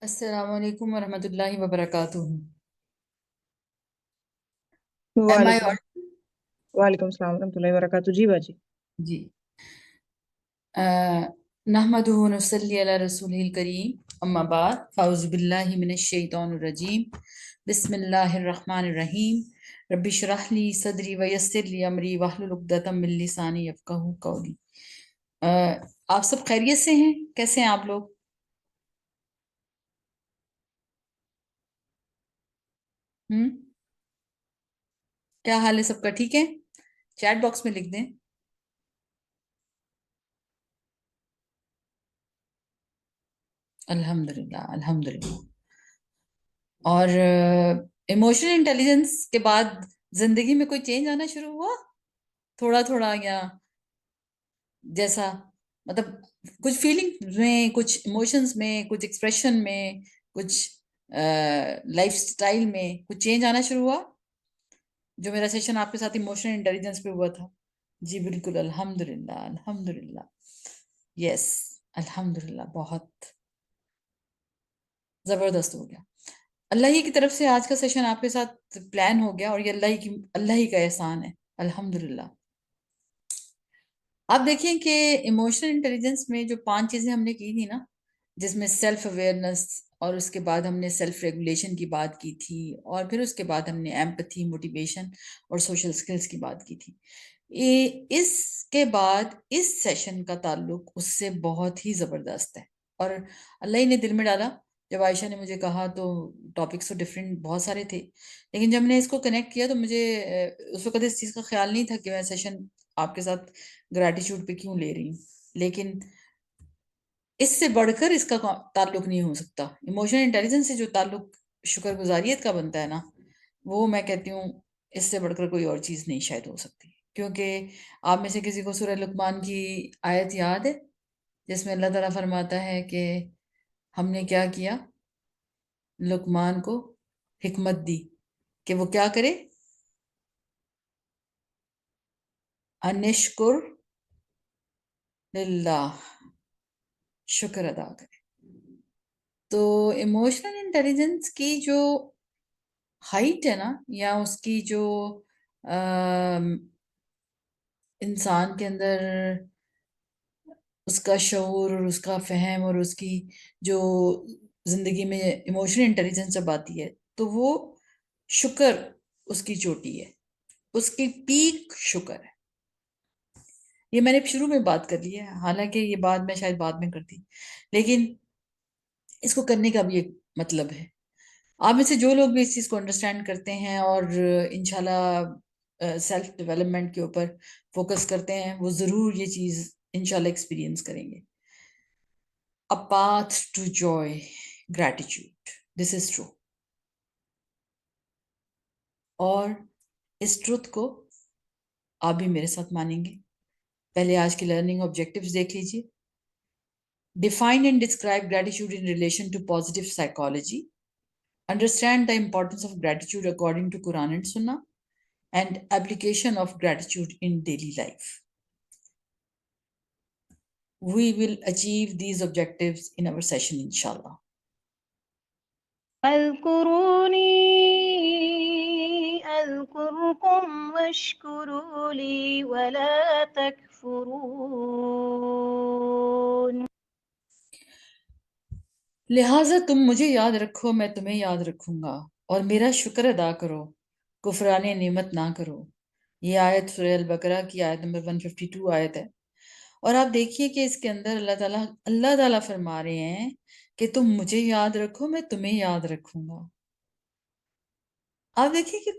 السلام علیکم ورحمۃ اللہ وبرکاتہ. Am I وعلیکم audible? وعلیکم السلام ورحمۃ اللہ وبرکاتہ. جی باجی. جی. نحمدہ ونصلی علی رسولہ الکریم اما بعد فاعوذ باللہ من الشیطان الرجیم بسم اللہ الرحمن الرحیم رب اشرح لی صدری ویسر لی امری واحلل عقدۃ من لسانی یفقہوا قولی. آپ سب خیریت سے ہیں؟ کیسے ہیں آپ لوگ؟ کیا حال ہے سب کا؟ ٹھیک ہے؟ چیٹ باکس میں لکھ دیں. الحمدللہ الحمدللہ. اور ایموشنل انٹیلیجنس کے بعد زندگی میں کوئی چینج آنا شروع ہوا تھوڑا تھوڑا، یا جیسا مطلب کچھ فیلنگ میں، کچھ ایموشنز میں، کچھ ایکسپریشن میں، کچھ لائف سٹائل میں کچھ چینج آنا شروع ہوا؟ جو میرا سیشن آپ کے ساتھ ایموشنل انٹیلیجنس پہ ہوا تھا. جی بالکل، الحمدللہ الحمدللہ. یس الحمدللہ، بہت زبردست ہو گیا. اللہ ہی کی طرف سے آج کا سیشن آپ کے ساتھ پلان ہو گیا، اور یہ اللہ ہی کا احسان ہے. الحمدللہ. آپ دیکھیں کہ ایموشنل انٹیلیجنس میں جو 5 چیزیں ہم نے کی تھی نا، جس میں سیلف اویئرنس، اور اس کے بعد ہم نے سیلف ریگولیشن کی بات کی تھی، اور پھر اس کے بعد ہم نے ایمپتھی، موٹیویشن اور سوشل سکلز کی بات کی تھی. اس کے بعد اس سیشن کا تعلق اس سے بہت ہی زبردست ہے، اور اللہ ہی نے دل میں ڈالا. جب عائشہ نے مجھے کہا تو ٹاپکس تو ڈفرینٹ بہت سارے تھے، لیکن جب میں نے اس کو کنیکٹ کیا تو مجھے اس وقت اس چیز کا خیال نہیں تھا کہ میں سیشن آپ کے ساتھ گریٹیچیوڈ پہ کیوں لے رہی ہوں. لیکن اس سے بڑھ کر اس کا تعلق نہیں ہو سکتا. ایموشنل انٹیلیجنس سے جو تعلق شکر گزاریت کا بنتا ہے نا، وہ میں کہتی ہوں اس سے بڑھ کر کوئی اور چیز نہیں شاید ہو سکتی. کیونکہ آپ میں سے کسی کو سورہ لقمان کی آیت یاد ہے جس میں اللہ تعالیٰ فرماتا ہے کہ ہم نے کیا کیا؟ لقمان کو حکمت دی کہ وہ کیا کرے؟ انشکر للہ، شکر ادا کرے. تو ایموشنل انٹیلیجنس کی جو ہائٹ ہے نا، یا اس کی جو انسان کے اندر اس کا شعور اور اس کا فہم اور اس کی جو زندگی میں ایموشنل انٹیلیجنس جب آتی ہے تو وہ شکر اس کی چوٹی ہے، اس کی پیک شکر ہے. یہ میں نے شروع میں بات کر لی ہے، حالانکہ یہ بات میں شاید بعد میں کرتی، لیکن اس کو کرنے کا بھی ایک مطلب ہے. آپ میں سے جو لوگ بھی اس چیز کو انڈرسٹینڈ کرتے ہیں اور انشاءاللہ سیلف ڈیولپمنٹ کے اوپر فوکس کرتے ہیں، وہ ضرور یہ چیز انشاءاللہ ایکسپیرینس کریں گے. A path to joy, gratitude. This is true. اور اس ٹروتھ کو آپ بھی میرے ساتھ مانیں گے. پہلے آج کی لرننگ آبجیکٹیوز دیکھ لیجیے. Define and describe gratitude in relation to positive psychology. Understand the importance of gratitude according to Quran and Sunnah, and application of gratitude in daily life. We will achieve these objectives in our session, inshallah. اذكروني اذكركم واشكروا لي ولا تكفرون. لہٰذا تم مجھے یاد رکھو، میں تمہیں یاد رکھوں گا، اور میرا شکر ادا کرو، کفران نعمت نہ کرو. یہ آیت سورہ البقرہ کی آیت نمبر 152 آیت ہے. اور آپ دیکھیے کہ اس کے اندر اللہ تعالیٰ فرما رہے ہیں کہ تم مجھے یاد رکھو، میں تمہیں یاد رکھوں گا. آپ دیکھیے کہ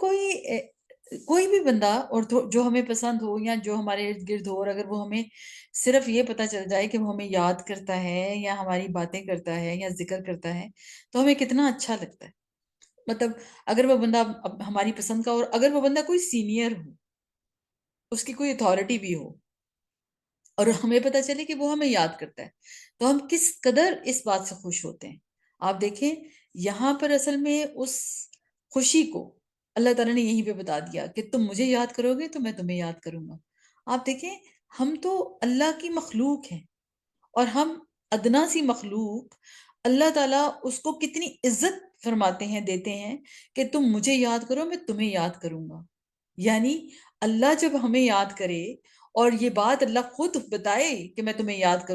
کوئی بھی بندہ اور جو ہمیں پسند ہو یا جو ہمارے ارد گرد ہو، اور اگر وہ ہمیں صرف یہ پتہ چل جائے کہ وہ ہمیں یاد کرتا ہے یا ہماری باتیں کرتا ہے یا ذکر کرتا ہے تو ہمیں کتنا اچھا لگتا ہے. مطلب اگر وہ بندہ ہماری پسند کا، اور اگر وہ بندہ کوئی سینئر ہو، اس کی کوئی اتھارٹی بھی ہو، اور ہمیں پتہ چلے کہ وہ ہمیں یاد کرتا ہے، تو ہم کس قدر اس بات سے خوش ہوتے ہیں. آپ دیکھیں یہاں پر اصل میں اس خوشی کو اللہ تعالیٰ نے یہیں پہ بتا دیا کہ تم مجھے یاد کرو گے تو میں تمہیں یاد کروں گا. آپ دیکھیں ہم تو اللہ کی مخلوق ہیں، اور ہم ادنا سی مخلوق اللہ تعالیٰ اس کو کتنی عزت فرماتے ہیں، دیتے ہیں کہ تم مجھے یاد کرو، میں تمہیں یاد کروں گا. یعنی اللہ جب ہمیں یاد کرے اور یہ بات اللہ خود بتائے کہ میں تمہیں یاد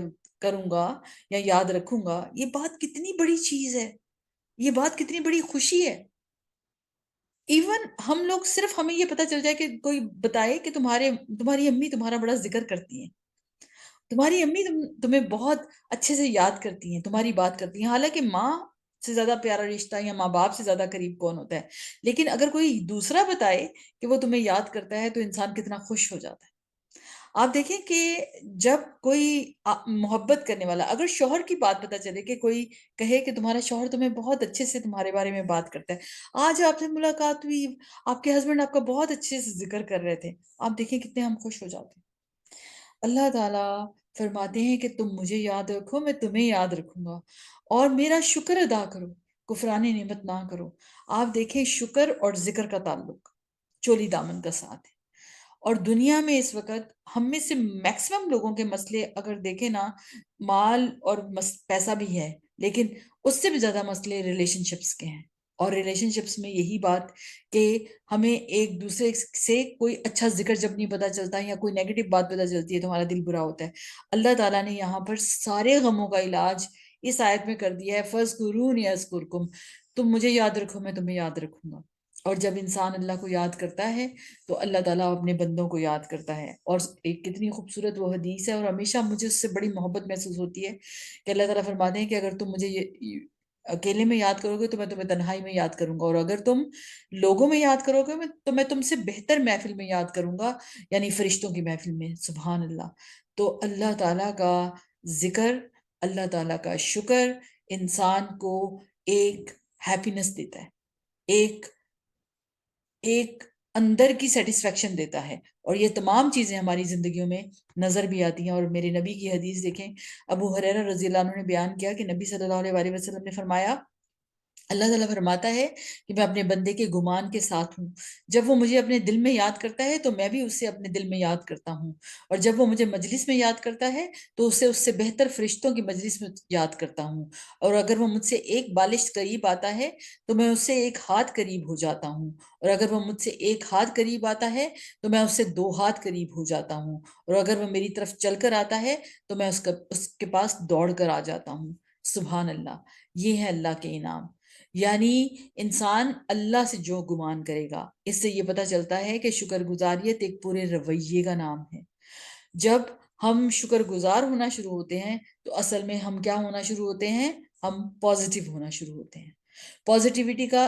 کروں گا یا یاد رکھوں گا، یہ بات کتنی بڑی چیز ہے، یہ بات کتنی بڑی خوشی ہے. ایون ہم لوگ صرف ہمیں یہ پتا چل جائے کہ کوئی بتائے کہ تمہاری امی تمہارا بڑا ذکر کرتی ہیں، تمہاری امی تمہیں بہت اچھے سے یاد کرتی ہیں، تمہاری بات کرتی ہیں. حالانکہ ماں سے زیادہ پیارا رشتہ یا ماں باپ سے زیادہ قریب کون ہوتا ہے، لیکن اگر کوئی دوسرا بتائے کہ وہ تمہیں یاد کرتا ہے تو انسان کتنا خوش ہو جاتا ہے. آپ دیکھیں کہ جب کوئی محبت کرنے والا، اگر شوہر کی بات پتہ چلے کہ کوئی کہے کہ تمہارا شوہر تمہیں بہت اچھے سے تمہارے بارے میں بات کرتا ہے، آج آپ سے ملاقات ہوئی، آپ کے ہسبینڈ آپ کا بہت اچھے سے ذکر کر رہے تھے، آپ دیکھیں کتنے ہم خوش ہو جاتے ہیں. اللہ تعالیٰ فرماتے ہیں کہ تم مجھے یاد رکھو، میں تمہیں یاد رکھوں گا، اور میرا شکر ادا کرو، کفران نعمت نہ کرو. آپ دیکھیں شکر اور ذکر کا تعلق چولی دامن کا ساتھ ہے. اور دنیا میں اس وقت ہم میں سے میکسیمم لوگوں کے مسئلے اگر دیکھیں نا، مال اور پیسہ بھی ہے، لیکن اس سے بھی زیادہ مسئلے ریلیشن شپس کے ہیں. اور ریلیشن شپس میں یہی بات کہ ہمیں ایک دوسرے سے کوئی اچھا ذکر جب نہیں پتا چلتا یا کوئی نیگیٹو بات پتا چلتی ہے تو ہمارا دل برا ہوتا ہے. اللہ تعالیٰ نے یہاں پر سارے غموں کا علاج اس آیت میں کر دیا ہے، فَاذْكُرُونِي أَذْكُرْكُمْ، تم مجھے یاد رکھو، میں تمہیں یاد رکھوں گا. اور جب انسان اللہ کو یاد کرتا ہے تو اللہ تعالیٰ اپنے بندوں کو یاد کرتا ہے. اور ایک کتنی خوبصورت وہ حدیث ہے، اور ہمیشہ مجھے اس سے بڑی محبت محسوس ہوتی ہے کہ اللہ تعالیٰ فرماتے ہیں کہ اگر تم مجھے اکیلے میں یاد کرو گے تو میں تمہیں تنہائی میں یاد کروں گا، اور اگر تم لوگوں میں یاد کرو گے تو میں تم سے بہتر محفل میں یاد کروں گا، یعنی فرشتوں کی محفل میں. سبحان اللہ. تو اللہ تعالیٰ کا ذکر، اللہ تعالیٰ کا شکر انسان کو ایک ہیپینس دیتا ہے، ایک اندر کی سیٹسفیکشن دیتا ہے. اور یہ تمام چیزیں ہماری زندگیوں میں نظر بھی آتی ہیں. اور میرے نبی کی حدیث دیکھیں، ابو ہریرہ رضی اللہ عنہ نے بیان کیا کہ نبی صلی اللہ علیہ وسلم نے فرمایا، اللہ تعالیٰ فرماتا ہے کہ میں اپنے بندے کے گمان کے ساتھ ہوں، جب وہ مجھے اپنے دل میں یاد کرتا ہے تو میں بھی اسے اپنے دل میں یاد کرتا ہوں، اور جب وہ مجھے مجلس میں یاد کرتا ہے تو اسے اس سے بہتر فرشتوں کی مجلس میں یاد کرتا ہوں، اور اگر وہ مجھ سے ایک بالش قریب آتا ہے تو میں اس سے ایک ہاتھ قریب ہو جاتا ہوں، اور اگر وہ مجھ سے ایک ہاتھ قریب آتا ہے تو میں اس سے 2 ہاتھ قریب ہو جاتا ہوں، اور اگر وہ میری طرف چل کر آتا ہے تو میں اس کے پاس دوڑ کر آ جاتا ہوں. سبحان اللہ. یہ ہے اللہ کے انعام. یعنی انسان اللہ سے جو گمان کرے گا، اس سے یہ پتہ چلتا ہے کہ شکر گزاریت ایک پورے رویے کا نام ہے. جب ہم شکر گزار ہونا شروع ہوتے ہیں تو اصل میں ہم کیا ہونا شروع ہوتے ہیں؟ ہم پازیٹیو ہونا شروع ہوتے ہیں. پازیٹیوٹی کا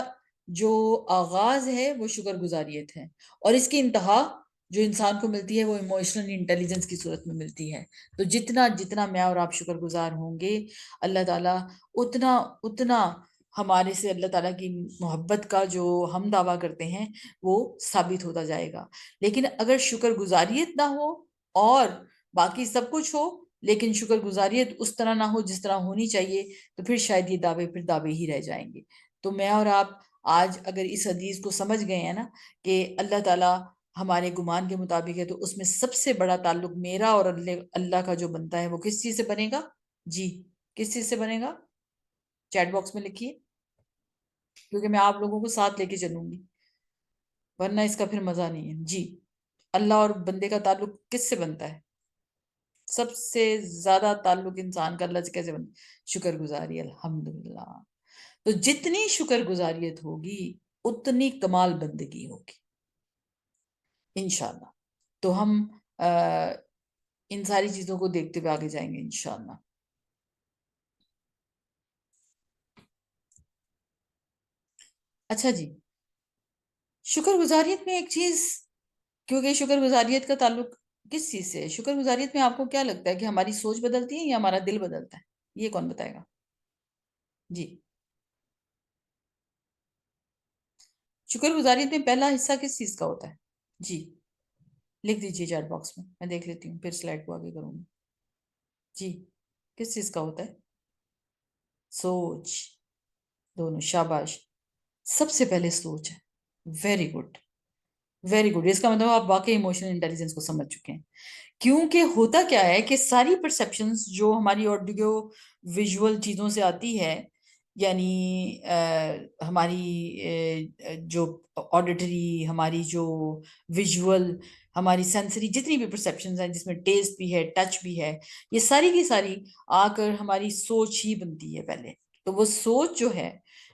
جو آغاز ہے وہ شکر گزاریت ہے، اور اس کی انتہا جو انسان کو ملتی ہے وہ ایموشنل انٹیلیجنس کی صورت میں ملتی ہے. تو جتنا میں اور آپ شکر گزار ہوں گے، اللہ تعالیٰ اتنا ہمارے سے اللہ تعالیٰ کی محبت کا جو ہم دعویٰ کرتے ہیں وہ ثابت ہوتا جائے گا. لیکن اگر شکر گزاریت نہ ہو اور باقی سب کچھ ہو لیکن شکر گزاریت اس طرح نہ ہو جس طرح ہونی چاہیے، تو پھر شاید یہ دعوے ہی رہ جائیں گے. تو میں اور آپ آج اگر اس حدیث کو سمجھ گئے ہیں نا کہ اللہ تعالیٰ ہمارے گمان کے مطابق ہے، تو اس میں سب سے بڑا تعلق میرا اور اللہ کا جو بنتا ہے وہ کس چیز سے بنے گا؟ جی کس چیز سے بنے گا؟ چیٹ باکس میں لکھیے، کیونکہ میں آپ لوگوں کو ساتھ لے کے چلوں گی، ورنہ اس کا پھر مزہ نہیں ہے. جی اللہ اور بندے کا تعلق کس سے بنتا ہے؟ سب سے زیادہ تعلق انسان کا اللہ سے کیسے بنتا ہے؟ شکر گزاری. الحمدللہ. تو جتنی شکر گزاریت ہوگی اتنی کمال بندگی ہوگی انشاءاللہ. تو ہم ان ساری چیزوں کو دیکھتے ہوئے آگے جائیں گے انشاءاللہ. اچھا جی، شکر گزاریت میں ایک چیز، کیونکہ شکر گزاریت کا تعلق کس چیز سے ہے؟ شکر گزاریت میں آپ کو کیا لگتا ہے کہ ہماری سوچ بدلتی ہے یا ہمارا دل بدلتا ہے؟ یہ کون بتائے گا؟ جی شکر گزاریت میں پہلا حصہ کس چیز کا ہوتا ہے؟ جی لکھ دیجیے چیٹ باکس میں دیکھ لیتی ہوں، پھر سلائڈ کو آگے کروں گی. جی کس چیز کا ہوتا ہے؟ سوچ. دونوں. شاباش. سب سے پہلے سوچ ہے. Very good very good. اس کا مطلب آپ واقعی ایموشنل انٹیلیجنس کو سمجھ چکے ہیں کیونکہ ہوتا کیا ہے کہ ساری پرسیپشنز جو ہماری آڈیو ویژول چیزوں سے آتی ہے، یعنی ہماری جو آڈیٹری، ہماری جو ویژول، ہماری سینسری جتنی بھی پرسیپشنز ہیں، جس میں ٹیسٹ بھی ہے، ٹچ بھی ہے، یہ ساری کی ساری آ کر ہماری سوچ ہی بنتی ہے پہلے. تو وہ سوچ جو ہے،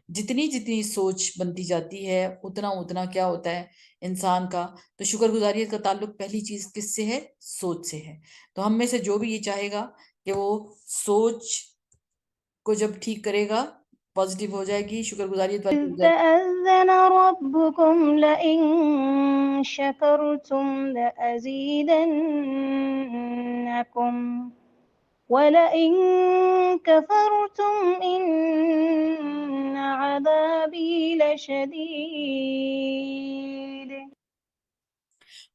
جتنی جتنی سوچ بنتی جاتی ہے اتنا اتنا کیا ہوتا ہے انسان کا. تو شکر گزاریت کا تعلق پہلی چیز کس سے ہے؟ سوچ سے ہے. تو ہم میں سے جو بھی یہ چاہے گا کہ وہ سوچ کو جب ٹھیک کرے گا، پازیٹیو ہو جائے گی، شکر گزاریت والی ہو إذ جائے گی. تأذن ربكم لئن شكرتم لأزيدنكم ولئن كفرتم إن عذابي لشديد.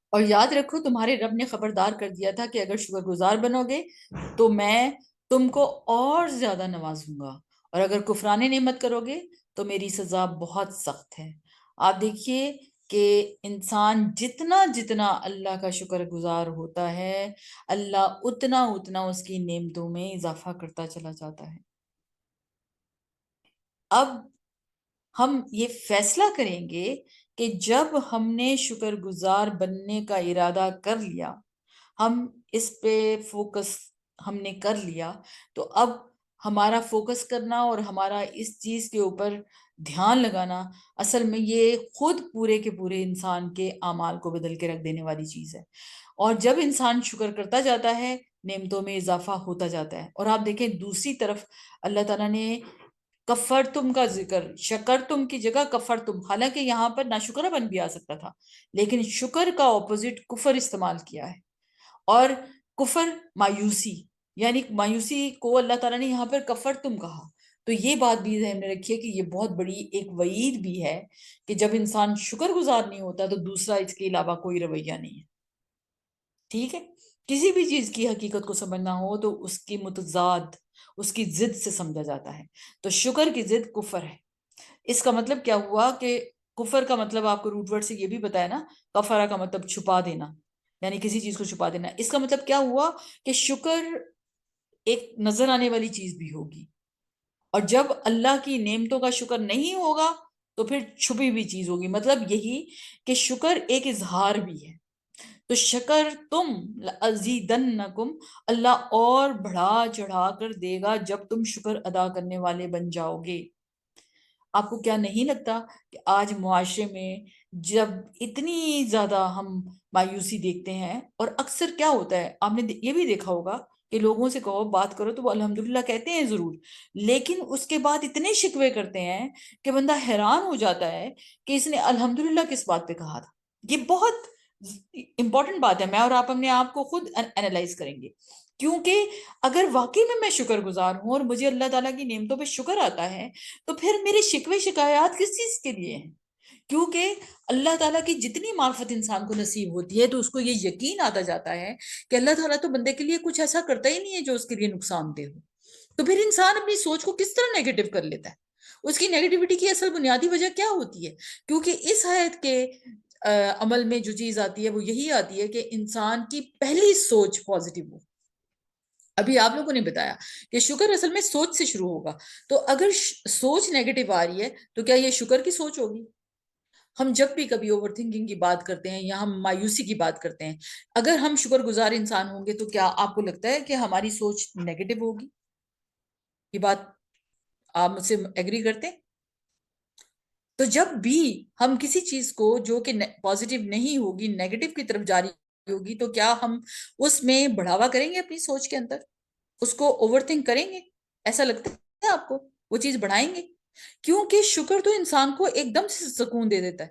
اور یاد رکھو تمہارے رب نے خبردار کر دیا تھا کہ اگر شکر گزار بنو گے تو میں تم کو اور زیادہ نوازوں گا، اور اگر کفران نعمت کرو گے تو میری سزا بہت سخت ہے. آپ دیکھیے کہ انسان جتنا جتنا اللہ کا شکر گزار ہوتا ہے، اللہ اتنا اتنا اس کی نعمتوں میں اضافہ کرتا چلا جاتا ہے. اب ہم یہ فیصلہ کریں گے کہ جب ہم نے شکر گزار بننے کا ارادہ کر لیا، ہم اس پہ فوکس ہم نے کر لیا، تو اب ہمارا فوکس کرنا اور ہمارا اس چیز کے اوپر دھیان لگانا اصل میں یہ خود پورے کے پورے انسان کے اعمال کو بدل کے رکھ دینے والی چیز ہے. اور جب انسان شکر کرتا جاتا ہے، نعمتوں میں اضافہ ہوتا جاتا ہے. اور آپ دیکھیں دوسری طرف اللہ تعالیٰ نے کفرتم کا ذکر، شکرتم کی جگہ کفرتم، حالانکہ یہاں پر ناشکرہ بن بھی آ سکتا تھا، لیکن شکر کا اپوزٹ کفر استعمال کیا ہے. اور کفر مایوسی، یعنی مایوسی کو اللہ تعالیٰ نے یہاں پر کفرتم کہا. تو یہ بات بھی ذہن میں رکھیے کہ یہ بہت بڑی ایک وعید بھی ہے کہ جب انسان شکر گزار نہیں ہوتا تو دوسرا اس کے علاوہ کوئی رویہ نہیں ہے. ٹھیک ہے، کسی بھی چیز کی حقیقت کو سمجھنا ہو تو اس کی متضاد، اس کی ضد سے سمجھا جاتا ہے. تو شکر کی ضد کفر ہے. اس کا مطلب کیا ہوا کہ کفر کا مطلب آپ کو روٹ ورڈ سے یہ بھی بتایا نا، کفرہ کا مطلب چھپا دینا، یعنی کسی چیز کو چھپا دینا. اس کا مطلب کیا ہوا کہ شکر ایک نظر آنے والی چیز بھی ہوگی، اور جب اللہ کی نعمتوں کا شکر نہیں ہوگا تو پھر چھپی ہوئی چیز ہوگی. مطلب یہی کہ شکر ایک اظہار بھی ہے. تو شکر تم لازیدنکم، اللہ اور بڑھا چڑھا کر دے گا جب تم شکر ادا کرنے والے بن جاؤ گے. آپ کو کیا نہیں لگتا کہ آج معاشرے میں جب اتنی زیادہ ہم مایوسی دیکھتے ہیں، اور اکثر کیا ہوتا ہے آپ نے یہ بھی دیکھا ہوگا کہ لوگوں سے کہو بات کرو تو وہ الحمدللہ کہتے ہیں ضرور، لیکن اس کے بعد اتنے شکوے کرتے ہیں کہ بندہ حیران ہو جاتا ہے کہ اس نے الحمدللہ کس بات پہ کہا تھا. یہ بہت امپورٹنٹ بات ہے. میں اور آپ اپنے آپ کو خود انالائز کریں گے، کیونکہ اگر واقعی میں شکر گزار ہوں اور مجھے اللہ تعالیٰ کی نعمتوں پہ شکر آتا ہے تو پھر میرے شکوے شکایات کس چیز کے لیے ہیں؟ کیونکہ اللہ تعالیٰ کی جتنی معرفت انسان کو نصیب ہوتی ہے تو اس کو یہ یقین آتا جاتا ہے کہ اللہ تعالیٰ تو بندے کے لیے کچھ ایسا کرتا ہی نہیں ہے جو اس کے لیے نقصان دہ ہو. تو پھر انسان اپنی سوچ کو کس طرح نیگیٹو کر لیتا ہے؟ اس کی نیگیٹیوٹی کی اصل بنیادی وجہ کیا ہوتی ہے؟ کیونکہ اس آیت کے عمل میں جو چیز آتی ہے وہ یہی آتی ہے کہ انسان کی پہلی سوچ پازیٹیو ہو. ابھی آپ لوگوں نے بتایا کہ شکر اصل میں سوچ سے شروع ہوگا. تو اگر سوچ نیگیٹو آ رہی ہے تو کیا یہ شکر کی سوچ ہوگی؟ ہم جب بھی کبھی اوور تھنکنگ کی بات کرتے ہیں یا ہم مایوسی کی بات کرتے ہیں، اگر ہم شکر گزار انسان ہوں گے تو کیا آپ کو لگتا ہے کہ ہماری سوچ نیگیٹو ہوگی؟ یہ بات آپ مجھ سے ایگری کرتے ہیں؟ تو جب بھی ہم کسی چیز کو جو کہ پازیٹیو نہیں ہوگی، نیگیٹو کی طرف جاری ہوگی، تو کیا ہم اس میں بڑھاوا کریں گے اپنی سوچ کے اندر؟ اس کو اوور تھنک کریں گے؟ ایسا لگتا ہے آپ کو وہ چیز بڑھائیں گے؟ کیونکہ شکر تو انسان کو ایک دم سے سکون دے دیتا ہے.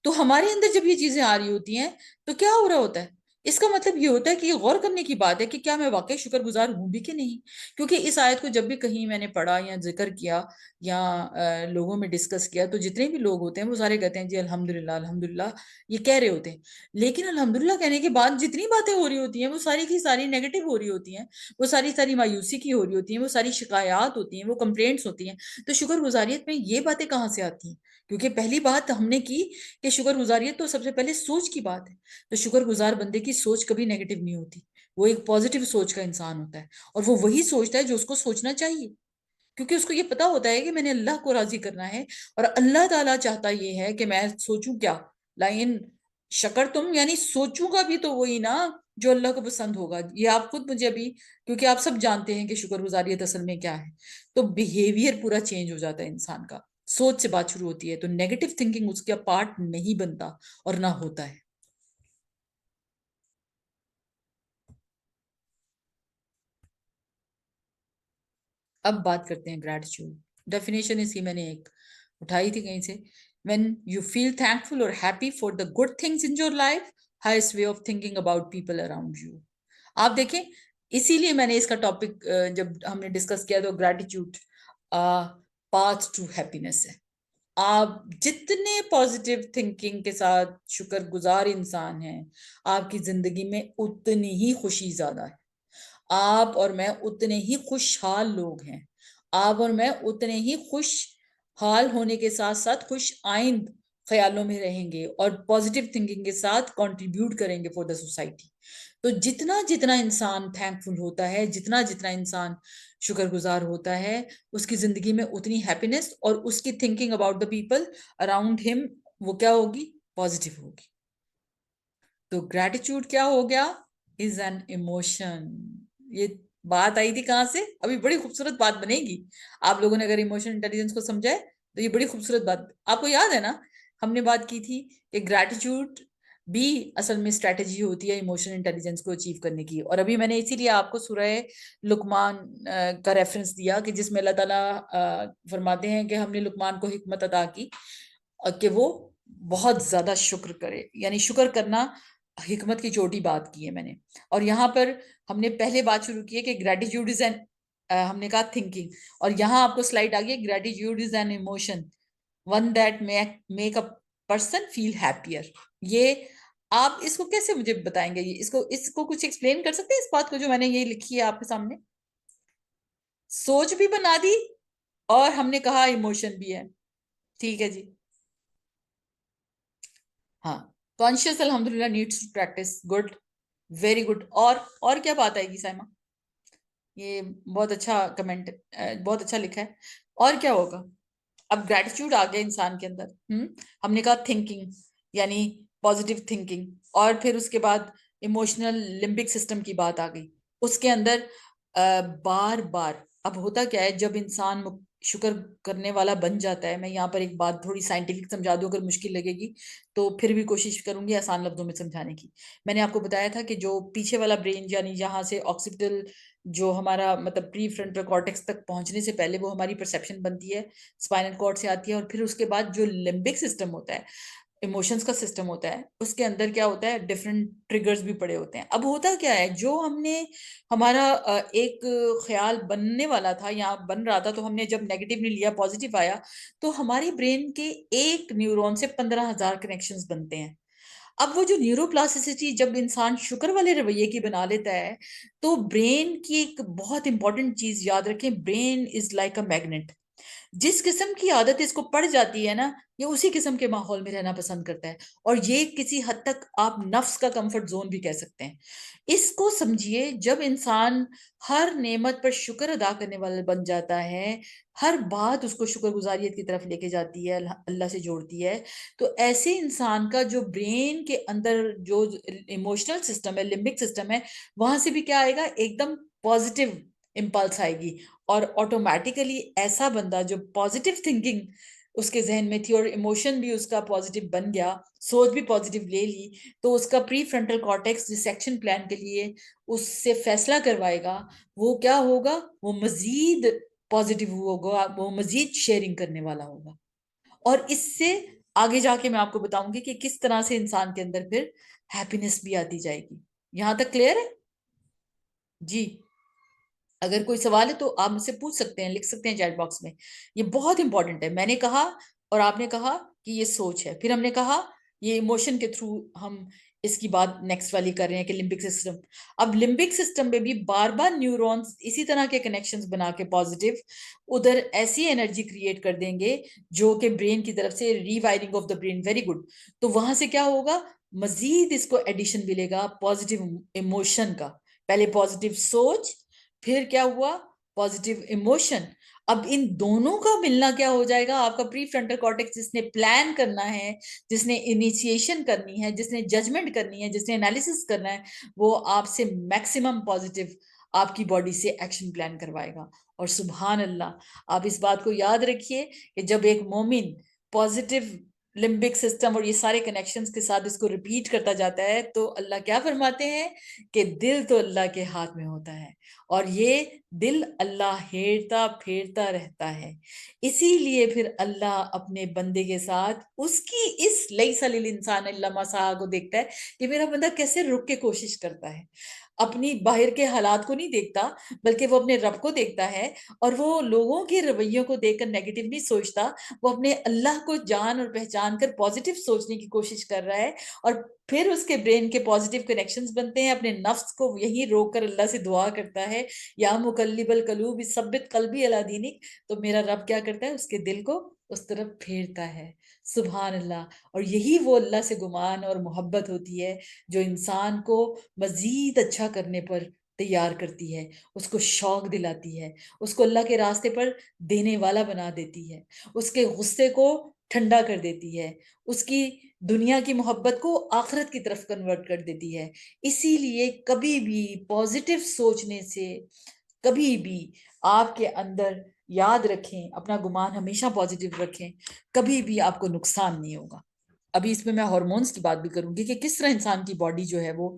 تو ہمارے اندر جب یہ چیزیں آ رہی ہوتی ہیں تو کیا ہو رہا ہوتا ہے؟ اس کا مطلب یہ ہوتا ہے کہ یہ غور کرنے کی بات ہے کہ کیا میں واقعی شکر گزار ہوں بھی کہ نہیں. کیونکہ اس آیت کو جب بھی کہیں میں نے پڑھا یا ذکر کیا یا لوگوں میں ڈسکس کیا تو جتنے بھی لوگ ہوتے ہیں وہ سارے کہتے ہیں جی الحمدللہ الحمدللہ، یہ کہہ رہے ہوتے ہیں. لیکن الحمدللہ کہنے کے بعد جتنی باتیں ہو رہی ہوتی ہیں وہ ساری کی ساری نیگیٹو ہو رہی ہوتی ہیں، وہ ساری مایوسی کی ہو رہی ہوتی ہیں، وہ ساری شکایات ہوتی ہیں، وہ کمپلینٹس ہوتی ہیں. تو شکر گزاریت میں یہ باتیں کہاں سے آتی ہیں؟ کیونکہ پہلی بات ہم نے کی کہ شکر گزاریت تو سب سے پہلے سوچ کی بات ہے. تو شکر گزار بندے کی سوچ کبھی نیگیٹو نہیں ہوتی، وہ ایک پازیٹیو سوچ کا انسان ہوتا ہے، اور وہ وہی سوچتا ہے جو اس کو سوچنا چاہیے، کیونکہ اس کو یہ پتا ہوتا ہے کہ میں نے اللہ کو راضی کرنا ہے، اور اللہ تعالیٰ چاہتا یہ ہے کہ میں سوچوں کیا، لائن شکر تم، یعنی سوچوں گا بھی تو وہی نا جو اللہ کو پسند ہوگا. یہ آپ خود مجھے ابھی، کیونکہ آپ سب جانتے ہیں کہ شکر گزاریت اصل میں کیا ہے، تو بیہیویئر پورا چینج ہو جاتا ہے انسان کا، سوچ سے بات شروع ہوتی ہے، تو نیگیٹو تھنکنگ اس کا پارٹ نہیں بنتا اور نہ ہوتا ہے. اب بات کرتے ہیں گریٹیچیوڈ. ڈیفینیشن اسی میں نے ایک اٹھائی تھی کہیں سے. when you feel thankful or happy for the good things in your life, highest way of thinking about people around you. آپ دیکھیں اسی لیے میں نے اس کا ٹاپک جب ہم نے ڈسکس کیا تو گریٹیچیوڈ پاتھ ٹو ہیپینس ہے. آپ جتنے پازیٹیو تھنکنگ کے ساتھ شکر گزار انسان ہیں، آپ کی زندگی میں اتنی ہی خوشی زیادہ ہے، آپ اور میں اتنے ہی خوشحال لوگ ہیں، آپ اور میں اتنے ہی خوش حال ہونے کے ساتھ ساتھ خوش آئند خیالوں میں رہیں گے اور پازیٹیو تھنکنگ کے ساتھ کنٹریبیوٹ کریں گے فور دا سوسائٹی. تو جتنا جتنا انسان تھینکفل ہوتا ہے، جتنا جتنا انسان شکر گزار ہوتا ہے، اس کی زندگی میں اتنی ہیپینس اور اس کی thinking about the people around ہم وہ کیا ہوگی؟ پازیٹیو ہوگی. تو گریٹیچیوڈ کیا ہو گیا؟ از این ایموشن. یہ بات آئی تھی کہاں سے؟ ابھی بڑی خوبصورت بات بنے گی. آپ لوگوں نے اگر ایموشن انٹیلیجنس کو سمجھا ہے تو یہ بڑی خوبصورت بات. آپ کو یاد ہے نا ہم نے بات کی تھی کہ گریٹیچیوڈ بھی اصل میں اسٹریٹجی ہوتی ہے ایموشن انٹیلیجنس کو اچیو کرنے کی. اور ابھی میں نے اسی لیے آپ کو سورہ لقمان کا ریفرنس دیا کہ جس میں اللہ تعالیٰ فرماتے ہیں کہ ہم نے لقمان کو حکمت عطا کی کہ وہ بہت زیادہ شکر کرے، یعنی شکر کرنا حکمت کی چوٹی بات کی ہے میں نے. اور یہاں پر ہم نے پہلے بات شروع کی ہے کہ گریٹیچیوڈ از این، ہم نے کہا تھنکنگ، اور یہاں آپ کو سلائڈ آ گئی gratitude is an emotion one that make a person feel happier. یہ آپ اس کو کیسے مجھے بتائیں گے؟ اس کو کچھ ایکسپلین کر سکتے ہیں اس بات کو جو میں نے یہ لکھی ہے آپ کے سامنے؟ سوچ بھی بنا دی اور ہم نے کہا ایموشن بھی ہے. ٹھیک ہے جی، ہاں. کانشیس الحمدللہ needs to practise. Good, very good. اور کیا بات آئے گی سائمہ؟ یہ بہت اچھا کمنٹ، بہت اچھا لکھا ہے. اور کیا ہوگا؟ اب گریٹیچیوڈ آ گیا انسان کے اندر. ہم نے کہا تھنکنگ یعنی پازیٹیو تھنکنگ، اور پھر اس کے بعد ایموشنل لمبک سسٹم کی بات آ گئی. اس کے اندر بار بار اب ہوتا کیا ہے جب انسان شکر کرنے والا بن جاتا ہے. میں یہاں پر ایک بات تھوڑی سائنٹیفک سمجھا دوں، اگر مشکل لگے گی تو پھر بھی کوشش کروں گی آسان لفظوں میں سمجھانے کی. میں نے آپ کو بتایا تھا کہ جو پیچھے والا برین یعنی جہاں سے آکسیپٹل جو ہمارا مطلب پری فرنٹل کارٹیکس تک پہنچنے سے پہلے وہ ہماری پرسیپشن بنتی ہے، اسپائنل کارڈ سے آتی ہے، اور پھر اس کے بعد جو لمبک سسٹم ہوتا ہے، ایموشنز کا سسٹم ہوتا ہے، اس کے اندر کیا ہوتا ہے؟ ڈفرینٹ ٹریگرز بھی پڑے ہوتے ہیں. اب ہوتا کیا ہے جو ہم نے ہمارا ایک خیال بننے والا تھا یا بن رہا تھا، تو ہم نے جب نیگیٹو نہیں لیا پازیٹیو آیا، تو ہماری برین کے ایک نیورون سے 15,000 کنیکشنز بنتے ہیں. اب وہ جو نیورو پلاسٹیسٹی جب انسان شکر والے رویے کی بنا لیتا ہے تو برین کی ایک بہت امپورٹنٹ چیز یاد رکھیں، brain is like a magnet. جس قسم کی عادت اس کو پڑ جاتی ہے نا، یہ اسی قسم کے ماحول میں رہنا پسند کرتا ہے، اور یہ کسی حد تک آپ نفس کا کمفرٹ زون بھی کہہ سکتے ہیں. اس کو سمجھیے، جب انسان ہر نعمت پر شکر ادا کرنے والا بن جاتا ہے، ہر بات اس کو شکر گزاریت کی طرف لے کے جاتی ہے، اللہ سے جوڑتی ہے، تو ایسے انسان کا جو برین کے اندر جو ایموشنل سسٹم ہے، لمبک سسٹم ہے، وہاں سے بھی کیا آئے گا؟ ایک دم پازیٹیو امپلس آئے گی. اور آٹومیٹیکلی ایسا بندہ جو پازیٹیو تھنکنگ اس کے ذہن میں تھی اور ایموشن بھی اس کا پازیٹیو بن گیا، سوچ بھی پازیٹیو لے لی، تو اس کا پری فرنٹل کارٹیکس جس ایکشن پلان کے لیے اس سے فیصلہ کروائے گا، وہ کیا ہوگا؟ وہ مزید پازیٹیو ہوگا، وہ مزید شیئرنگ کرنے والا ہوگا. اور اس سے آگے جا کے میں آپ کو بتاؤں گی کہ کس طرح سے انسان کے اندر پھر ہیپینس بھی آتی جائے گی. یہاں تک کلیئر ہے جی؟ اگر کوئی سوال ہے تو آپ مجھ سے پوچھ سکتے ہیں، لکھ سکتے ہیں چیٹ باکس میں. یہ بہت امپورٹنٹ ہے. میں نے کہا اور آپ نے کہا کہ یہ سوچ ہے، پھر ہم نے کہا یہ ایموشن کے تھرو ہم اس کی بات نیکسٹ والی کر رہے ہیں کہ لمبک سسٹم. اب لمبک سسٹم میں بھی بار بار نیورونز اسی طرح کے کنیکشنز بنا کے پازیٹیو ادھر ایسی انرجی کریٹ کر دیں گے جو کہ برین کی طرف سے rewiring of the brain, very good. تو وہاں سے کیا ہوگا، مزید اس کو ایڈیشن ملے گا پازیٹیو ایموشن کا. پہلے پازیٹیو سوچ، پھر کیا ہوا پازیٹیو ایموشن. اب ان دونوں کا ملنا کیا ہو جائے گا، آپ کا پری فرنٹل کارٹیکس جس نے پلان کرنا ہے، جس نے انیشیشن کرنی ہے، جس نے ججمنٹ کرنی ہے، جس نے انالیسس کرنا ہے، وہ آپ سے میکسیمم پازیٹیو آپ کی باڈی سے ایکشن پلان کروائے گا. اور سبحان اللہ، آپ اس بات کو یاد رکھیے کہ جب ایک مومن پازیٹیو لمبک سسٹم اور یہ سارے کنیکشنز کے ساتھ اس کو ریپیٹ کرتا جاتا ہے تو اللہ کیا فرماتے ہیں کہ دل تو اللہ کے ہاتھ میں ہوتا ہے، اور یہ دل اللہ ہیرتا پھیرتا رہتا ہے. اسی لیے پھر اللہ اپنے بندے کے ساتھ اس کی اس لیس للانسان الا ما سعی کو دیکھتا ہے کہ میرا بندہ کیسے رک کے کوشش کرتا ہے. اپنی باہر کے حالات کو نہیں دیکھتا بلکہ وہ اپنے رب کو دیکھتا ہے، اور وہ لوگوں کے رویوں کو دیکھ کر نیگیٹو نہیں سوچتا، وہ اپنے اللہ کو جان اور پہچان کر پازیٹیو سوچنے کی کوشش کر رہا ہے. اور پھر اس کے برین کے پازیٹیو کنیکشنز بنتے ہیں، اپنے نفس کو یہی روک کر اللہ سے دعا کرتا ہے یا مقلب القلوب ثبت قلبی علی دینک. تو میرا رب کیا کرتا ہے، اس کے دل کو اس طرف پھیرتا ہے. سبحان اللہ. اور یہی وہ اللہ سے گمان اور محبت ہوتی ہے جو انسان کو مزید اچھا کرنے پر تیار کرتی ہے، اس کو شوق دلاتی ہے، اس کو اللہ کے راستے پر دینے والا بنا دیتی ہے، اس کے غصے کو ٹھنڈا کر دیتی ہے، اس کی دنیا کی محبت کو آخرت کی طرف کنورٹ کر دیتی ہے. اسی لیے کبھی بھی پازیٹیو سوچنے سے، کبھی بھی آپ کے اندر یاد رکھیں، اپنا گمان ہمیشہ پازیٹیو رکھیں، کبھی بھی آپ کو نقصان نہیں ہوگا. ابھی اس میں ہارمونز کی بات بھی کروں گی کہ کس طرح انسان کی باڈی جو ہے وہ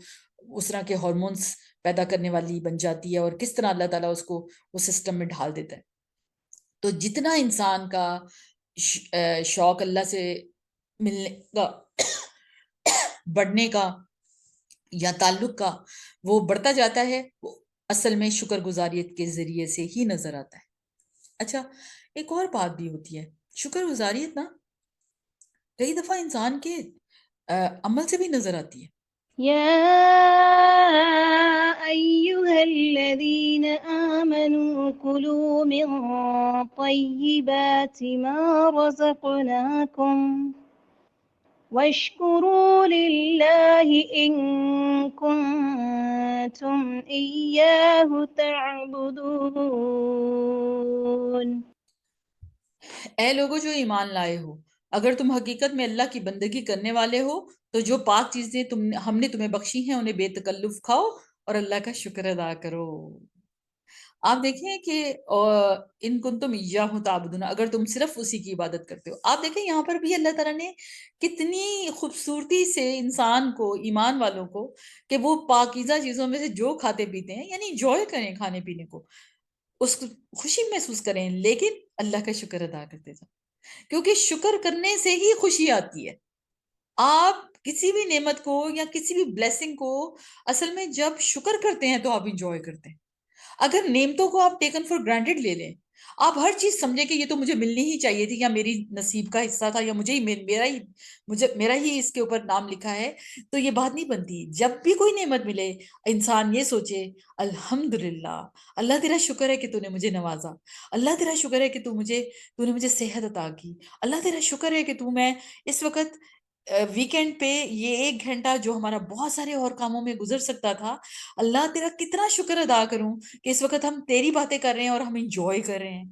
اس طرح کے ہارمونز پیدا کرنے والی بن جاتی ہے، اور کس طرح اللہ تعالیٰ اس کو اس سسٹم میں ڈھال دیتا ہے. تو جتنا انسان کا شوق اللہ سے ملنے کا بڑھنے کا یا تعلق کا وہ بڑھتا جاتا ہے، وہ اصل میں شکر گزاریت کے ذریعے سے ہی نظر آتا ہے. اچھا، ایک اور بات بھی ہوتی ہے، شکر گزاریت نا کئی دفعہ انسان کے عمل سے بھی نظر آتی ہے. يا أيها الذين آمنوا كلوا من طيبات ما رزقناكم واشكروا لله إن كنتم إياه تعبدون. اے لوگو جو ایمان لائے ہو، اگر تم حقیقت میں اللہ کی بندگی کرنے والے ہو تو جو پاک چیزیں ہم نے تمہیں بخشی ہیں انہیں بے تکلف کھاؤ اور اللہ کا شکر ادا کرو. آپ دیکھیں کہ ان کنتم ایاہ تعبدون، اگر تم صرف اسی کی عبادت کرتے ہو. آپ دیکھیں یہاں پر بھی اللہ تعالیٰ نے کتنی خوبصورتی سے انسان کو، ایمان والوں کو، کہ وہ پاکیزہ چیزوں میں سے جو کھاتے پیتے ہیں یعنی انجوائے کریں کھانے پینے کو، اس کو خوشی محسوس کریں، لیکن اللہ کا شکر ادا کرتے جائیں، کیونکہ شکر کرنے سے ہی خوشی آتی ہے. آپ کسی بھی نعمت کو یا کسی بھی بلیسنگ کو اصل میں جب شکر کرتے ہیں تو آپ انجوائے کرتے ہیں. اگر نعمتوں کو آپ ٹیکن فار گرانٹیڈ لے لیں، آپ ہر چیز سمجھیں کہ یہ تو مجھے ملنی ہی چاہیے تھی، یا میری نصیب کا حصہ تھا، یا میرا ہی اس کے اوپر نام لکھا ہے، تو یہ بات نہیں بنتی. جب بھی کوئی نعمت ملے انسان یہ سوچے الحمدللہ، اللہ تیرا شکر ہے کہ تو نے مجھے نوازا، اللہ تیرا شکر ہے کہ تو نے مجھے صحت عطا کی، اللہ تیرا شکر ہے کہ میں اس وقت ویکینڈ پہ یہ 1 گھنٹہ جو ہمارا بہت سارے اور کاموں میں گزر سکتا تھا، اللہ تیرا کتنا شکر ادا کروں کہ اس وقت ہم تیری باتیں کر رہے ہیں اور ہم انجوائے کر رہے ہیں.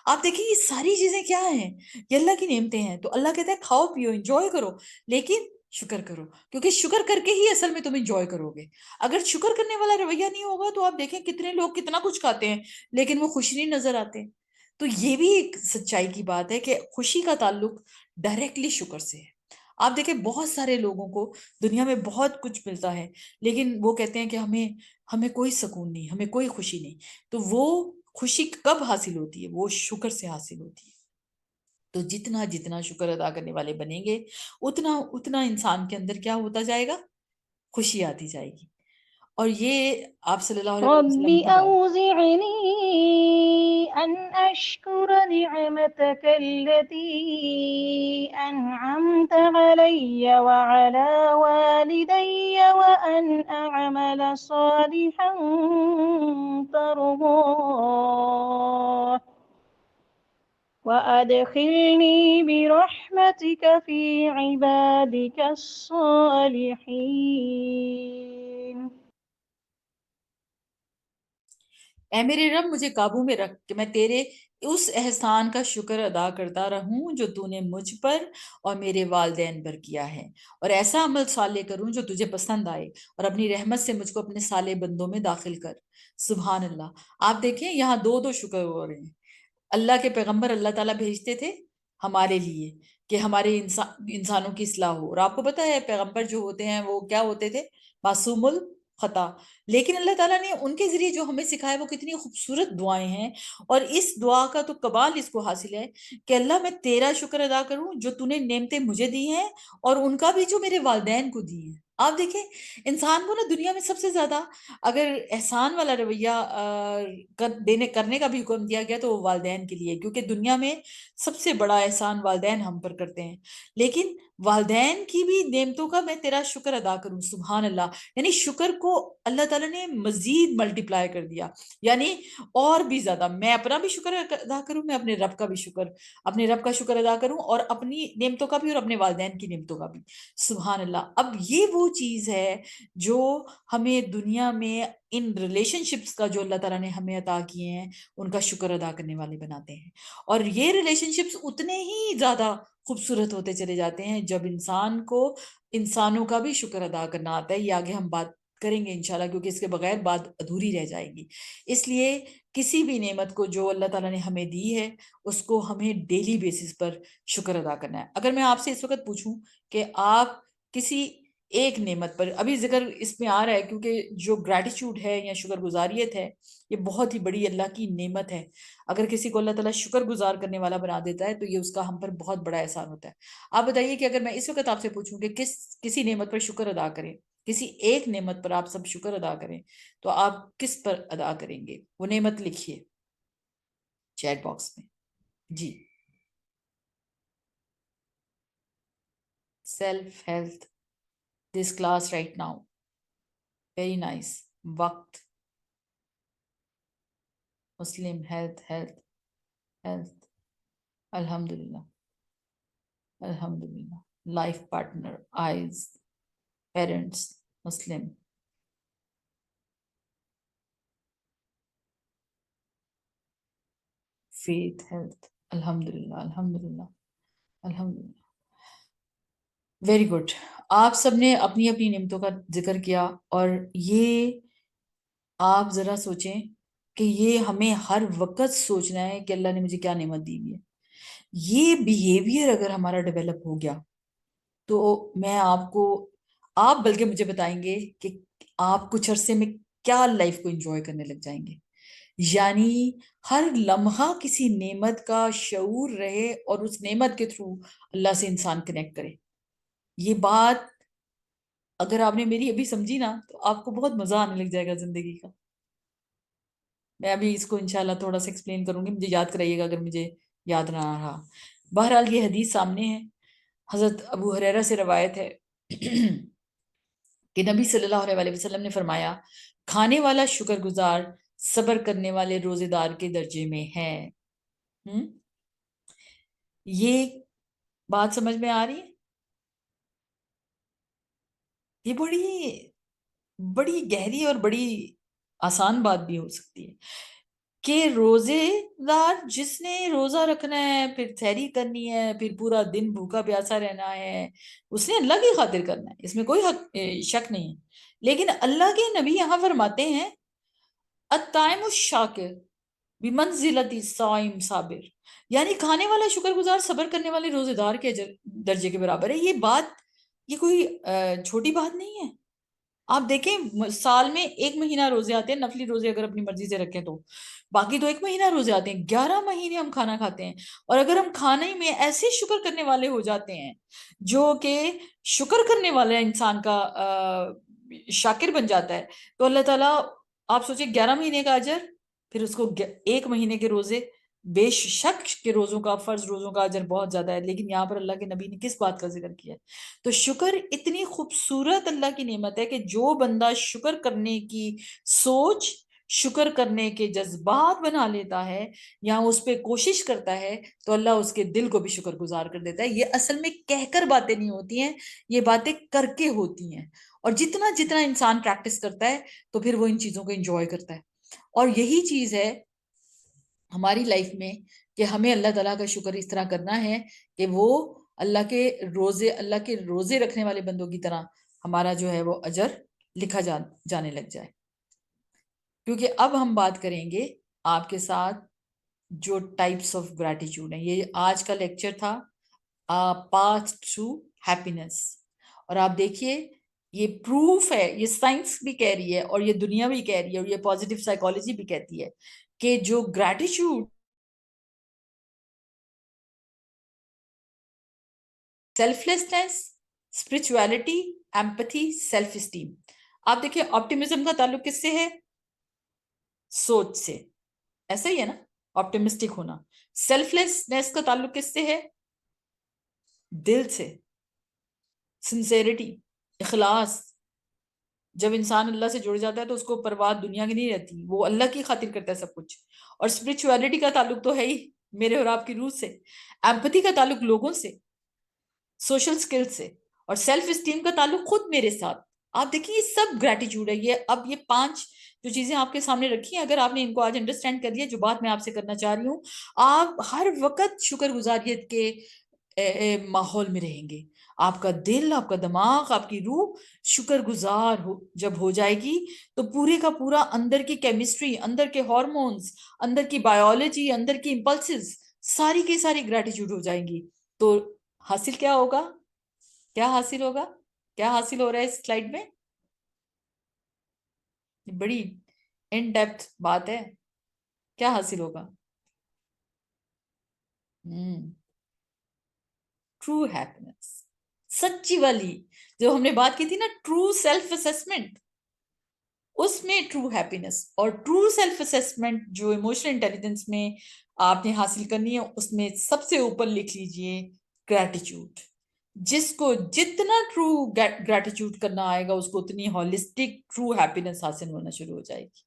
آپ دیکھیں یہ ساری چیزیں کیا ہیں، یہ اللہ کی نعمتیں ہیں. تو اللہ کہتا ہے کھاؤ پیو انجوائے کرو، لیکن شکر کرو، کیونکہ شکر کر کے ہی اصل میں تم انجوائے کرو گے. اگر شکر کرنے والا رویہ نہیں ہوگا تو آپ دیکھیں کتنے لوگ کتنا کچھ کھاتے ہیں لیکن وہ خوش نہیں نظر آتے. تو یہ بھی ایک سچائی کی بات ہے کہ خوشی کا تعلق ڈائریکٹلی شکر سے ہے. آپ دیکھیں بہت سارے لوگوں کو دنیا میں بہت کچھ ملتا ہے لیکن وہ کہتے ہیں کہ ہمیں کوئی سکون نہیں، ہمیں کوئی خوشی نہیں. تو وہ خوشی کب حاصل ہوتی ہے؟ وہ شکر سے حاصل ہوتی ہے. تو جتنا جتنا شکر ادا کرنے والے بنیں گے اتنا اتنا انسان کے اندر کیا ہوتا جائے گا، خوشی آتی جائے گی. اور یہ آپ صلی اللہ علیہ رب وسلم کی بات. أوزعني أن أشكر نعمتك التي أنعمت علي وعلى والدي وأن أعمل صالحا ترضاه وأدخلني برحمتك في عبادك الصالحين. اے میرے رب مجھے قابو میں رکھ کہ میں تیرے اس احسان کا شکر ادا کرتا رہوں جو تو نے مجھ پر اور میرے والدین پر کیا ہے، اور ایسا عمل صالح کروں جو تجھے پسند آئے، اور اپنی رحمت سے مجھ کو اپنے صالح بندوں میں داخل کر۔ سبحان اللہ۔ آپ دیکھیں یہاں دو شکر ہو رہے ہیں۔ اللہ کے پیغمبر اللہ تعالیٰ بھیجتے تھے ہمارے لیے کہ ہمارے انسانوں کی اصلاح ہو، اور آپ کو پتہ ہے پیغمبر جو ہوتے ہیں وہ کیا ہوتے تھے؟ معصوم الخطا۔ لیکن اللہ تعالیٰ نے ان کے ذریعے جو ہمیں سکھایا وہ کتنی خوبصورت دعائیں ہیں، اور اس دعا کا تو کمال اس کو حاصل ہے کہ اللہ میں تیرا شکر ادا کروں جو تو نے نعمتیں مجھے دی ہیں اور ان کا بھی جو میرے والدین کو دی ہیں۔ آپ دیکھیں انسان کو نا دنیا میں سب سے زیادہ اگر احسان والا رویہ کرنے کا بھی حکم دیا گیا تو وہ والدین کے لیے، کیونکہ دنیا میں سب سے بڑا احسان والدین ہم پر کرتے ہیں، لیکن والدین کی بھی نعمتوں کا میں تیرا شکر ادا کروں۔ سبحان اللہ۔ یعنی شکر کو اللہ تعالیٰ نے مزید ملٹیپلائی کر دیا، یعنی اور بھی زیادہ میں اپنا بھی شکر ادا کروں، میں اپنے رب کا بھی اپنے رب کا شکر ادا کروں، اور اپنی نعمتوں کا بھی اور اپنے والدین کی نعمتوں کا بھی۔ سبحان اللہ۔ اب یہ وہ چیز ہے جو ہمیں دنیا میں ان ریلیشن شپس کا جو اللہ تعالیٰ نے ہمیں عطا کیے ہیں ان کا شکر ادا کرنے والے بناتے ہیں، اور یہ ریلیشن شپس اتنے ہی زیادہ خوبصورت ہوتے چلے جاتے ہیں جب انسان کو انسانوں کا بھی شکر ادا کرنا آتا ہے۔ یہ آگے ہم بات کریں گے انشاءاللہ، کیونکہ اس کے بغیر بات ادھوری رہ جائے گی۔ اس لیے کسی بھی نعمت کو جو اللہ تعالیٰ نے ہمیں دی ہے اس کو ہمیں ڈیلی بیسس پر شکر ادا کرنا ہے۔ اگر میں آپ سے اس وقت پوچھوں کہ آپ کسی ایک نعمت پر، ابھی ذکر اس میں آ رہا ہے کیونکہ جو گریٹیچیوڈ ہے یا شکر گزاریت ہے یہ بہت ہی بڑی اللہ کی نعمت ہے۔ اگر کسی کو اللہ تعالیٰ شکر گزار کرنے والا بنا دیتا ہے تو یہ اس کا ہم پر بہت بڑا احسان ہوتا ہے۔ آپ بتائیے کہ اگر میں اس وقت آپ سے پوچھوں کہ کسی نعمت پر شکر ادا کریں، کسی ایک نعمت پر آپ سب شکر ادا کریں، تو آپ کس پر ادا کریں گے؟ وہ نعمت لکھیے چیٹ باکس میں۔ جی، self health, this class right now, very nice. وقت، مسلم، ہیلتھ، الحمدللہ، الحمدللہ۔ لائف پارٹنر، آئیز، پیرنٹس، مسلم۔ فیتھ، ہیلتھ، الحمدللہ، الحمدللہ، الحمدللہ۔ Very good. آپ سب نے اپنی اپنی نعمتوں کا ذکر کیا، اور یہ آپ ذرا سوچیں کہ یہ ہمیں ہر وقت سوچنا ہے کہ اللہ نے مجھے کیا نعمت دی ہے۔ یہ بیہیویئر اگر ہمارا ڈیولپ ہو گیا تو میں آپ بلکہ مجھے بتائیں گے کہ آپ کچھ عرصے میں کیا لائف کو انجوائے کرنے لگ جائیں گے۔ یعنی ہر لمحہ کسی نعمت کا شعور رہے اور اس نعمت کے تھرو اللہ سے انسان کنیکٹ کرے۔ یہ بات اگر آپ نے میری ابھی سمجھی نا تو آپ کو بہت مزہ آنے لگ جائے گا زندگی کا۔ میں ابھی اس کو انشاءاللہ تھوڑا سا ایکسپلین کروں گی، مجھے یاد کرائیے گا اگر مجھے یاد نہ رہا۔ بہرحال یہ حدیث سامنے ہے، حضرت ابو ہریرہ سے روایت ہے کہ نبی صلی اللہ علیہ وسلم نے فرمایا، کھانے والا شکر گزار صبر کرنے والے روزے دار کے درجے میں ہے۔ یہ بات سمجھ میں آ رہی ہے؟ یہ بڑی گہری اور بڑی آسان بات بھی ہو سکتی ہے کہ روزے دار جس نے روزہ رکھنا ہے، پھر سحری کرنی ہے، پھر پورا دن بھوکا پیاسا رہنا ہے، اس نے اللہ کی خاطر کرنا ہے، اس میں کوئی شک نہیں ہے۔ لیکن اللہ کے نبی یہاں فرماتے ہیں الطائم الشاکر بمنزلۃ الصائم صابر، یعنی کھانے والا شکر گزار صبر کرنے والے روزے دار کے درجے کے برابر ہے۔ یہ کوئی چھوٹی بات نہیں ہے۔ آپ دیکھیں سال میں 1 مہینہ روزے آتے ہیں، نفلی روزے اگر اپنی مرضی سے رکھیں تو، باقی تو 1 مہینہ روزے آتے ہیں، 11 مہینے ہم کھانا کھاتے ہیں، اور اگر ہم کھانے میں ایسے شکر کرنے والے ہو جاتے ہیں جو کہ شکر کرنے والا انسان کا شاکر بن جاتا ہے، تو اللہ تعالیٰ، آپ سوچیں 11 مہینے کا اجر پھر اس کو 1 مہینے کے روزے، بے شک کے روزوں کا، فرض روزوں کا اجر بہت زیادہ ہے، لیکن یہاں پر اللہ کے نبی نے کس بات کا ذکر کیا ہے؟ تو شکر اتنی خوبصورت اللہ کی نعمت ہے کہ جو بندہ شکر کرنے کی سوچ، شکر کرنے کے جذبات بنا لیتا ہے یا اس پہ کوشش کرتا ہے، تو اللہ اس کے دل کو بھی شکر گزار کر دیتا ہے۔ یہ اصل میں کہہ کر باتیں نہیں ہوتی ہیں، یہ باتیں کر کے ہوتی ہیں، اور جتنا جتنا انسان پریکٹس کرتا ہے تو پھر وہ ان چیزوں کو انجوائے کرتا ہے۔ اور یہی چیز ہے ہماری لائف میں کہ ہمیں اللہ تعالیٰ کا شکر اس طرح کرنا ہے کہ وہ اللہ کے روزے رکھنے والے بندوں کی طرح ہمارا جو ہے وہ اجر لکھا جانے لگ جائے۔ کیونکہ اب ہم بات کریں گے آپ کے ساتھ جو ٹائپس آف گریٹیچیوڈ ہیں۔ یہ آج کا لیکچر تھا پاتھ ٹو ہیپینس، اور آپ دیکھیے یہ پروف ہے، یہ سائنس بھی کہہ رہی ہے اور یہ دنیا بھی کہہ رہی ہے اور یہ پازیٹیو سائیکالوجی بھی کہتی ہے کہ جو gratitude, selflessness, spirituality, empathy, self esteem. آپ دیکھیں آپٹیمزم کا تعلق کس سے ہے؟ سوچ سے، ایسا ہی ہے نا، آپٹیمسٹک ہونا۔ سیلف لیسنس کا تعلق کس سے ہے؟ دل سے، سنسیریٹی، اخلاص۔ جب انسان اللہ سے جڑ جاتا ہے تو اس کو پرواہ دنیا کی نہیں رہتی، وہ اللہ کی خاطر کرتا ہے سب کچھ۔ اور اسپرچویلٹی کا تعلق تو ہے ہی میرے اور آپ کی روح سے۔ ایمپتھی کا تعلق لوگوں سے، سوشل سکل سے، اور سیلف اسٹیم کا تعلق خود میرے ساتھ۔ آپ دیکھیں یہ سب گریٹیچیوڈ ہے۔ یہ 5 جو چیزیں آپ کے سامنے رکھی ہیں، اگر آپ نے ان کو آج انڈرسٹینڈ کر لیا، جو بات میں آپ سے کرنا چاہ رہی ہوں، آپ ہر وقت شکر گزاریت کے ماحول میں رہیں گے۔ آپ کا دل، آپ کا دماغ، آپ کی روح شکر گزار جب ہو جائے گی تو پورے کا پورا اندر کی کیمسٹری، اندر کے ہارمونز، اندر کی بایولوجی، اندر کی امپلسز، ساری کی ساری گریٹیچیوڈ ہو جائیں گی۔ تو حاصل کیا ہوگا؟ کیا حاصل ہوگا؟ کیا حاصل ہو رہا ہے اس سلائیڈ میں؟ بڑی ان ڈیپتھ بات ہے۔ کیا حاصل ہوگا؟ ٹرو ہیپینس، سچی والی جو ہم نے بات کی تھی نا، ٹرو سیلف اسیسمنٹ، اس میں ٹرو ہیپینس اور ٹرو سیلف اسیسمنٹ جو ایموشنل انٹیلیجنس میں آپ نے حاصل کرنی ہے، اس میں سب سے اوپر لکھ لیجئے گریٹیچیوڈ۔ جس کو جتنا ٹرو گریٹیچیوڈ کرنا آئے گا، اس کو اتنی ہولسٹک ٹرو ہیپینس حاصل ہونا شروع ہو جائے گی۔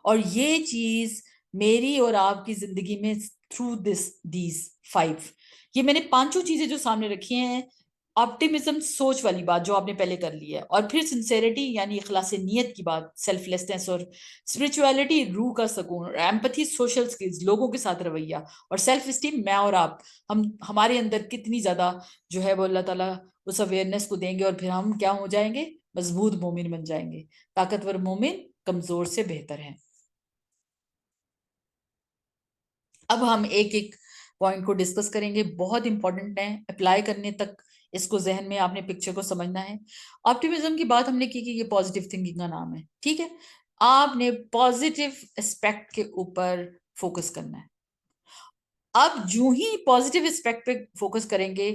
اور یہ چیز میری اور آپ کی زندگی میں تھرو دیز 5، یہ میں نے 5 چیزیں جو سامنے رکھی ہیں، آپٹیمزم سوچ والی بات جو آپ نے پہلے کر لی ہے، اور پھر سنسیریٹی یعنی اخلاص نیت کی بات، سیلف لیسنس، اور اسپرچویلٹی روح کا سکون، اور ایمپتھی سوشل سکلز لوگوں کے ساتھ رویہ، اور سیلف اسٹیم میں اور آپ، ہمارے اندر کتنی زیادہ جو ہے وہ اللہ تعالیٰ اس اویئرنیس کو دیں گے، اور پھر ہم کیا ہو جائیں گے؟ مضبوط مومن بن جائیں گے۔ طاقتور مومن کمزور سے بہتر ہے۔ اب ہم ایک ایک پوائنٹ کو ڈسکس کریں گے، بہت امپورٹنٹ ہے، اپلائی کرنے تک اس کو ذہن میں آپ نے پکچر کو سمجھنا ہے۔ آپٹیمزم کی بات ہم نے کی کہ یہ پازیٹیو تھنکنگ کا نام ہے، ٹھیک ہے؟ آپ نے پازیٹیو اسپیکٹ کے اوپر فوکس کرنا ہے۔ اب جو ہی پازیٹیو اسپیکٹ پہ فوکس کریں گے،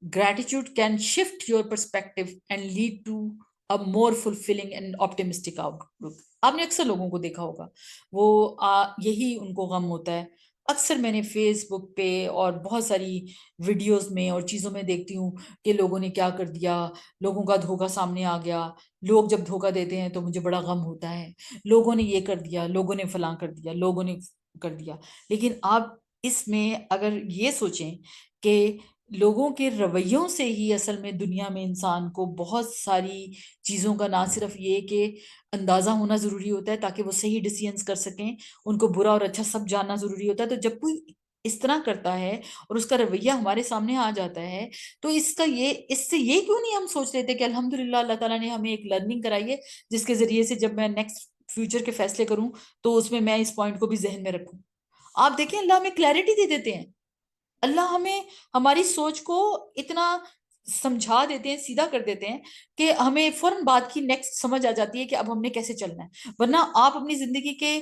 gratitude can shift your perspective and lead to a more fulfilling and optimistic outlook۔ آپ نے اکثر لوگوں کو دیکھا ہوگا، وہ یہی ان کو غم ہوتا ہے۔ اکثر میں نے فیس بک پہ اور بہت ساری ویڈیوز میں اور چیزوں میں دیکھتی ہوں کہ لوگوں نے کیا کر دیا، لوگوں کا دھوکہ سامنے آ گیا، لوگ جب دھوکہ دیتے ہیں تو مجھے بڑا غم ہوتا ہے، لوگوں نے یہ کر دیا، لوگوں نے فلاں کر دیا، لوگوں نے کر دیا۔ لیکن آپ اس میں اگر یہ سوچیں کہ لوگوں کے رویوں سے ہی اصل میں دنیا میں انسان کو بہت ساری چیزوں کا نہ صرف یہ کہ اندازہ ہونا ضروری ہوتا ہے تاکہ وہ صحیح ڈیسیژنز کر سکیں، ان کو برا اور اچھا سب جاننا ضروری ہوتا ہے۔ تو جب کوئی اس طرح کرتا ہے اور اس کا رویہ ہمارے سامنے آ جاتا ہے تو اس سے یہ کیوں نہیں ہم سوچ لیتے کہ الحمدللہ اللہ تعالیٰ نے ہمیں ایک لرننگ کرائی ہے جس کے ذریعے سے جب میں نیکسٹ فیوچر کے فیصلے کروں تو اس میں اس پوائنٹ کو بھی ذہن میں رکھوں۔ آپ دیکھیں اللہ ہمیں کلیئرٹی دے دیتے ہیں، اللہ ہمیں ہماری سوچ کو اتنا سمجھا دیتے ہیں, سیدھا کر دیتے ہیں کہ ہمیں فوراً بات کی نیکسٹ سمجھ آ جاتی ہے کہ اب ہم نے کیسے چلنا ہے. ورنہ آپ اپنی زندگی کے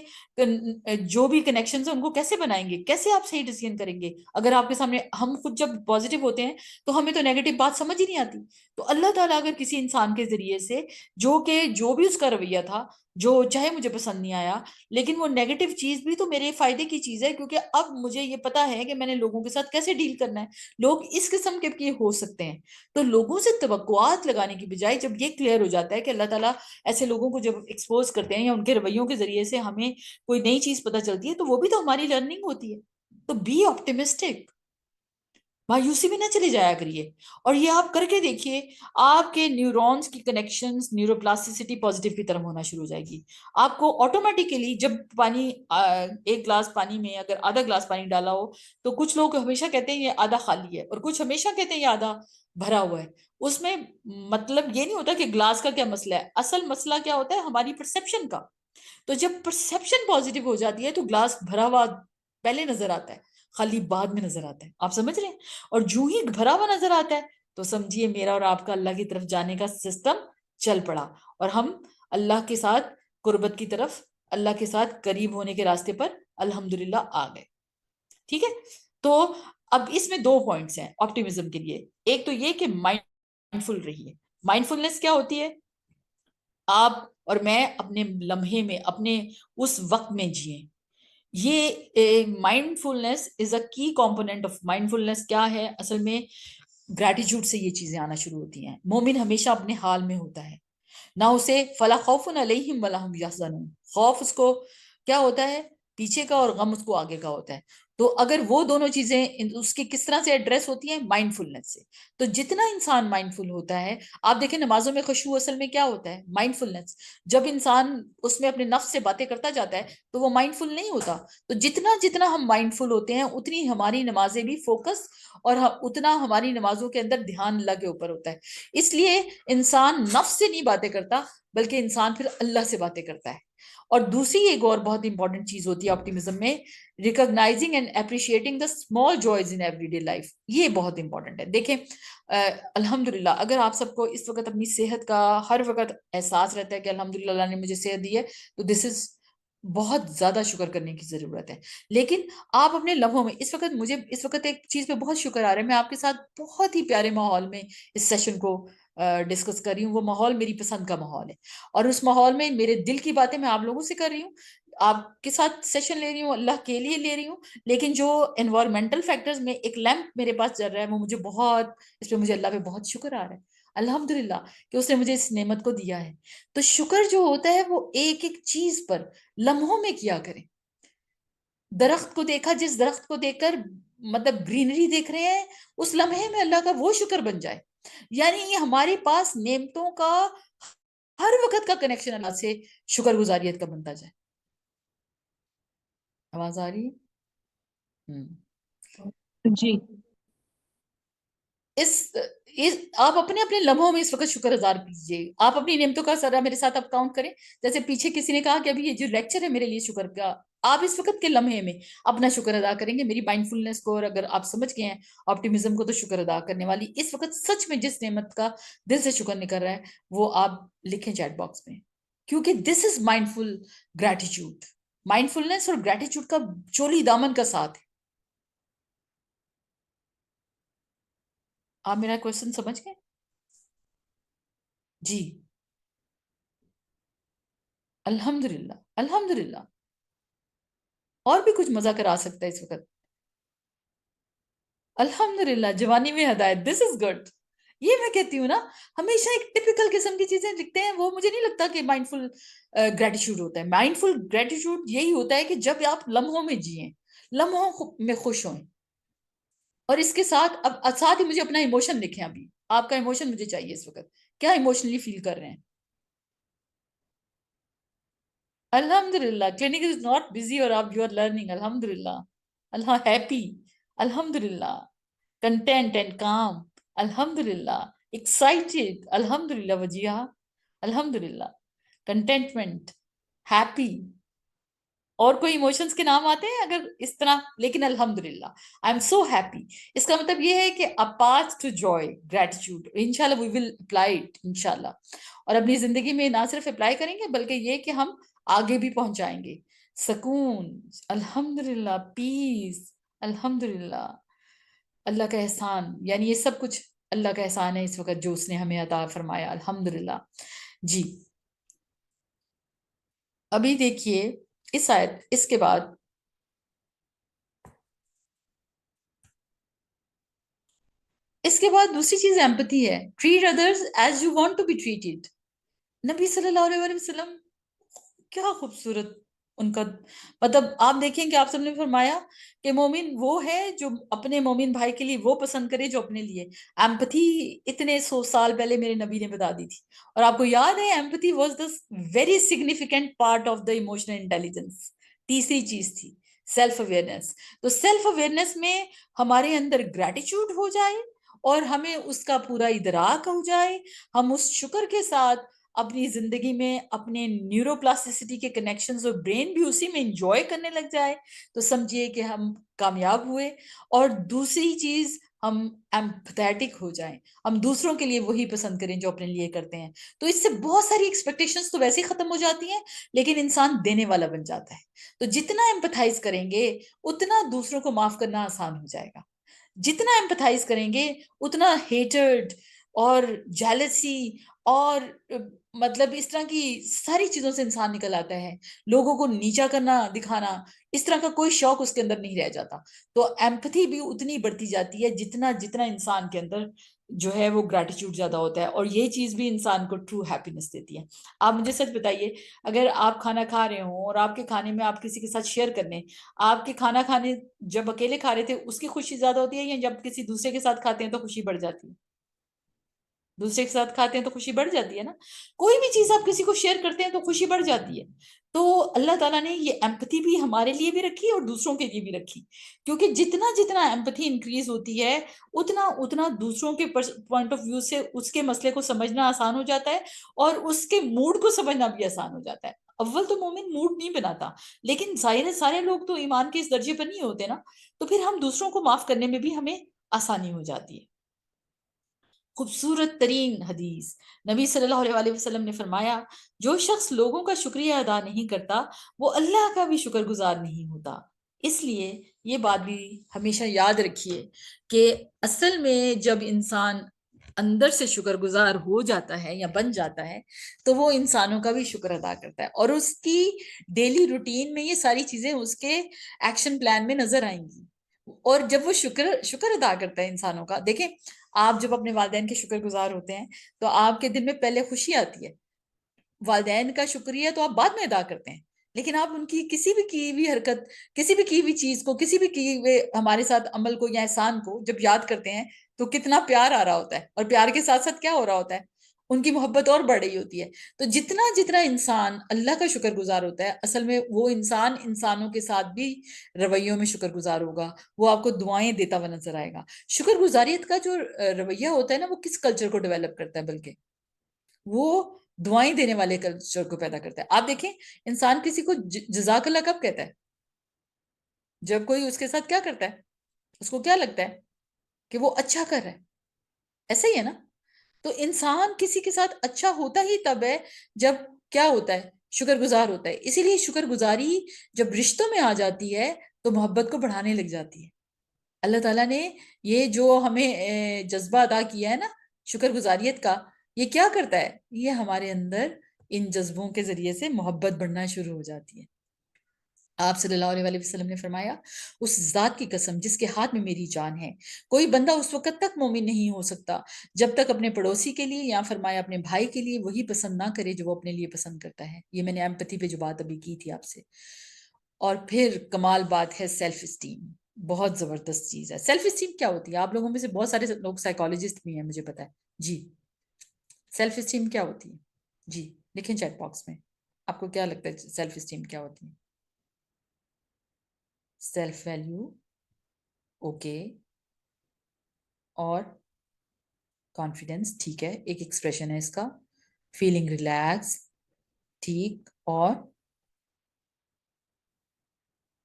جو بھی کنیکشنز ہیں ان کو کیسے بنائیں گے, کیسے آپ صحیح ڈیسیژن کریں گے اگر آپ کے سامنے, ہم خود جب پازیٹیو ہوتے ہیں تو ہمیں تو نیگیٹو بات سمجھ ہی نہیں آتی. تو اللہ تعالیٰ اگر کسی انسان کے ذریعے سے جو بھی اس کا رویہ تھا, جو چاہے مجھے پسند نہیں آیا, لیکن وہ نیگیٹو چیز بھی تو میرے فائدے کی چیز ہے, کیونکہ اب مجھے یہ پتا ہے کہ میں نے لوگوں کے ساتھ کیسے ڈیل کرنا ہے. لوگ اس قسم کے ہو سکتے ہیں. تو لوگوں سے توقعات لگانے کی بجائے جب یہ کلیئر ہو جاتا ہے کہ اللہ تعالیٰ ایسے لوگوں کو جب ایکسپوز کرتے ہیں یا ان کے رویوں کے ذریعے سے ہمیں کوئی نئی چیز پتہ چلتی ہے, تو وہ بھی تو ہماری لرننگ ہوتی ہے. تو بی آپٹیمسٹک, مایوسی میں نہ چلے جایا کریے. اور یہ آپ کر کے دیکھیے, آپ کے نیورونز کی کنیکشنز, نیورو پلاسٹیسٹی پازیٹیو کی طرف ہونا شروع ہو جائے گی. آپ کو آٹومیٹیکلی جب پانی, ایک گلاس پانی میں اگر آدھا گلاس پانی ڈالا ہو تو کچھ لوگ ہمیشہ کہتے ہیں یہ آدھا خالی ہے, اور کچھ ہمیشہ کہتے ہیں یہ آدھا بھرا ہوا ہے. اس میں مطلب یہ نہیں ہوتا کہ گلاس کا کیا مسئلہ ہے, اصل مسئلہ کیا ہوتا ہے ہماری پرسیپشن کا. تو جب پرسیپشن پازیٹیو ہو جاتی ہے تو گلاس بھرا ہوا پہلے نظر آتا ہے, خالی بعد میں نظر آتا ہے. آپ سمجھ رہے ہیں؟ اور جو ہی بھرا ہوا نظر آتا ہے تو سمجھیے میرا اور آپ کا اللہ کی طرف جانے کا سسٹم چل پڑا, اور ہم اللہ کے ساتھ قربت کی طرف, اللہ کے ساتھ قریب ہونے کے راستے پر الحمدللہ آ گئے. ٹھیک ہے, تو اب اس میں 2 پوائنٹس ہیں آپٹیمزم کے لیے. ایک تو یہ کہ مائنڈفل رہیے. مائنڈفلنس کیا ہوتی ہے؟ آپ اور میں اپنے لمحے میں, اپنے اس وقت میں جئیں. یہ مائنڈ فلنس از اے کی کمپوننٹ آف مائنڈ فلنس. کیا ہے اصل میں؟ گریٹیٹیوڈ سے یہ چیزیں آنا شروع ہوتی ہیں. مومن ہمیشہ اپنے حال میں ہوتا ہے, نہ اسے فلا خوف علیہم ولا هم یحزنون. خوف اس کو کیا ہوتا ہے؟ پیچھے کا, اور غم اس کو آگے کا ہوتا ہے. تو اگر وہ دونوں چیزیں اس کی کس طرح سے ایڈریس ہوتی ہیں؟ مائنڈ فلنس سے. تو جتنا انسان مائنڈ فل ہوتا ہے, آپ دیکھیں نمازوں میں خشوع اصل میں کیا ہوتا ہے؟ مائنڈ فلنس. جب انسان اس میں اپنے نفس سے باتیں کرتا جاتا ہے تو وہ مائنڈ فل نہیں ہوتا. تو جتنا ہم مائنڈ فل ہوتے ہیں اتنی ہماری نمازیں بھی فوکس, اور اتنا ہماری نمازوں کے اندر دھیان اللہ کے اوپر ہوتا ہے. اس لیے انسان نفس سے نہیں باتیں کرتا, بلکہ انسان پھر اللہ سے باتیں کرتا ہے. اور دوسری ایک اور بہت امپورٹنٹ چیز ہوتی ہے آپٹیمزم میں, recognising and appreciating the small joys in every day life. یہ بہت امپورٹنٹ ہے. دیکھیں الحمدللہ اگر آپ سب کو اس وقت اپنی صحت کا ہر وقت احساس رہتا ہے کہ الحمدللہ اللہ نے مجھے صحت دی ہے, تو دس از بہت زیادہ شکر کرنے کی ضرورت ہے. لیکن آپ اپنے لمحوں میں, اس وقت مجھے اس وقت ایک چیز پہ بہت شکر آ رہا ہے, میں آپ کے ساتھ بہت ہی پیارے ماحول میں اس سیشن کو ڈسکس کر رہی ہوں. وہ ماحول میری پسند کا ماحول ہے, اور اس ماحول میں میرے دل کی باتیں میں آپ لوگوں سے کر رہی ہوں, آپ کے ساتھ سیشن لے رہی ہوں, اللہ کے لیے لے رہی ہوں. لیکن جو انوائرمنٹل فیکٹرز میں ایک لیمپ میرے پاس چل رہا ہے, وہ مجھے بہت, اس پہ مجھے اللہ پہ بہت شکر آ رہا ہے الحمدللہ کہ اس نے مجھے اس نعمت کو دیا ہے. تو شکر جو ہوتا ہے وہ ایک ایک چیز پر لمحوں میں کیا کریں. درخت کو دیکھا, جس درخت کو دیکھ کر مطلب گرینری دیکھ رہے ہیں, اس لمحے میں اللہ کا وہ شکر بن جائے. یعنی یہ ہمارے پاس نعمتوں کا ہر وقت کا کنیکشن اللہ سے شکر گزاریت کا بنتا جائے. آواز آ رہی ہے؟ جی آپ اپنے اپنے لمحوں میں اس وقت شکر اظہار کیجیے. آپ اپنی نعمتوں کا ذرا میرے ساتھ اب کاؤنٹ کریں. جیسے پیچھے کسی نے کہا کہ ابھی یہ جو لیکچر ہے میرے لیے شکر کا, آپ اس وقت کے لمحے میں اپنا شکر ادا کریں گے میری مائنڈ فلنس کو. اور اگر آپ سمجھ گئے ہیں آپٹیمزم کو, تو شکر ادا کرنے والی اس وقت سچ میں جس نعمت کا دل سے شکر نکل رہا ہے وہ آپ لکھیں چیٹ باکس میں, کیونکہ دس از مائنڈ فل گریٹیچیوڈ. مائنڈ فلنس اور گریٹیچیوڈ کا چولی دامن کا ساتھ ہے. آپ میرا کوشچن سمجھ گئے؟ جی الحمدللہ الحمدللہ. اور بھی کچھ مزہ کرا سکتا ہے اس وقت. الحمدللہ جوانی میں ہدایت, دس از گڈ. یہ میں کہتی ہوں نا, ہمیشہ ایک ٹپیکل قسم کی چیزیں لکھتے ہیں, وہ مجھے نہیں لگتا کہ مائنڈ فل گریٹیچیوڈ ہوتا ہے. مائنڈ فل گریٹیچیوڈ یہی ہوتا ہے کہ جب آپ لمحوں میں جئیں, لمحوں میں خوش ہوئیں. اور اس کے ساتھ اب ساتھ ہی مجھے اپنا ایموشن لکھیں. ابھی آپ کا ایموشن مجھے چاہیے اس وقت, کیا ایموشنلی فیل کر رہے ہیں؟ الحمدللہ کلینک از ناٹ بزی, اور آپ یو آر لرننگ. الحمدللہ اللہ ہیپی, الحمدللہ کنٹینٹ اینڈ کام, الحمدللہ ایکسائٹیڈ, الحمدللہ وجیہہ, الحمدللہ کنٹینٹمنٹ, ہیپی, اور کوئی ایموشنز کے نام آتے ہیں اگر اس طرح؟ لیکن الحمدللہ آئی ایم سو ہیپی. اس کا مطلب یہ ہے کہ a path to joy, gratitude, انشاءاللہ we will apply it انشاءاللہ. اور اپنی زندگی میں نہ صرف اپلائی کریں گے بلکہ یہ کہ ہم آگے بھی پہنچائیں گے. سکون، الحمدللہ، پیس، الحمدللہ، اللہ کا احسان. یعنی یہ سب کچھ اللہ کا احسان ہے اس وقت جو اس نے ہمیں عطا فرمایا، الحمدللہ. جی ابھی دیکھیے اس آیت، اس کے بعد دوسری چیز ایمپتھی ہے. Treat others as you want to be treated. نبی صلی اللہ علیہ وسلم کیا خوبصورت ان کا مطلب. آپ دیکھیں کہ آپ سب نے فرمایا کہ مومن وہ ہے جو اپنے مومن بھائی کے لیے وہ پسند کرے جو اپنے لیے. ایمپتھی اتنے 100 سال پہلے میرے نبی نے بتا دی تھی. اور آپ کو یاد ہے empathy was the very significant part of the emotional intelligence. تیسری چیز تھی سیلف اویئرنیس. تو سیلف اویئرنیس میں ہمارے اندر گریٹیچیوڈ ہو جائے اور ہمیں اس کا پورا ادراک ہو جائے، ہم اس شکر کے ساتھ اپنی زندگی میں اپنے نیورو پلاسٹیسٹی کے کنیکشنز اور برین بھی اسی میں انجوائے کرنے لگ جائے تو سمجھیے کہ ہم کامیاب ہوئے. اور دوسری چیز ہم ایمپتھیٹک ہو جائیں، ہم دوسروں کے لیے وہی پسند کریں جو اپنے لیے کرتے ہیں. تو اس سے بہت ساری ایکسپیکٹیشنز تو ویسے ہی ختم ہو جاتی ہیں لیکن انسان دینے والا بن جاتا ہے. تو جتنا ایمپتھائز کریں گے اتنا دوسروں کو معاف کرنا آسان ہو جائے گا. جتنا ایمپتھائز کریں گے اتنا ہیٹرڈ اور جیلسی اور مطلب اس طرح کی ساری چیزوں سے انسان نکل آتا ہے. لوگوں کو نیچا کرنا، دکھانا، اس طرح کا کوئی شوق اس کے اندر نہیں رہ جاتا. تو ایمپتھی بھی اتنی بڑھتی جاتی ہے جتنا انسان کے اندر جو ہے وہ گریٹیچیوڈ زیادہ ہوتا ہے. اور یہ چیز بھی انسان کو ٹرو ہیپینس دیتی ہے. آپ مجھے سچ بتائیے، اگر آپ کھانا کھا رہے ہوں اور آپ کے کھانے میں آپ کسی کے ساتھ شیئر کرنے، آپ کے کھانا کھانے جب اکیلے کھا رہے تھے اس کی خوشی زیادہ ہوتی ہے یا جب کسی دوسرے کے ساتھ کھاتے ہیں تو خوشی بڑھ جاتی ہے؟ دوسرے کے ساتھ کھاتے ہیں تو خوشی بڑھ جاتی ہے نا. کوئی بھی چیز آپ کسی کو شیئر کرتے ہیں تو خوشی بڑھ جاتی ہے. تو اللہ تعالیٰ نے یہ ایمپتھی بھی ہمارے لیے بھی رکھی اور دوسروں کے لیے بھی رکھی، کیونکہ جتنا ایمپتھی انکریز ہوتی ہے اتنا دوسروں کے پوائنٹ آف ویو سے اس کے مسئلے کو سمجھنا آسان ہو جاتا ہے اور اس کے موڈ کو سمجھنا بھی آسان ہو جاتا ہے. اول تو مومن موڈ نہیں بناتا، لیکن ظاہر ہے سارے لوگ تو ایمان کے اس درجے پر نہیں ہوتے نا. تو پھر ہم دوسروں کو معاف کرنے میں بھی ہمیں آسانی ہو جاتی ہے. خوبصورت ترین حدیث نبی صلی اللہ علیہ وسلم نے فرمایا، جو شخص لوگوں کا شکریہ ادا نہیں کرتا وہ اللہ کا بھی شکر گزار نہیں ہوتا. اس لیے یہ بات بھی ہمیشہ یاد رکھیے کہ اصل میں جب انسان اندر سے شکر گزار ہو جاتا ہے یا بن جاتا ہے تو وہ انسانوں کا بھی شکر ادا کرتا ہے اور اس کی ڈیلی روٹین میں یہ ساری چیزیں اس کے ایکشن پلان میں نظر آئیں گی. اور جب وہ شکر ادا کرتا ہے انسانوں کا، دیکھیں آپ جب اپنے والدین کے شکر گزار ہوتے ہیں تو آپ کے دل میں پہلے خوشی آتی ہے. والدین کا شکریہ تو آپ بعد میں ادا کرتے ہیں، لیکن آپ ان کی کسی بھی کی ہوئی حرکت، کسی بھی کی ہوئی چیز کو، کسی بھی کی ہوئے ہمارے ساتھ عمل کو یا احسان کو جب یاد کرتے ہیں تو کتنا پیار آ رہا ہوتا ہے. اور پیار کے ساتھ ساتھ کیا ہو رہا ہوتا ہے؟ ان کی محبت اور بڑھ رہی ہوتی ہے. تو جتنا انسان اللہ کا شکر گزار ہوتا ہے اصل میں وہ انسان انسانوں کے ساتھ بھی رویوں میں شکر گزار ہوگا، وہ آپ کو دعائیں دیتا ہوا نظر آئے گا. شکر گزاریت کا جو رویہ ہوتا ہے نا، وہ کس کلچر کو ڈیولپ کرتا ہے؟ بلکہ وہ دعائیں دینے والے کلچر کو پیدا کرتا ہے. آپ دیکھیں انسان کسی کو جزاک اللہ کب کہتا ہے؟ جب کوئی اس کے ساتھ کیا کرتا ہے، اس کو کیا لگتا ہے کہ وہ اچھا کر رہا ہے. ایسا ہی ہے نا. تو انسان کسی کے ساتھ اچھا ہوتا ہی تب ہے جب کیا ہوتا ہے؟ شکر گزار ہوتا ہے. اسی لیے شکر گزاری جب رشتوں میں آ جاتی ہے تو محبت کو بڑھانے لگ جاتی ہے. اللہ تعالیٰ نے یہ جو ہمیں جذبہ ادا کیا ہے نا شکر گزاریت کا، یہ کیا کرتا ہے؟ یہ ہمارے اندر ان جذبوں کے ذریعے سے محبت بڑھنا شروع ہو جاتی ہے. آپ صلی اللہ علیہ وسلم نے فرمایا، اس ذات کی قسم جس کے ہاتھ میں میری جان ہے، کوئی بندہ اس وقت تک مومن نہیں ہو سکتا جب تک اپنے پڑوسی کے لیے یا فرمایا اپنے بھائی کے لیے وہی پسند نہ کرے جو وہ اپنے لیے پسند کرتا ہے. یہ میں نے ایمپتھی پہ جو بات ابھی کی تھی آپ سے. اور پھر کمال بات ہے سیلف اسٹیم. بہت زبردست چیز ہے. سیلف اسٹیم کیا ہوتی ہے؟ آپ لوگوں میں سے بہت سارے لوگ سائیکالوجسٹ بھی ہیں، مجھے پتا ہے. جی سیلف اسٹیم کیا ہوتی ہے؟ جی لکھیں چیٹ باکس میں، آپ کو کیا لگتا ہے سیلف اسٹیم کیا ہوتی ہے؟ سیلف ویلیو، اوکے، اور کانفیڈینس، ٹھیک ہے، ایک ایکسپریشن ہے اس کا. فیلنگ ریلیکس، ٹھیک، اور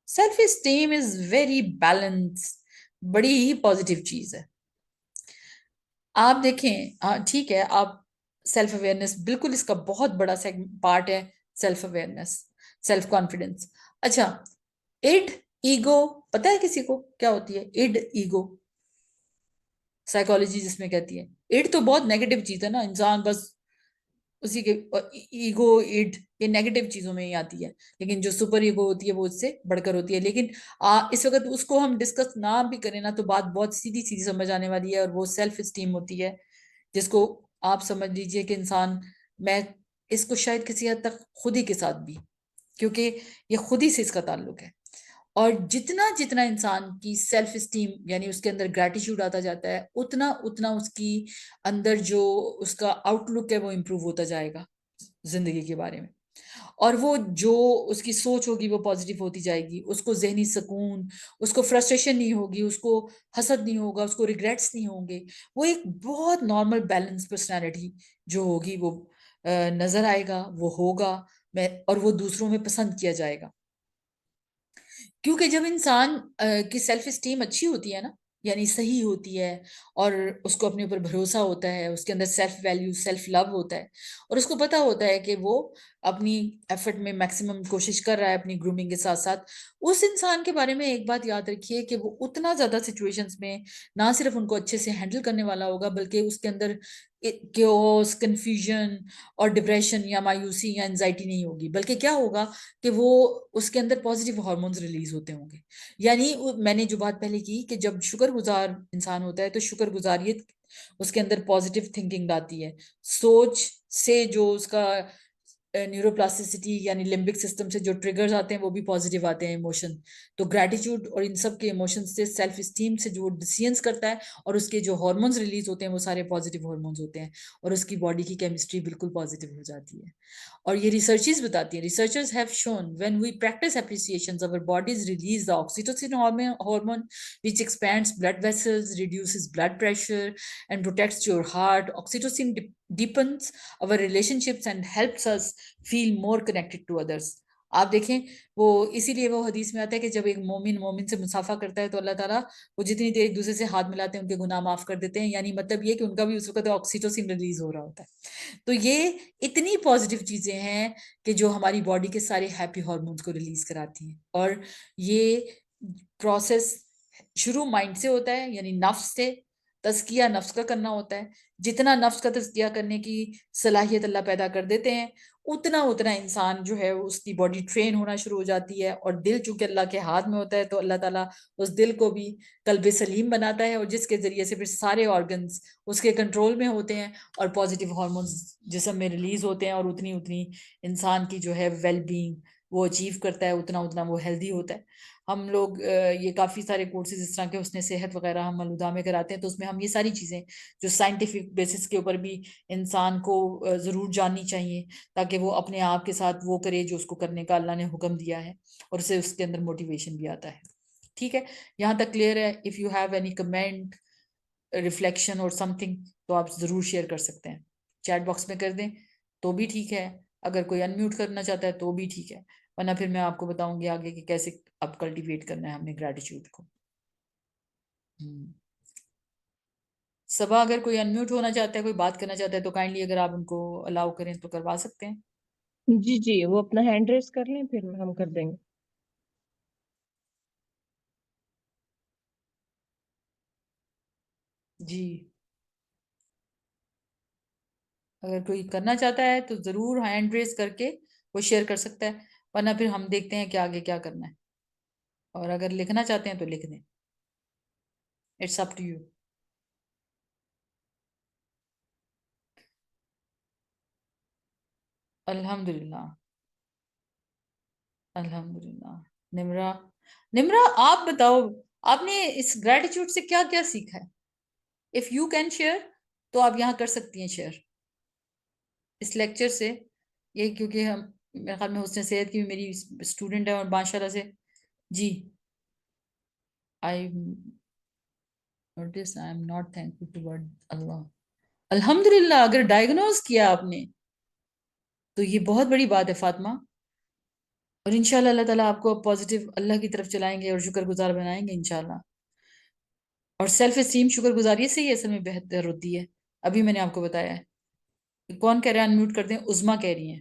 self esteem is very balance, بڑی ہی پازیٹیو چیز ہے. آپ دیکھیں ٹھیک ہے، آپ سیلف اویئرنیس بالکل اس کا بہت بڑا پارٹ ہے، سیلف اویئرنیس، سیلف کانفیڈنس. اچھا، اڈ ایگو پتہ ہے کسی کو کیا ہوتی ہے؟ اڈ ایگو سائیکالوجی جس میں کہتی ہے. اڈ تو بہت نیگیٹو چیز ہے نا، انسان بس اسی کے ایگو اڈ یہ نیگیٹو چیزوں میں ہی آتی ہے، لیکن جو سپر ایگو ہوتی ہے وہ اس سے بڑھ کر ہوتی ہے. لیکن اس وقت اس کو ہم ڈسکس نہ بھی کریں نا تو بات بہت سیدھی سیدھی سمجھ آنے والی ہے، اور وہ سیلف اسٹیم ہوتی ہے، جس کو آپ سمجھ لیجئے کہ انسان، میں اس کو شاید کسی حد تک خود ہی کے ساتھ بھی، کیونکہ یہ خود ہی سے اس کا تعلق ہے. اور جتنا جتنا انسان کی سیلف اسٹیم یعنی اس کے اندر گریٹیٹیوڈ آتا جاتا ہے، اتنا اتنا اس کی اندر جو اس کا آؤٹ لک ہے وہ امپروو ہوتا جائے گا زندگی کے بارے میں. اور وہ جو اس کی سوچ ہوگی وہ پازیٹیو ہوتی جائے گی، اس کو ذہنی سکون، اس کو فرسٹریشن نہیں ہوگی، اس کو حسد نہیں ہوگا، اس کو ریگریٹس نہیں ہوں گے. وہ ایک بہت نارمل بیلنس پرسنالٹی جو ہوگی وہ نظر آئے گا، وہ ہوگا اور وہ دوسروں میں پسند کیا جائے گا. کیونکہ جب انسان کی سیلف اسٹیم اچھی ہوتی ہے نا، یعنی صحیح ہوتی ہے، اور اس کو اپنے اوپر بھروسہ ہوتا ہے، اس کے اندر سیلف ویلیو، سیلف لو ہوتا ہے، اور اس کو پتا ہوتا ہے کہ وہ اپنی ایفرٹ میں میکسیمم کوشش کر رہا ہے اپنی گرومنگ کے ساتھ ساتھ، اس انسان کے بارے میں ایک بات یاد رکھیے کہ وہ اتنا زیادہ سچویشنز میں نہ صرف ان کو اچھے سے ہینڈل کرنے والا ہوگا، بلکہ اس کے اندر کیوس، کنفیوژن اور ڈپریشن یا مایوسی یا انزائٹی نہیں ہوگی، بلکہ کیا ہوگا کہ وہ اس کے اندر پازیٹیو ہارمونز ریلیز ہوتے ہوں گے. یعنی میں نے جو بات پہلے کی کہ جب شکر گزار انسان ہوتا ہے تو شکر گزاریت اس کے اندر پازیٹیو تھنکنگ لاتی ہے، سوچ سے جو اس کا نیورو پلاسٹیسٹی یعنی لمبک سسٹم سے جو ٹریگرز آتے ہیں وہ بھی پازیٹیو آتے ہیں ایموشن. تو گریٹیٹیوڈ اور ان سب کے ایموشن سے سیلف اسٹیم سے جو ڈیسیژنز کرتا ہے اور اس کے جو ہارمونز ریلیز ہوتے ہیں وہ سارے پازیٹیو ہارمونز ہوتے ہیں، اور اس کی باڈی کی کیمسٹری بالکل پازیٹیو ہو جاتی ہے. اور یہ ریسرچز بتاتی ہیں، researchers have shown when we practice appreciations our bodies release the oxytocin hormone which expands blood vessels, reduces blood pressure and protects your heart. Oxytocin deepens our relationships and helps us feel more connected to others. آپ دیکھیں وہ اسی لیے وہ حدیث میں آتا ہے کہ جب ایک مومن مومن سے مصافحہ کرتا ہے تو اللہ تعالیٰ وہ جتنی دیر ایک دوسرے سے ہاتھ ملاتے ہیں ان کے گناہ معاف کر دیتے ہیں، یعنی مطلب یہ کہ ان کا بھی اس وقت آکسیٹوسن ریلیز ہو رہا ہوتا ہے. تو یہ اتنی پازیٹیو چیزیں ہیں کہ جو ہماری باڈی کے سارے ہیپی ہارمونز کو ریلیز کراتی ہیں. اور یہ پروسیس شروع مائنڈ سے ہوتا ہے، یعنی نفس سے تزکیہ نفس کا کرنا ہوتا ہے. جتنا نفس کا تزکیہ کرنے کی صلاحیت اللہ پیدا کر دیتے ہیں، اتنا اتنا انسان جو ہے اس کی باڈی ٹرین ہونا شروع ہو جاتی ہے. اور دل چونکہ اللہ کے ہاتھ میں ہوتا ہے تو اللہ تعالیٰ اس دل کو بھی قلب سلیم بناتا ہے، اور جس کے ذریعے سے پھر سارے آرگنز اس کے کنٹرول میں ہوتے ہیں اور پازیٹیو ہارمونز جسم میں ریلیز ہوتے ہیں، اور اتنی اتنی انسان کی جو ہے ویل بینگ وہ اچیو کرتا ہے، اتنا اتنا وہ ہیلدی ہوتا ہے. ہم لوگ یہ کافی سارے کورسز اس طرح کے حسن صحت وغیرہ ہم الہدا میں کراتے ہیں، تو اس میں ہم یہ ساری چیزیں جو سائنٹیفک بیسس کے اوپر بھی انسان کو ضرور جاننی چاہیے، تاکہ وہ اپنے آپ کے ساتھ وہ کرے جو اس کو کرنے کا اللہ نے حکم دیا ہے، اور اسے اس کے اندر موٹیویشن بھی آتا ہے. ٹھیک ہے، یہاں تک کلیئر ہے؟ If you have any comment, reflection اور سم تھنگ تو آپ ضرور شیئر کر سکتے ہیں، چیٹ باکس میں کر دیں تو بھی ٹھیک ہے، اگر کوئی ان میوٹ کرنا چاہتا ہے تو بھی ٹھیک ہے، ورنہ پھر میں آپ کو بتاؤں گی آگے کہ کیسے اب کلٹیویٹ کرنا ہے ہم نے گریٹیٹیوڈ کو. صبا اگر کوئی ان میوٹ ہونا چاہتا ہے، کوئی بات کرنا چاہتا ہے تو کائنڈلی اگر آپ ان کو الاؤ کریں تو کروا سکتے ہیں. جی جی وہ اپنا ہینڈ ریز کر لیں پھر ہم کر دیں گے. جی اگر کوئی کرنا چاہتا ہے تو ضرور ہینڈ ریز کر کے وہ شیئر کر سکتا ہے، ورنہ پھر ہم دیکھتے ہیں کہ آگے کیا کرنا ہے. اور اگر لکھنا چاہتے ہیں تو لکھ دیں، اٹس اپ ٹو یو. الحمدللہ الحمدللہ. نمرا، نمرا آپ بتاؤ آپ نے اس گریٹیٹیوڈ سے کیا کیا سیکھا ہے؟ اف یو کین شیئر تو آپ یہاں کر سکتی ہیں شیئر اس لیکچر سے. یہ کیونکہ ہم میرے خیال میں حسن صحت کی بھی میری اسٹوڈنٹ ہے، اور ماشاءاللہ سے جی I notice I am not thankful toward اللہ. الحمدللہ اگر ڈائگنوز کیا آپ نے تو یہ بہت بڑی بات ہے فاطمہ. اور انشاءاللہ اللہ تعالیٰ آپ کو پازیٹیو اللہ کی طرف چلائیں گے اور شکر گزار بنائیں گے انشاءاللہ. اور سیلف اسٹیم شکر گزاری سے ہی اصل میں بہتر ہوتی ہے. ابھی میں نے آپ کو بتایا ہے. کون کہہ رہے ہیں انمیوٹ کر دیں؟ عظما کہہ رہی ہیں،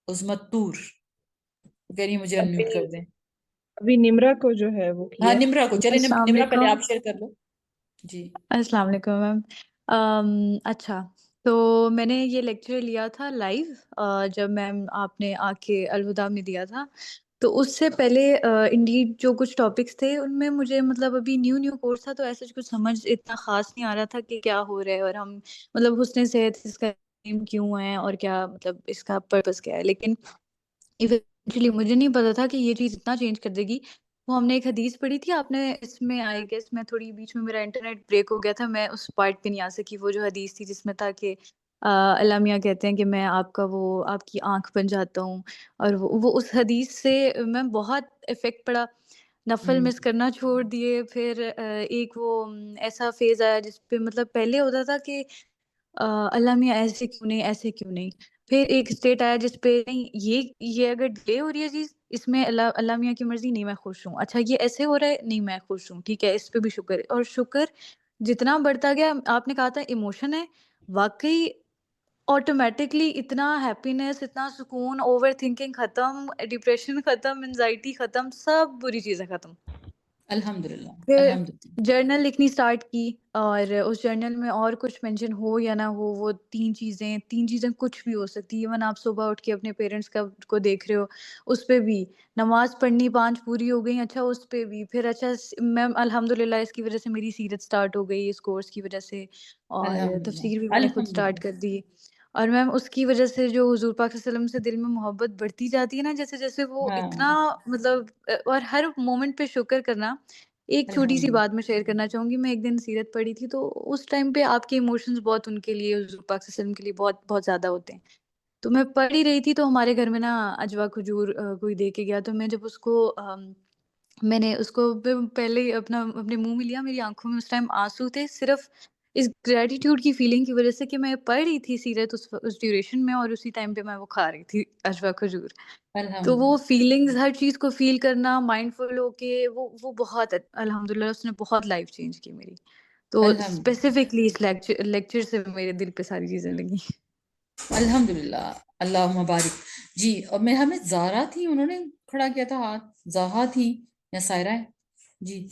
عظما طور کہہ رہی ہیں مجھے ابھی انمیوٹ کر دیں. ابھی نمرا کو جو ہے وہ ہاں کیا ہے. نمرا کو، چلے السلام نمرا پہلے علیکم. آپ شیئر کر لو. جی السلام علیکم میم. اچھا، تو میں نے یہ لیکچر لیا تھا لائیو جب میم آپ نے آ کے الوداع میں دیا تھا. تو اس سے پہلے انڈیڈ جو کچھ ٹاپکس تھے ان میں مجھے مطلب ابھی نیو کورس تھا تو ایسا کچھ سمجھ اتنا خاص نہیں آ رہا تھا کہ کیا ہو رہا ہے اور ہم مطلب حسن صحت اس کا name کیوں ہے اور کیا مطلب اس کا پرپس کیا ہے. لیکن ایونچولی مجھے نہیں پتا تھا کہ یہ چیز اتنا چینج کر دے گی. وہ ہم نے ایک حدیث پڑھی تھی، آپ نے اس میں آئی گیس میں تھوڑی بیچ میں میرا انٹرنیٹ بریک ہو گیا تھا، میں اس پارٹ پہ نہیں آ سکی. وہ جو حدیث تھی جس میں تھا کہ اللہ میاں کہتے ہیں کہ میں آپ کا وہ آپ کی آنکھ بن جاتا ہوں. اور وہ اس حدیث سے میں بہت افیکٹ پڑا. نفل مس کرنا چھوڑ دیے. پھر ایک وہ ایسا فیز آیا جس پہ مطلب پہلے ہوتا تھا کہ اللہ میاں ایسے کیوں نہیں، ایسے کیوں نہیں. پھر ایک اسٹیٹ آیا جس پہ نہیں، یہ اگر ڈیلے ہو رہی ہے چیز، اس میں اللہ میاں کی مرضی، نہیں میں خوش ہوں. اچھا یہ ایسے ہو رہا ہے، نہیں میں خوش ہوں، ٹھیک ہے اس پہ بھی شکر ہے. اور شکر جتنا بڑھتا گیا، آپ نے کہا تھا ایموشن ہے، واقعی آٹومیٹکلی اتنا ہیپینس، اتنا سکون، اوور تھنکنگ ختم، ڈپریشن ختم، انزائٹی ختم، سب بری چیزیں ختم. الحمدللہ پھر الحمدللہ. جرنل لکھنی سٹارٹ کی اور اس جرنل میں اور کچھ مینشن ہو یا نہ ہو، وہ تین چیزیں کچھ بھی ہو سکتی. ایون آپ صبح اٹھ کے اپنے پیرنٹس کو دیکھ رہے ہو، اس پہ بھی نماز پڑھنی 5 پوری ہو گئی، اچھا اس پہ بھی. پھر اچھا میم الحمدللہ اس کی وجہ سے میری سیرت سٹارٹ ہو گئی اس کورس کی وجہ سے، اور الحمدللہ تفسیر بھی میں نے خود الحمدللہ. سٹارٹ کر دی. اور میم اس کی وجہ سے جو حضور پاک صلی اللہ علیہ وسلم سے دل میں محبت بڑھتی جاتی ہے نا، جیسے جیسے وہ ہاں اتنا مطلب اور ہر مومنٹ پہ شکر کرنا. ایک چھوٹی سی الحمدللہ. بات میں شیئر کرنا چاہوں گی. میں ایک دن سیرت پڑھی تھی تو اس ٹائم پہ آپ کے ایموشنز بہت ان کے لیے، حضور پاک صلی اللہ علیہ وسلم کے لیے بہت بہت زیادہ ہوتے ہیں. تو میں پڑھ ہی رہی تھی تو ہمارے گھر میں نا اجوا کھجور کوئی دے کے گیا. تو میں جب اس کو میں نے اس کو پہلے ہی اپنے منہ میں لیا، میری آنکھوں میں اس ٹائم آنسو تھے، صرف اس گریٹیٹیوڈ کی فیلنگ کی وجہ سے کہ میں پڑھ رہی تھی سیرت اس ڈیوریشن میں، اور اسی ٹائم پہ میں وہ کھا رہی تھی اجوا کھجور. تو وہ الحمدللہ فیلنگز، ہر چیز کو فیل کرنا، مائنڈ فل ہو کے، وہ بہت الحمدللہ اس نے بہت لائف چینج کی میری. تو الحمدللہ اسپیسیفکلی اس لیکچر سے میرے دل پہ ساری چیزیں لگی. الحمدللہ. اللہم بارک. جی اور میں ہمیں زارا تھی، انہوں نے کھڑا کیا تھا ہاتھ. زہا تھی یا سائرہ ہے؟ جی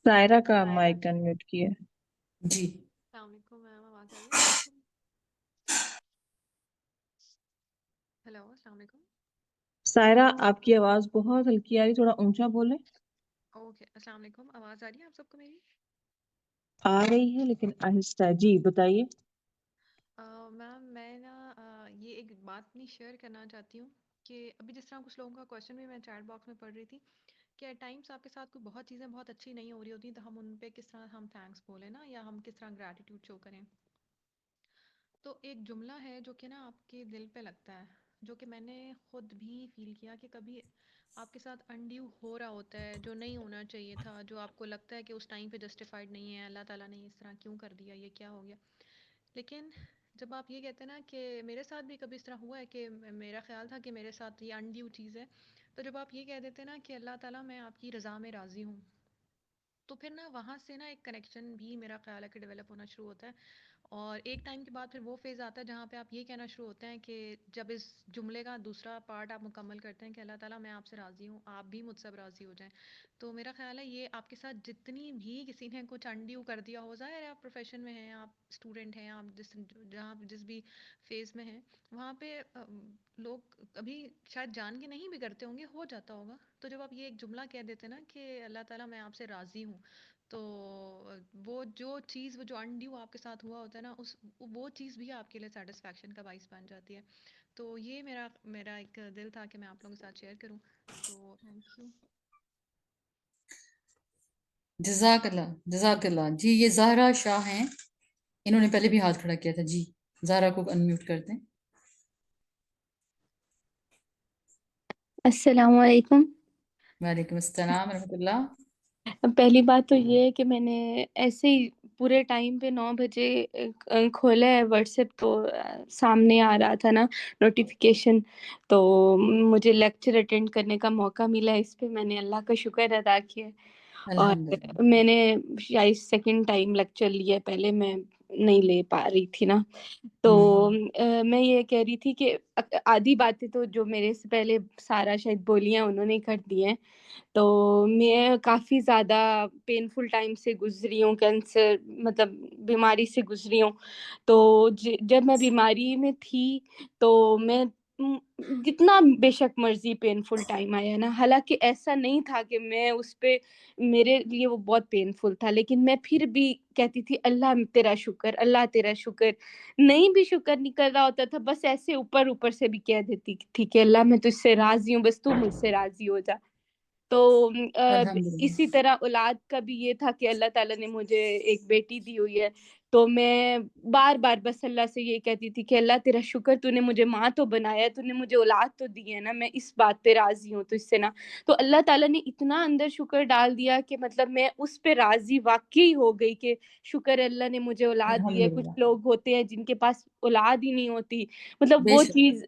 سائرہ کا مائک انمیوٹ کیا. جی. السلام علیکم میم، آواز آ رہی ہے؟ ہیلو السلام علیکم. سائرہ آپ کی آواز بہت ہلکی آ رہی، تھوڑا اونچا بولیں. اوکے السلام علیکم، آواز آ رہی ہے آپ سب کو میری؟ آ رہی ہے لیکن آہستہ. جی بتائیے. میم میں نا یہ ایک بات نہیں شیئر کرنا چاہتی ہوں کہ ابھی جس طرح کچھ لوگوں کا کوشچن بھی میں چیٹ باکس میں پڑھ رہی تھی کہ ایٹ ٹائمس آپ کے ساتھ کوئی بہت چیزیں بہت اچھی نہیں ہو رہی ہوتی تو ہم ان پہ کس طرح ہم تھینکس بولیں نا، یا ہم کس طرح گریٹیٹیوڈ شو کریں. تو ایک جملہ ہے جو کہ نا آپ کے دل پہ لگتا ہے، جو کہ میں نے خود بھی فیل کیا کہ کبھی آپ کے ساتھ انڈیو ہو رہا ہوتا ہے جو نہیں ہونا چاہیے تھا، جو آپ کو لگتا ہے کہ اس ٹائم پہ جسٹیفائڈ نہیں ہے، اللہ تعالیٰ نے اس طرح کیوں کر دیا، یہ کیا ہو گیا. لیکن جب آپ یہ کہتے ہیں نا کہ میرے ساتھ بھی کبھی اس طرح ہوا ہے کہ میرا خیال تھا کہ میرے ساتھ یہ انڈیو چیز ہے، تو جب آپ یہ کہہ دیتے ہیں نا کہ اللہ تعالیٰ میں آپ کی رضا میں راضی ہوں، تو پھر نا وہاں سے نا ایک کنیکشن بھی میرا خیال ہے کہ ڈیولپ ہونا شروع ہوتا ہے. اور ایک ٹائم کے بعد پھر وہ فیز آتا ہے جہاں پہ آپ یہ کہنا شروع ہوتے ہیں کہ جب اس جملے کا دوسرا پارٹ آپ مکمل کرتے ہیں کہ اللہ تعالیٰ میں آپ سے راضی ہوں، آپ بھی مجھ سے راضی ہو جائیں. تو میرا خیال ہے یہ آپ کے ساتھ جتنی بھی کسی نے کچھ انڈیو کر دیا ہو، ظاہر ہے آپ پروفیشن میں ہیں، آپ اسٹوڈنٹ ہیں، آپ جہاں جس بھی فیز میں ہیں وہاں پہ لوگ ابھی شاید جان کے نہیں بھی کرتے ہوں گے، ہو جاتا ہوگا. تو جب آپ یہ ایک جملہ کہہ دیتے نا کہ اللہ تعالیٰ میں آپ سے راضی ہوں، تو وہ جو چیز، وہ جو انڈیو آپ کے ساتھ ہوا ہوتا ہے نا، وہ چیز بھی آپ کے لیے سیٹسفیکشن کا باعث بن جاتی ہے. تو یہ میرا ایک دل تھا کہ میں آپ لوگوں کے ساتھ شیئر کروں. تو تھینک یو. جزاک اللہ جزاک اللہ. جی یہ زہرا شاہ ہیں، انہوں نے پہلے بھی ہاتھ کھڑا کیا تھا. جی زہرا کو انمیوٹ کر دیں. السلام علیکم. وعلیکم السلام ورحمۃ اللہ. پہلی بات تو یہ ہے کہ میں نے ایسے ہی پورے ٹائم پہ 9 بجے کھولا ہے واٹس ایپ تو سامنے آ رہا تھا نا نوٹیفیکیشن، تو مجھے لیکچر اٹینڈ کرنے کا موقع ملا، اس پہ میں نے اللہ کا شکر ادا کیا، اور الحمدللہ۔ میں نے شاید سیکنڈ ٹائم لیکچر لیا، پہلے میں نہیں لے پا رہی تھی نا، تو میں یہ کہہ رہی تھی کہ آدھی باتیں تو جو میرے سے پہلے سارا شاید بولی ہیں انہوں نے کر دی ہیں، تو میں کافی زیادہ پینفل ٹائم سے گزری ہوں، کینسر مطلب بیماری سے گزری ہوں، تو جب میں بیماری میں تھی تو میں جتنا بے شک مرضی پینفل ٹائم آیا نا، حالانکہ ایسا نہیں تھا کہ میں اس پہ، میرے لیے وہ بہت پینفل تھا، لیکن میں پھر بھی کہتی تھی اللہ تیرا شکر، اللہ تیرا شکر، نہیں بھی شکر نہیں کر رہا ہوتا تھا، بس ایسے اوپر سے بھی کہہ دیتی تھی کہ اللہ میں تجھ سے راضی ہوں، بس تو مجھ سے راضی ہو جا۔ تو الحمدللہ۔ اسی طرح اولاد کا بھی یہ تھا کہ اللہ تعالیٰ نے مجھے ایک بیٹی دی ہوئی ہے، تو میں بار بار بس اللہ سے یہ کہتی تھی کہ اللہ تیرا شکر، تو نے مجھے ماں تو بنایا، تو نے مجھے اولاد تو دی ہے نا، میں اس بات پہ راضی ہوں تو اس سے نا، تو اللہ تعالیٰ نے اتنا اندر شکر ڈال دیا کہ مطلب میں اس پہ راضی واقعی ہو گئی کہ شکر اللہ نے مجھے اولاد دی ہے۔ کچھ الحمدللہ، لوگ ہوتے ہیں جن کے پاس اولاد ہی نہیں ہوتی، مطلب بے وہ شک۔ چیز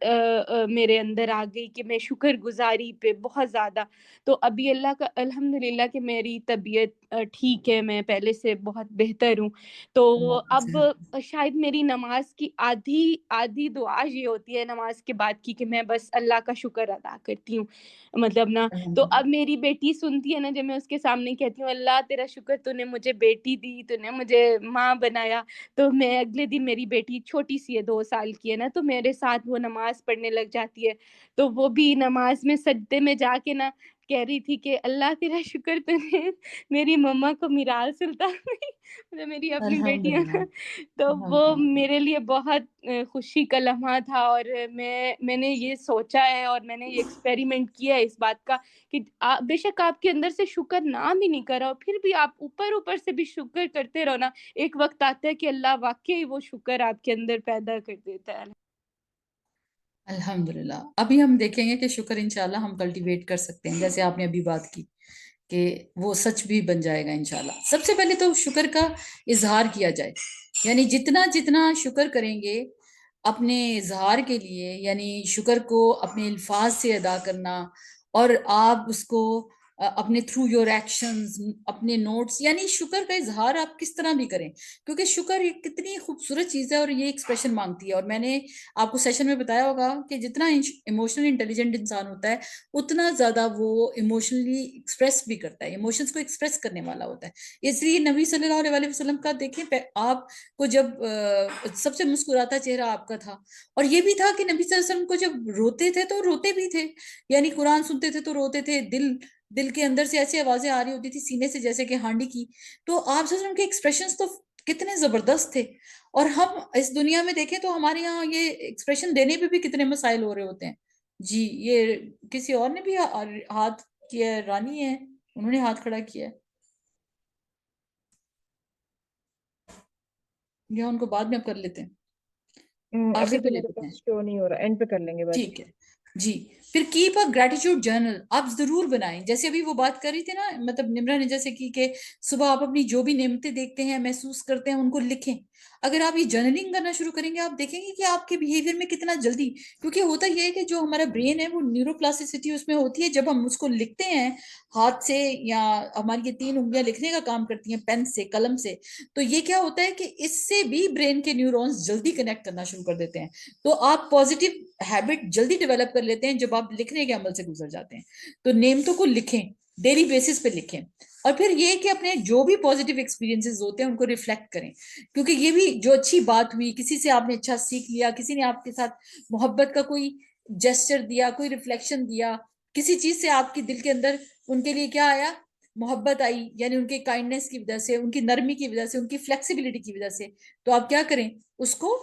میرے اندر آ گئی کہ میں شکر گزاری پہ بہت زیادہ، تو ابھی اللہ کا الحمدللہ کہ میری طبیعت ٹھیک ہے، میں پہلے سے بہت بہتر ہوں، تو اللہ اب شاید میری نماز کی آدھی دعا یہ ہوتی ہے نماز کے بعد کی کہ میں بس اللہ کا شکر ادا کرتی ہوں، مطلب نا، تو اب میری بیٹی سنتی ہے نا جب میں اس کے سامنے کہتی ہوں اللہ تیرا شکر، تو نے مجھے بیٹی دی، تو نے مجھے ماں بنایا، تو میں اگلے دن، میری بیٹی چھوٹی سی ہے 2 سال کی ہے نا، تو میرے ساتھ وہ نماز پڑھنے لگ جاتی ہے، تو وہ بھی نماز میں سجدے میں جا کے نا کہہ رہی تھی کہ اللہ تیرا شکر، تو نے میری مما کو میراث سلطان مطلب میری اپنی بیٹی ہے الحمدللہ۔ نا، تو وہ میرے لیے بہت خوشی کا لمحہ تھا، اور میں نے یہ سوچا ہے اور میں نے یہ ایکسپیریمنٹ کیا ہے اس بات کا کہ بے شک آپ کے اندر سے شکر نہ بھی نہیں کرو، پھر بھی آپ اوپر سے بھی شکر کرتے رہو نا، ایک وقت آتا ہے کہ اللہ واقعی وہ شکر آپ کے اندر پیدا کر دیتا ہے۔ الحمدللہ۔ ابھی ہم دیکھیں گے کہ شکر انشاءاللہ ہم کلٹیویٹ کر سکتے ہیں، جیسے آپ نے ابھی بات کی کہ وہ سچ بھی بن جائے گا انشاءاللہ۔ سب سے پہلے تو شکر کا اظہار کیا جائے، یعنی جتنا شکر کریں گے اپنے اظہار کے لیے، یعنی شکر کو اپنے الفاظ سے ادا کرنا، اور آپ اس کو اپنے تھرو یور ایکشنز، اپنے نوٹس، یعنی شکر کا اظہار آپ کس طرح بھی کریں، کیونکہ شکر ایک کتنی خوبصورت چیز ہے اور یہ ایکسپریشن مانگتی ہے۔ اور میں نے آپ کو سیشن میں بتایا ہوگا کہ جتنا ایموشنل انٹیلیجنٹ انسان ہوتا ہے اتنا زیادہ وہ ایموشنلی ایکسپریس بھی کرتا ہے، ایموشنز کو ایکسپریس کرنے والا ہوتا ہے۔ اس لیے نبی صلی اللہ علیہ وسلم کا دیکھیں، آپ کو جب سب سے مسکراتا چہرہ آپ کا تھا، اور یہ بھی تھا کہ نبی صلی اللہ علیہ وسلم کو جب روتے تھے تو روتے بھی تھے، یعنی قرآن سنتے تھے تو روتے تھے، دل کے اندر سے ایسی آوازیں آ رہی ہوتی تھی سینے سے جیسے کہ ہانڈی کی۔ تو آپ صلی اللہ علیہ وسلم کے ایکسپریشنز تو کتنے زبردست تھے، اور ہم اس دنیا میں دیکھیں تو ہمارے یہاں یہ ایکسپریشن دینے پہ بھی کتنے مسائل ہو رہے ہوتے ہیں۔ جی، یہ کسی اور نے بھی ہاتھ کیا ہے، رانی ہے، انہوں نے ہاتھ کھڑا کیا ہے، یا ان کو بعد میں اب کر لیتے ہیں، ابھی آخر پہ تو لے میرے لیتے ہیں۔ پاس شو نہیں ہو رہا، اینڈ پہ کر لیں گے بعد۔ ٹھیک ہے جی۔ پھر کیپ اے گریٹیٹیوڈ جرنل، آپ ضرور بنائیں، جیسے ابھی وہ بات کر رہی تھی نا، مطلب نمرہ نے جیسے کہ صبح آپ اپنی جو بھی نعمتیں دیکھتے ہیں، محسوس کرتے ہیں، ان کو لکھیں۔ اگر آپ یہ جرنلنگ کرنا شروع کریں گے، آپ دیکھیں گے کہ آپ کے بیہیویئر میں کتنا جلدی، کیونکہ ہوتا یہ ہے کہ جو ہمارا برین ہے وہ نیورو پلاسٹیسٹی اس میں ہوتی ہے، جب ہم اس کو لکھتے ہیں ہاتھ سے، یا ہماری یہ 3 انگلیاں لکھنے کا کام کرتی ہیں پین سے، قلم سے، تو یہ کیا ہوتا ہے کہ اس سے بھی برین کے نیورونز جلدی کنیکٹ کرنا شروع کر دیتے ہیں، تو آپ پازیٹیو ہیبٹ جلدی ڈیولپ کر لیتے ہیں جب آپ لکھنے کے عمل سے گزر جاتے ہیں۔ تو نعمتوں کو لکھیں، ڈیلی بیسس پہ لکھیں، اور پھر یہ کہ اپنے جو بھی پازیٹیو ایکسپیرینسز ہوتے ہیں ان کو ریفلیکٹ کریں، کیونکہ یہ بھی جو اچھی بات ہوئی، کسی سے آپ نے اچھا سیکھ لیا، کسی نے آپ کے ساتھ محبت کا کوئی جیسچر دیا، کوئی ریفلیکشن دیا، کسی چیز سے آپ کی دل کے اندر ان کے لیے کیا آیا، محبت آئی، یعنی ان کے کائنڈنس کی وجہ سے، ان کی نرمی کی وجہ سے، ان کی فلیکسیبلٹی کی وجہ سے، تو آپ کیا کریں، اس کو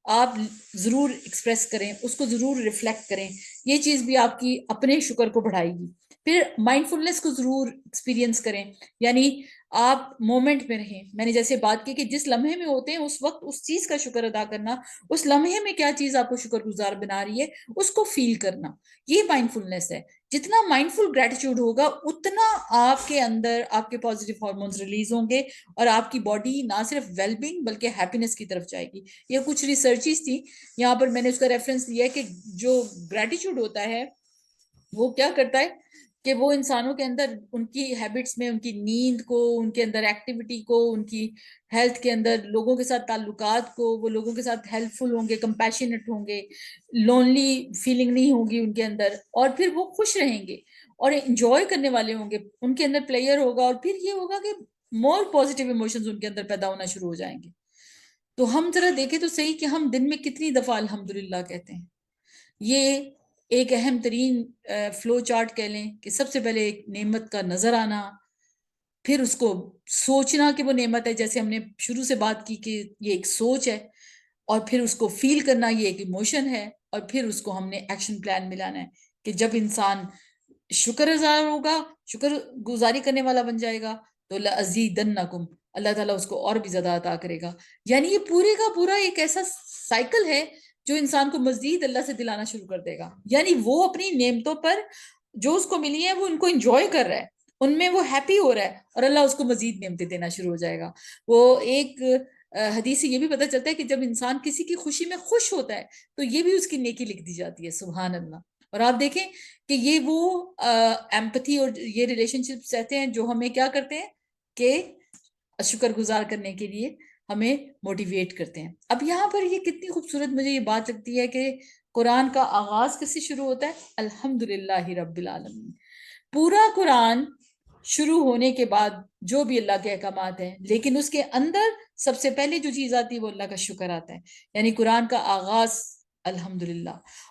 آپ ضرور ایکسپریس کریں، اس کو ضرور ریفلیکٹ کریں، یہ چیز بھی آپ کی اپنے شکر کو بڑھائے گی۔ پھر مائنڈ فلنس کو ضرور ایکسپیرینس کریں، یعنی آپ مومنٹ میں رہیں. میں نے جیسے بات کی کہ جس لمحے میں ہوتے ہیں اس وقت اس چیز کا شکر ادا کرنا, اس لمحے میں کیا چیز آپ کو شکر گزار بنا رہی ہے اس کو فیل کرنا, یہ مائنڈ فلنس ہے. جتنا مائنڈ فل گریٹیٹیوڈ ہوگا اتنا آپ کے اندر آپ کے پازیٹیو ہارمونز ریلیز ہوں گے اور آپ کی باڈی نہ صرف ویل بینگ بلکہ ہیپینس کی طرف جائے گی. یہ کچھ ریسرچز تھی, یہاں پر میں نے اس کا ریفرنس دیا ہے کہ جو گریٹیٹیوڈ ہوتا ہے وہ کیا کرتا ہے کہ وہ انسانوں کے اندر ان کی ہیبٹس میں, ان کی نیند کو, ان کے اندر ایکٹیویٹی کو, ان کی ہیلتھ کے اندر, لوگوں کے ساتھ تعلقات کو, وہ لوگوں کے ساتھ ہیلپ فل ہوں گے, کمپیشنیٹ ہوں گے, لونلی فیلنگ نہیں ہوگی ان کے اندر, اور پھر وہ خوش رہیں گے اور انجوائے کرنے والے ہوں گے, ان کے اندر پلیئر ہوگا, اور پھر یہ ہوگا کہ مور پازیٹیو ایموشنز ان کے اندر پیدا ہونا شروع ہو جائیں گے. تو ہم ذرا دیکھیں تو صحیح کہ ہم دن میں کتنی دفعہ الحمدللہ کہتے ہیں. یہ ایک اہم ترین فلو چارٹ کہہ لیں کہ سب سے پہلے ایک نعمت کا نظر آنا, پھر اس کو سوچنا کہ وہ نعمت ہے, جیسے ہم نے شروع سے بات کی کہ یہ ایک سوچ ہے, اور پھر اس کو فیل کرنا یہ ایک ایموشن ہے, اور پھر اس کو ہم نے ایکشن پلان میں لانا ہے کہ جب انسان شکر گزار ہوگا, شکر گزاری کرنے والا بن جائے گا تو لَأَزِيدَنَّكُمْ, اللہ تعالیٰ اس کو اور بھی زیادہ عطا کرے گا. یعنی یہ پورے کا پورا ایک ایسا سائیکل ہے جو انسان کو مزید اللہ سے دلانا شروع کر دے گا. یعنی وہ اپنی نعمتوں پر جو اس کو ملی ہیں وہ ان کو انجوائے کر رہا ہے, ان میں وہ ہیپی ہو رہا ہے, اور اللہ اس کو مزید نعمتیں دینا شروع ہو جائے گا. وہ ایک حدیث سے یہ بھی پتہ چلتا ہے کہ جب انسان کسی کی خوشی میں خوش ہوتا ہے تو یہ بھی اس کی نیکی لکھ دی جاتی ہے. سبحان اللہ. اور آپ دیکھیں کہ یہ وہ ایمپتھی اور یہ ریلیشن شپس رہتے ہیں جو ہمیں کیا کرتے ہیں کہ شکر گزار کرنے کے لیے ہمیں موٹیویٹ کرتے ہیں. اب یہاں پر یہ کتنی خوبصورت مجھے یہ بات لگتی ہے کہ قرآن کا آغاز کس سے شروع ہوتا ہے؟ الحمدللہ رب العالمین. پورا قرآن شروع ہونے کے بعد جو بھی اللہ کے احکامات ہیں, لیکن اس کے اندر سب سے پہلے جو چیز آتی ہے وہ اللہ کا شکر آتا ہے. یعنی قرآن کا آغاز الحمدللہ.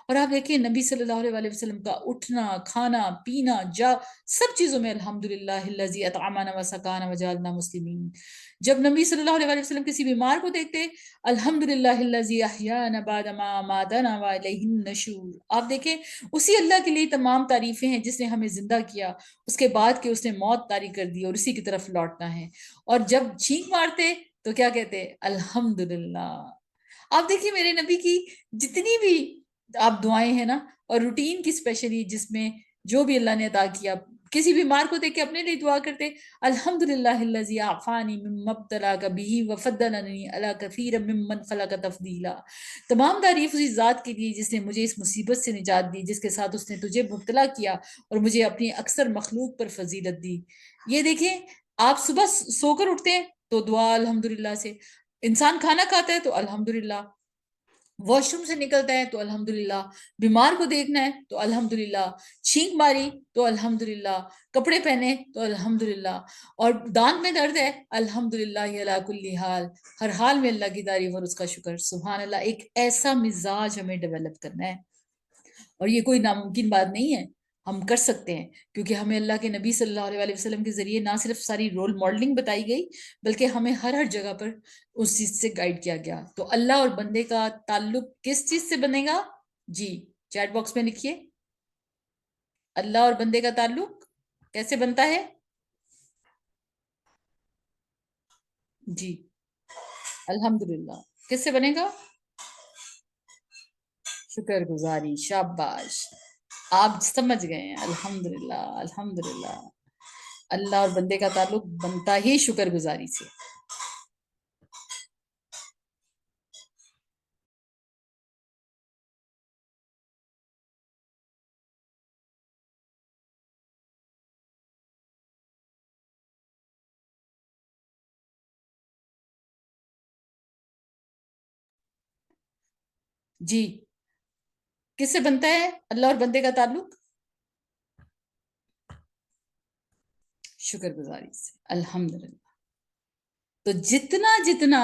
اور آپ دیکھیں نبی صلی اللہ علیہ وسلم کا اٹھنا, کھانا, پینا, سب چیزوں میں الحمدللہ الذی اطعمنا وسقانا وجعلنا مسلمین. جب نبی صلی اللہ علیہ وسلم کسی بیمار کو دیکھتے الحمدللہ الذی احیانا بعد ما اماتنا والیہ النشور. آپ دیکھیں اسی اللہ کے لیے تمام تعریفیں ہیں جس نے ہمیں زندہ کیا اس کے بعد کہ اس نے موت طاری کر دی اور اسی کی طرف لوٹنا ہے. اور جب چھینک مارتے تو کیا کہتے؟ الحمدللہ. آپ دیکھیے میرے نبی کی جتنی بھی آپ دعائیں ہیں نا, اور روٹین کی اسپیشلی جس میں جو بھی اللہ نے عطا کیا, کسی بیمار کو دیکھ کے اپنے لیے دعا کرتے الحمدللہ الذی عافانی مما ابتلاک بہ وفضلنی علی کثیر ممن خلق تفضیلا. تمام تعریف اسی ذات کے لیے جس نے مجھے اس مصیبت سے نجات دی جس کے ساتھ اس نے تجھے مبتلا کیا اور مجھے اپنی اکثر مخلوق پر فضیلت دی. یہ دیکھیں آپ صبح سو کر اٹھتے ہیں تو دعا الحمدللہ سے, انسان کھانا کھاتا ہے تو الحمدللہ, واش روم سے نکلتا ہے تو الحمدللہ, بیمار کو دیکھنا ہے تو الحمدللہ, چھینک ماری تو الحمدللہ, کپڑے پہنے تو الحمدللہ, اور دانت میں درد ہے الحمدللہ علی کل حال, ہر حال میں اللہ کی تعریف اور اس کا شکر. سبحان اللہ. ایک ایسا مزاج ہمیں ڈیولپ کرنا ہے, اور یہ کوئی ناممکن بات نہیں ہے, ہم کر سکتے ہیں کیونکہ ہمیں اللہ کے نبی صلی اللہ علیہ وسلم کے ذریعے نہ صرف ساری رول ماڈلنگ بتائی گئی بلکہ ہمیں ہر جگہ پر اس چیز سے گائیڈ کیا گیا. تو اللہ اور بندے کا تعلق کس چیز سے بنے گا؟ جی چیٹ باکس میں لکھیے, اللہ اور بندے کا تعلق کیسے بنتا ہے؟ جی الحمدللہ. کس سے بنے گا؟ شکر گزاری. شاباش, آپ سمجھ گئے ہیں. الحمدللہ الحمدللہ. اللہ اور بندے کا تعلق بنتا ہی شکر گزاری سے. جی کس سے بنتا ہے اللہ اور بندے کا تعلق؟ شکر گزاری سے. الحمدللہ. تو جتنا جتنا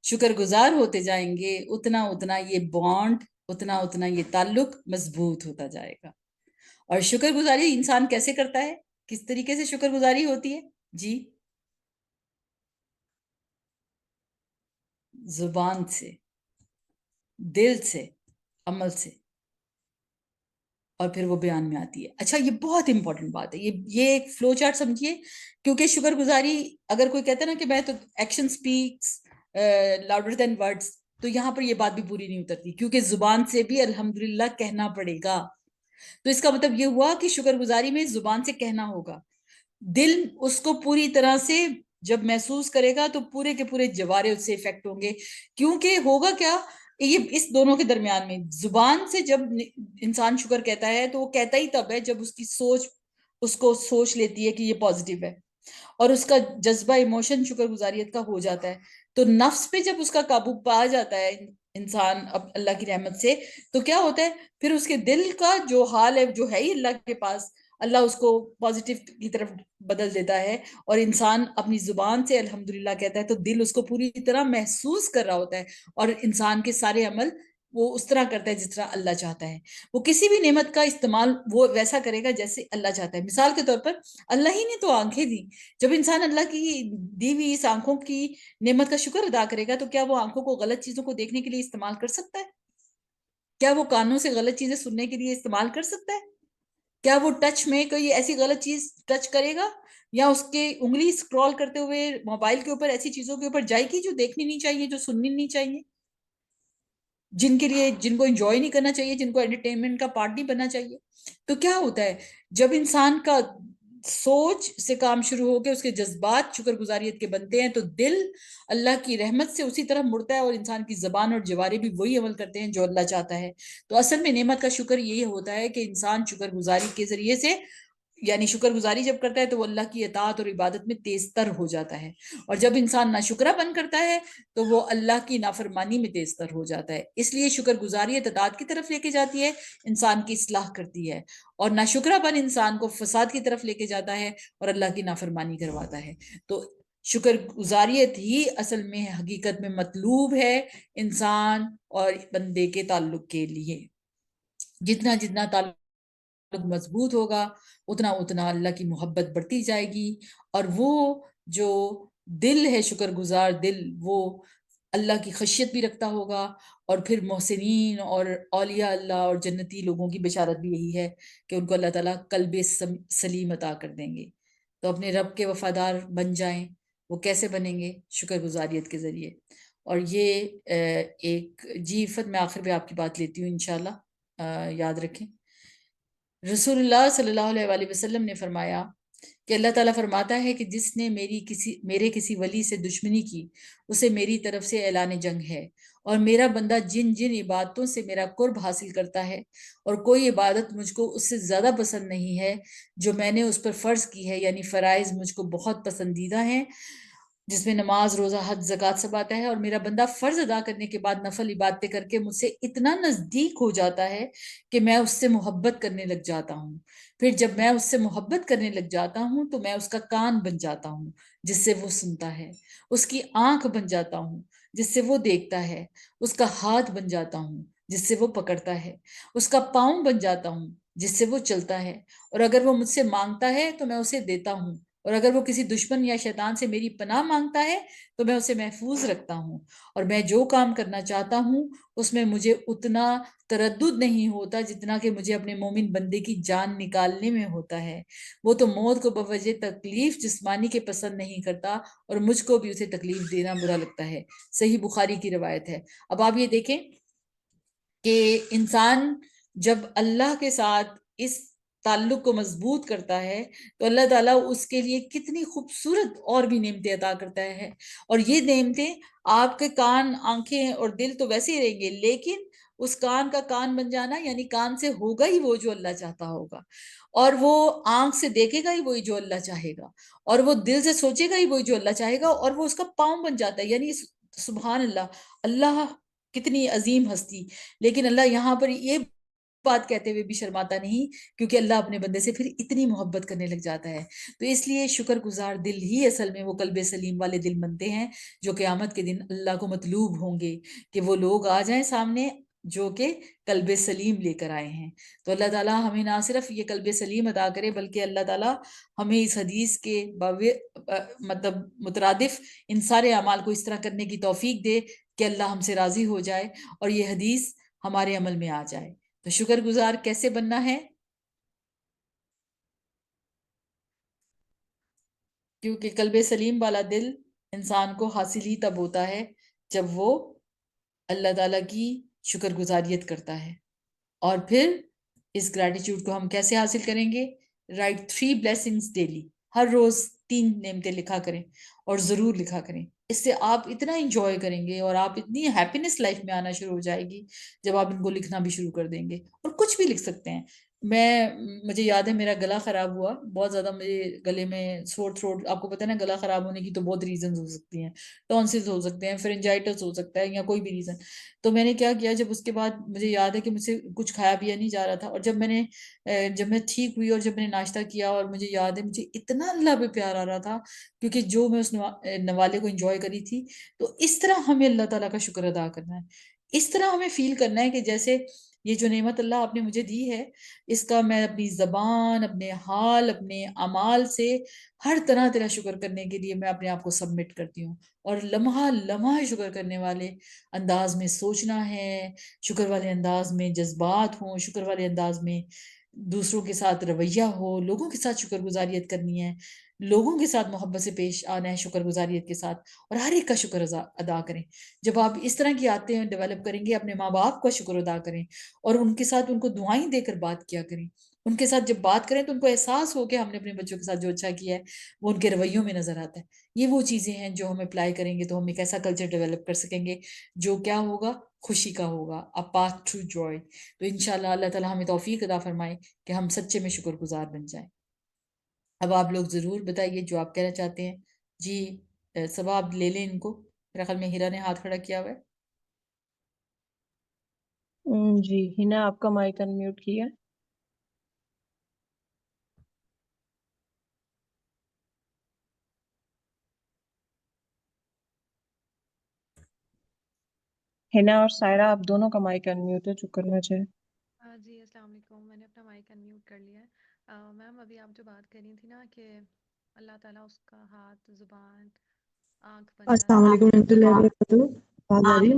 شکر گزار ہوتے جائیں گے اتنا اتنا یہ بانڈ, اتنا اتنا یہ تعلق مضبوط ہوتا جائے گا. اور شکر گزاری انسان کیسے کرتا ہے, کس طریقے سے شکر گزاری ہوتی ہے؟ جی زبان سے, دل سے, عمل سے. اور پھر وہ بیان میں آتی ہے. اچھا یہ بہت امپورٹنٹ بات ہے, یہ ایک فلو چارٹ سمجھیے, کیونکہ شکر گزاری اگر کوئی کہتا ہے نا کہ میں تو action specs louder than words, تو یہاں پر یہ بات بھی پوری نہیں اترتی, کیونکہ زبان سے بھی الحمدللہ کہنا پڑے گا. تو اس کا مطلب یہ ہوا کہ شکر گزاری میں زبان سے کہنا ہوگا, دل اس کو پوری طرح سے جب محسوس کرے گا تو پورے کے پورے جوارے اس سے افیکٹ ہوں گے. کیونکہ ہوگا کیا, یہ اس دونوں کے درمیان میں زبان سے جب انسان شکر کہتا ہے تو وہ کہتا ہی تب ہے جب اس کی سوچ اس کو سوچ لیتی ہے کہ یہ پازیٹیو ہے, اور اس کا جذبہ ایموشن شکر گزاریت کا ہو جاتا ہے. تو نفس پہ جب اس کا قابو پا جاتا ہے انسان اب اللہ کی رحمت سے, تو کیا ہوتا ہے پھر اس کے دل کا جو حال ہے جو ہے ہی اللہ کے پاس, اللہ اس کو پازیٹیو کی طرف بدل دیتا ہے, اور انسان اپنی زبان سے الحمدللہ کہتا ہے تو دل اس کو پوری طرح محسوس کر رہا ہوتا ہے, اور انسان کے سارے عمل وہ اس طرح کرتا ہے جس طرح اللہ چاہتا ہے. وہ کسی بھی نعمت کا استعمال وہ ویسا کرے گا جیسے اللہ چاہتا ہے. مثال کے طور پر اللہ ہی نے تو آنکھیں دی, جب انسان اللہ کی دی ہوئی اس آنکھوں کی نعمت کا شکر ادا کرے گا تو کیا وہ آنکھوں کو غلط چیزوں کو دیکھنے کے لیے استعمال کر سکتا ہے؟ کیا وہ کانوں سے غلط چیزیں سننے کے لیے استعمال کر سکتا ہے؟ کیا وہ ٹچ میں کوئی ایسی غلط چیز ٹچ کرے گا, یا اس کے انگلی اسکرول کرتے ہوئے موبائل کے اوپر ایسی چیزوں کے اوپر جائے گی جو دیکھنی نہیں چاہیے, جو سننی نہیں چاہیے, جن کو انجوائے نہیں کرنا چاہیے, جن کو انٹرٹینمنٹ کا پارٹ نہیں بننا چاہیے؟ تو کیا ہوتا ہے جب انسان کا سوچ سے کام شروع ہو کے اس کے جذبات شکر گزاریت کے بنتے ہیں تو دل اللہ کی رحمت سے اسی طرح مڑتا ہے, اور انسان کی زبان اور جوارے بھی وہی عمل کرتے ہیں جو اللہ چاہتا ہے. تو اصل میں نعمت کا شکر یہی ہوتا ہے کہ انسان شکر گزاری کے ذریعے سے, یعنی شکر گزاری جب کرتا ہے تو وہ اللہ کی اطاعت اور عبادت میں تیز تر ہو جاتا ہے, اور جب انسان ناشکرہ بن کرتا ہے تو وہ اللہ کی نافرمانی میں تیز تر ہو جاتا ہے. اس لیے شکر گزاری اطاعت کی طرف لے کے جاتی ہے, انسان کی اصلاح کرتی ہے, اور ناشکرہ بن انسان کو فساد کی طرف لے کے جاتا ہے اور اللہ کی نافرمانی کرواتا ہے. تو شکر گزاریت ہی اصل میں حقیقت میں مطلوب ہے انسان اور بندے کے تعلق کے لیے. جتنا جتنا تعلق مضبوط ہوگا اتنا اتنا اللہ کی محبت بڑھتی جائے گی, اور وہ جو دل ہے شکر گزار دل, وہ اللہ کی خشیت بھی رکھتا ہوگا, اور پھر محسنین اور اولیاء اللہ اور جنتی لوگوں کی بشارت بھی یہی ہے کہ ان کو اللہ تعالیٰ قلب سلیم عطا کر دیں گے. تو اپنے رب کے وفادار بن جائیں. وہ کیسے بنیں گے؟ شکر گزاریت کے ذریعے. اور یہ ایک جی عفت میں آخر پہ آپ کی بات لیتی ہوں انشاءاللہ, یاد رکھیں رسول اللہ صلی اللہ علیہ وآلہ وسلم نے فرمایا کہ اللہ تعالیٰ فرماتا ہے کہ جس نے میرے کسی ولی سے دشمنی کی اسے میری طرف سے اعلان جنگ ہے, اور میرا بندہ جن عبادتوں سے میرا قرب حاصل کرتا ہے, اور کوئی عبادت مجھ کو اس سے زیادہ پسند نہیں ہے جو میں نے اس پر فرض کی ہے, یعنی فرائض مجھ کو بہت پسندیدہ ہیں جس میں نماز, روزہ, حج, زکوٰۃ سب آتا ہے, اور میرا بندہ فرض ادا کرنے کے بعد نفل عبادتیں کر کے مجھ سے اتنا نزدیک ہو جاتا ہے کہ میں اس سے محبت کرنے لگ جاتا ہوں. پھر جب میں اس سے محبت کرنے لگ جاتا ہوں تو میں اس کا کان بن جاتا ہوں جس سے وہ سنتا ہے, اس کی آنکھ بن جاتا ہوں جس سے وہ دیکھتا ہے, اس کا ہاتھ بن جاتا ہوں جس سے وہ پکڑتا ہے, اس کا پاؤں بن جاتا ہوں جس سے وہ چلتا ہے, اور اگر وہ مجھ سے مانگتا ہے تو میں اسے دیتا ہوں, اور اگر وہ کسی دشمن یا شیطان سے میری پناہ مانگتا ہے تو میں اسے محفوظ رکھتا ہوں, اور میں جو کام کرنا چاہتا ہوں اس میں مجھے اتنا تردد نہیں ہوتا جتنا کہ مجھے اپنے مومن بندے کی جان نکالنے میں ہوتا ہے. وہ تو موت کو بوجہ تکلیف جسمانی کے پسند نہیں کرتا, اور مجھ کو بھی اسے تکلیف دینا برا لگتا ہے. صحیح بخاری کی روایت ہے. اب آپ یہ دیکھیں کہ انسان جب اللہ کے ساتھ اس تعلق کو مضبوط کرتا ہے تو اللہ تعالیٰ اس کے لیے کتنی خوبصورت اور بھی نعمتیں عطا کرتا ہے, اور یہ نعمتیں آپ کے کان, آنکھیں اور دل تو ویسے ہی رہیں گے, لیکن اس کان کا کان بن جانا یعنی کان سے ہوگا ہی وہ جو اللہ چاہتا ہوگا, اور وہ آنکھ سے دیکھے گا ہی وہی جو اللہ چاہے گا, اور وہ دل سے سوچے گا ہی وہی جو اللہ چاہے گا, اور وہ اس کا پاؤں بن جاتا ہے. یعنی سبحان اللہ, اللہ کتنی عظیم ہستی. لیکن اللہ یہاں پر یہ بات کہتے ہوئے بھی شرماتا نہیں, کیونکہ اللہ اپنے بندے سے پھر اتنی محبت کرنے لگ جاتا ہے. تو اس لیے شکر گزار دل ہی اصل میں وہ قلب سلیم والے دل بنتے ہیں جو قیامت کے دن اللہ کو مطلوب ہوں گے کہ وہ لوگ آ جائیں سامنے جو کہ قلب سلیم لے کر آئے ہیں. تو اللہ تعالیٰ ہمیں نہ صرف یہ قلب سلیم عطا کرے بلکہ اللہ تعالیٰ ہمیں اس حدیث کے مطلب مترادف ان سارے اعمال کو اس طرح کرنے کی توفیق دے کہ اللہ ہم سے راضی ہو جائے اور یہ حدیث ہمارے عمل میں آ جائے. تو شکر گزار کیسے بننا ہے؟ کیونکہ قلب سلیم والا دل انسان کو حاصل ہی تب ہوتا ہے جب وہ اللہ تعالیٰ کی شکر گزاریت کرتا ہے. اور پھر اس گریٹیٹیوڈ کو ہم کیسے حاصل کریں گے؟ Write 3 blessings daily. ہر روز 3 نعمتیں لکھا کریں اور ضرور لکھا کریں. اس سے آپ اتنا انجوائے کریں گے اور آپ اتنی ہیپینس لائف میں آنا شروع ہو جائے گی جب آپ ان کو لکھنا بھی شروع کر دیں گے. اور کچھ بھی لکھ سکتے ہیں. مجھے یاد ہے میرا گلا خراب ہوا بہت زیادہ، مجھے گلے میں سور تھروٹ، آپ کو پتہ ہے نا گلا خراب ہونے کی تو بہت ریزنز ہو سکتی ہیں، ٹونسلز ہو سکتے ہیں، فرنجائٹس ہو سکتا ہے یا کوئی بھی ریزن. تو میں نے کیا کیا، جب اس کے بعد مجھے یاد ہے کہ مجھ سے کچھ کھایا پیا نہیں جا رہا تھا، اور جب میں ٹھیک ہوئی اور جب میں نے ناشتہ کیا، اور مجھے یاد ہے مجھے اتنا اللہ پہ پیار آ رہا تھا کیونکہ جو میں اس نوالے کو انجوائے کری تھی. تو اس طرح ہمیں اللہ تعالیٰ کا شکر ادا کرنا ہے. اس طرح ہمیں فیل کرنا ہے کہ جیسے یہ جو نعمت اللہ آپ نے مجھے دی ہے، اس کا میں اپنی زبان، اپنے حال، اپنے اعمال سے ہر طرح تیرا شکر کرنے کے لیے میں اپنے آپ کو سبمٹ کرتی ہوں. اور لمحہ لمحہ شکر کرنے والے انداز میں سوچنا ہے، شکر والے انداز میں جذبات ہوں، شکر والے انداز میں دوسروں کے ساتھ رویہ ہو، لوگوں کے ساتھ شکر گزاریت کرنی ہے، لوگوں کے ساتھ محبت سے پیش آنا ہے شکر گزاریت کے ساتھ، اور ہر ایک کا شکر ادا کریں. جب آپ اس طرح کی عادتیں ڈیولپ کریں گے، اپنے ماں باپ کا شکر ادا کریں اور ان کے ساتھ ان کو دعائیں دے کر بات کیا کریں. ان کے ساتھ جب بات کریں تو ان کو احساس ہو کہ ہم نے اپنے بچوں کے ساتھ جو اچھا کیا ہے وہ ان کے رویوں میں نظر آتا ہے. یہ وہ چیزیں ہیں جو ہم اپلائی کریں گے تو ہم ایک ایسا کلچر ڈیولپ کر سکیں گے جو کیا ہوگا، خوشی کا ہوگا، a path to joy. تو انشاءاللہ اللہ تعالیٰ ہمیں توفیق عطا فرمائے کہ ہم سچے میں شکر گزار بن جائیں. اب آپ لوگ ضرور بتائیے جو آپ کہنا چاہتے ہیں. جی صبا آپ لے لیں ان کو. میرا خیال میں ہیرا نے ہاتھ کھڑا کیا ہوا ہے. جی ہنا آپ کا مائک انمیوٹ کیا. ہنا اور سائرہ آپ دونوں کا مائک انمیوٹ ہے، جو کرنا چاہے. جی السلام علیکم. میں نے اپنا مائک انمیوٹ کر لیا ہے. میم ابھی آپ جو بات کر رہی تھی نا کہ اللہ تعالیٰ اس کا ہاتھ، زبان، آنکھ بن السلام جاتا علیکم ہے. ورحمۃ اللہ وبرکاتہ. آواز آ رہی ہے؟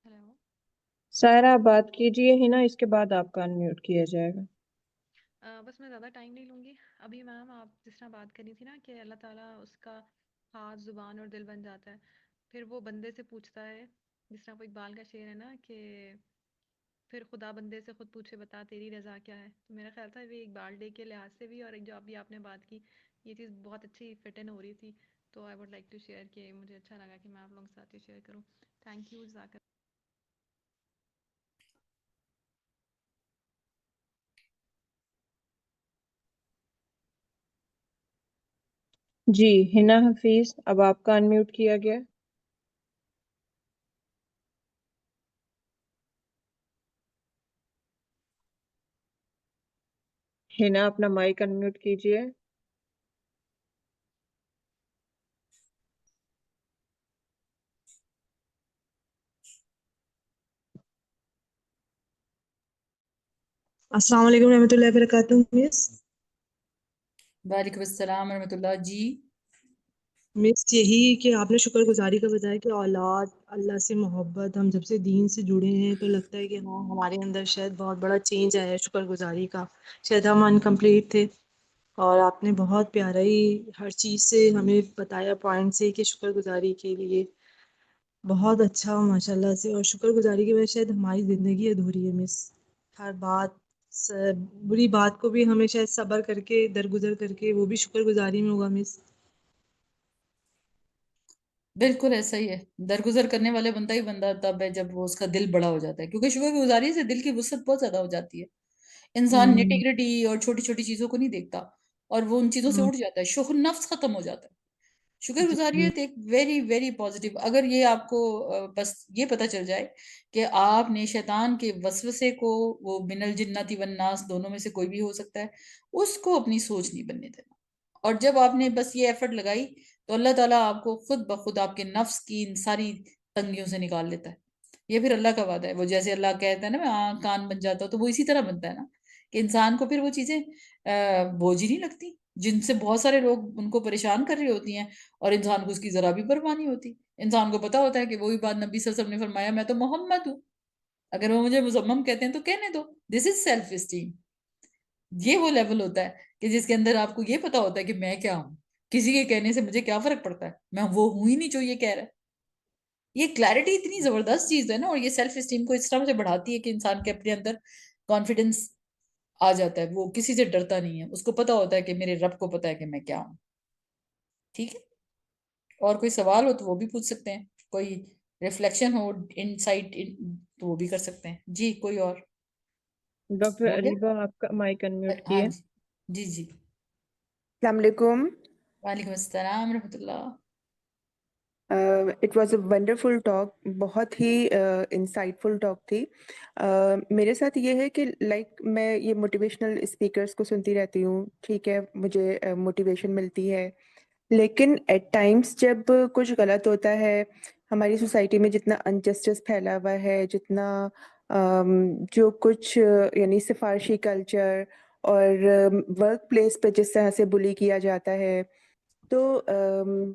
ہیلو. سائرہ آپ بات کیجئے، ہنا اس کے بعد آپ کا انمیوٹ کیا جائے گا. بس میں زیادہ ٹائم نہیں لوں گی. ابھی میم آپ جس طرح بات کری تھی نا کہ اللہ تعالیٰ اس کا ہاتھ، زبان اور دل بن جاتا ہے، پھر وہ بندے سے پوچھتا ہے، جس طرح وہ اقبال کا شعر ہے نا کہ پھر خدا بندے سے خود پوچھے بتا تیری رضا کیا ہے. تو میرا خیال تھا یہ اقبال ڈے کے لحاظ سے بھی، اور ایک جو ابھی آپ نے بات کی، یہ چیز بہت اچھی فٹ ان ہو رہی تھی. تو I would like to share کہ مجھے اچھا لگا کہ میں آپ لوگوں کے ساتھ یہ شیئر کروں. Thank you. جزاک جی ہنا حفیظ اب آپ کا انمیوٹ کیا گیا. ہنا اپنا مائک انمیوٹ کیجئے. السلام علیکم ورحمۃ اللہ وبرکاتہ. مس وعلیکم السلام ورحمۃ اللہ. جی مس یہی کہ آپ نے شکر گزاری کا بتایا کہ اولاد، اللہ سے محبت، ہم جب سے دین سے جڑے ہیں تو لگتا ہے کہ ہاں ہمارے اندر شاید بہت بڑا چینج آیا ہے شکر گزاری کا. شاید ہم انکمپلیٹ تھے اور آپ نے بہت پیارا ہی ہر چیز سے ہمیں بتایا پوائنٹ سے کہ شکر گزاری کے لیے بہت اچھا ماشاء اللہ سے. اور شکر گزاری کی وجہ شاید ہماری زندگی ادھوری ہے مس. ہر بات بری بات کو بھی ہمیں شاید صبر کر کے درگزر کر کے وہ بھی شکر گزاری میں ہوگا مس. بالکل ایسا ہی ہے. درگزر کرنے والے بندہ ہی بندہ تب ہے جب وہ اس کا دل بڑا ہو جاتا ہے، کیونکہ شکر گزاری سے دل کی وسعت بہت زیادہ ہو جاتی ہے. انسان نیٹی گریٹی اور چھوٹی چھوٹی چیزوں کو نہیں دیکھتا اور وہ ان چیزوں سے اٹھ جاتا ہے. شوق نفس ختم ہو جاتا ہے. شکر گزاریت ایک ویری ویری پازیٹیو. اگر یہ آپ کو بس یہ پتہ چل جائے کہ آپ نے شیطان کے وسوسے کو، وہ من الجنت والناس دونوں میں سے کوئی بھی ہو سکتا ہے، اس کو اپنی سوچ نہیں بننے دینا. اور جب آپ نے بس یہ ایفرٹ لگائی تو اللہ تعالیٰ آپ کو خود بخود آپ کے نفس کی ان ساری تنگیوں سے نکال لیتا ہے. یہ پھر اللہ کا وعدہ ہے. وہ جیسے اللہ کہتا ہے نا میں آنکھ کان بن جاتا ہوں، تو وہ اسی طرح بنتا ہے نا کہ انسان کو پھر وہ چیزیں بوجھ ہی نہیں لگتی جن سے بہت سارے لوگ ان کو پریشان کر رہی ہوتی ہیں، اور انسان کو اس کی ذرا بھی پرواہ نہیں ہوتی. انسان کو پتا ہوتا ہے کہ وہی بات نبی صلی اللہ علیہ وسلم نے فرمایا میں تو محمد ہوں. اگر وہ مجھے مصمم کہتے ہیں تو کہنے دو. دس از سیلف اسٹیم. یہ وہ لیول ہوتا ہے کہ جس کے اندر آپ کو یہ پتا ہوتا ہے کہ میں کیا ہوں, کسی کے کہنے سے مجھے کیا فرق پڑتا ہے, میں وہ ہوں ہی نہیں جو یہ کہہ رہا ہے. یہ کلیرٹی اتنی زبردست چیز ہے نا, اور یہ سیلف اسٹیم کو اس طرح سے بڑھاتی ہے کہ انسان کے اپنے اندر کانفیڈنس آ جاتا ہے, وہ کسی سے ڈرتا نہیں ہے, اس کو پتا ہوتا ہے کہ میرے رب کو پتا ہے کہ میں کیا ہوں. ٹھیک ہے, اور کوئی سوال ہو تو وہ بھی پوچھ سکتے ہیں, کوئی ریفلیکشن ہو, انسائٹ تو وہ بھی کر سکتے ہیں. جی کوئی اور ڈاکٹر ہو گیا؟ اریبہ آپ کا مائک انمیوٹ ہاں کیے. جی جی. السلام علیکم. وعلیکم السلام ورحمۃ اللہ. It was a wonderful talk. بہت ہی انسائٹ فل ٹاک تھی. میرے ساتھ یہ ہے کہ لائک میں یہ موٹیویشنل اسپیکرس کو سنتی رہتی ہوں, ٹھیک ہے, مجھے موٹیویشن ملتی ہے, لیکن ایٹ ٹائمس جب کچھ غلط ہوتا ہے ہماری سوسائٹی میں, جتنا انجسٹس پھیلا ہوا ہے, جتنا جو کچھ یعنی سفارشی کلچر اور ورک پلیس پہ جس طرح سے بلی کیا جاتا ہے, تو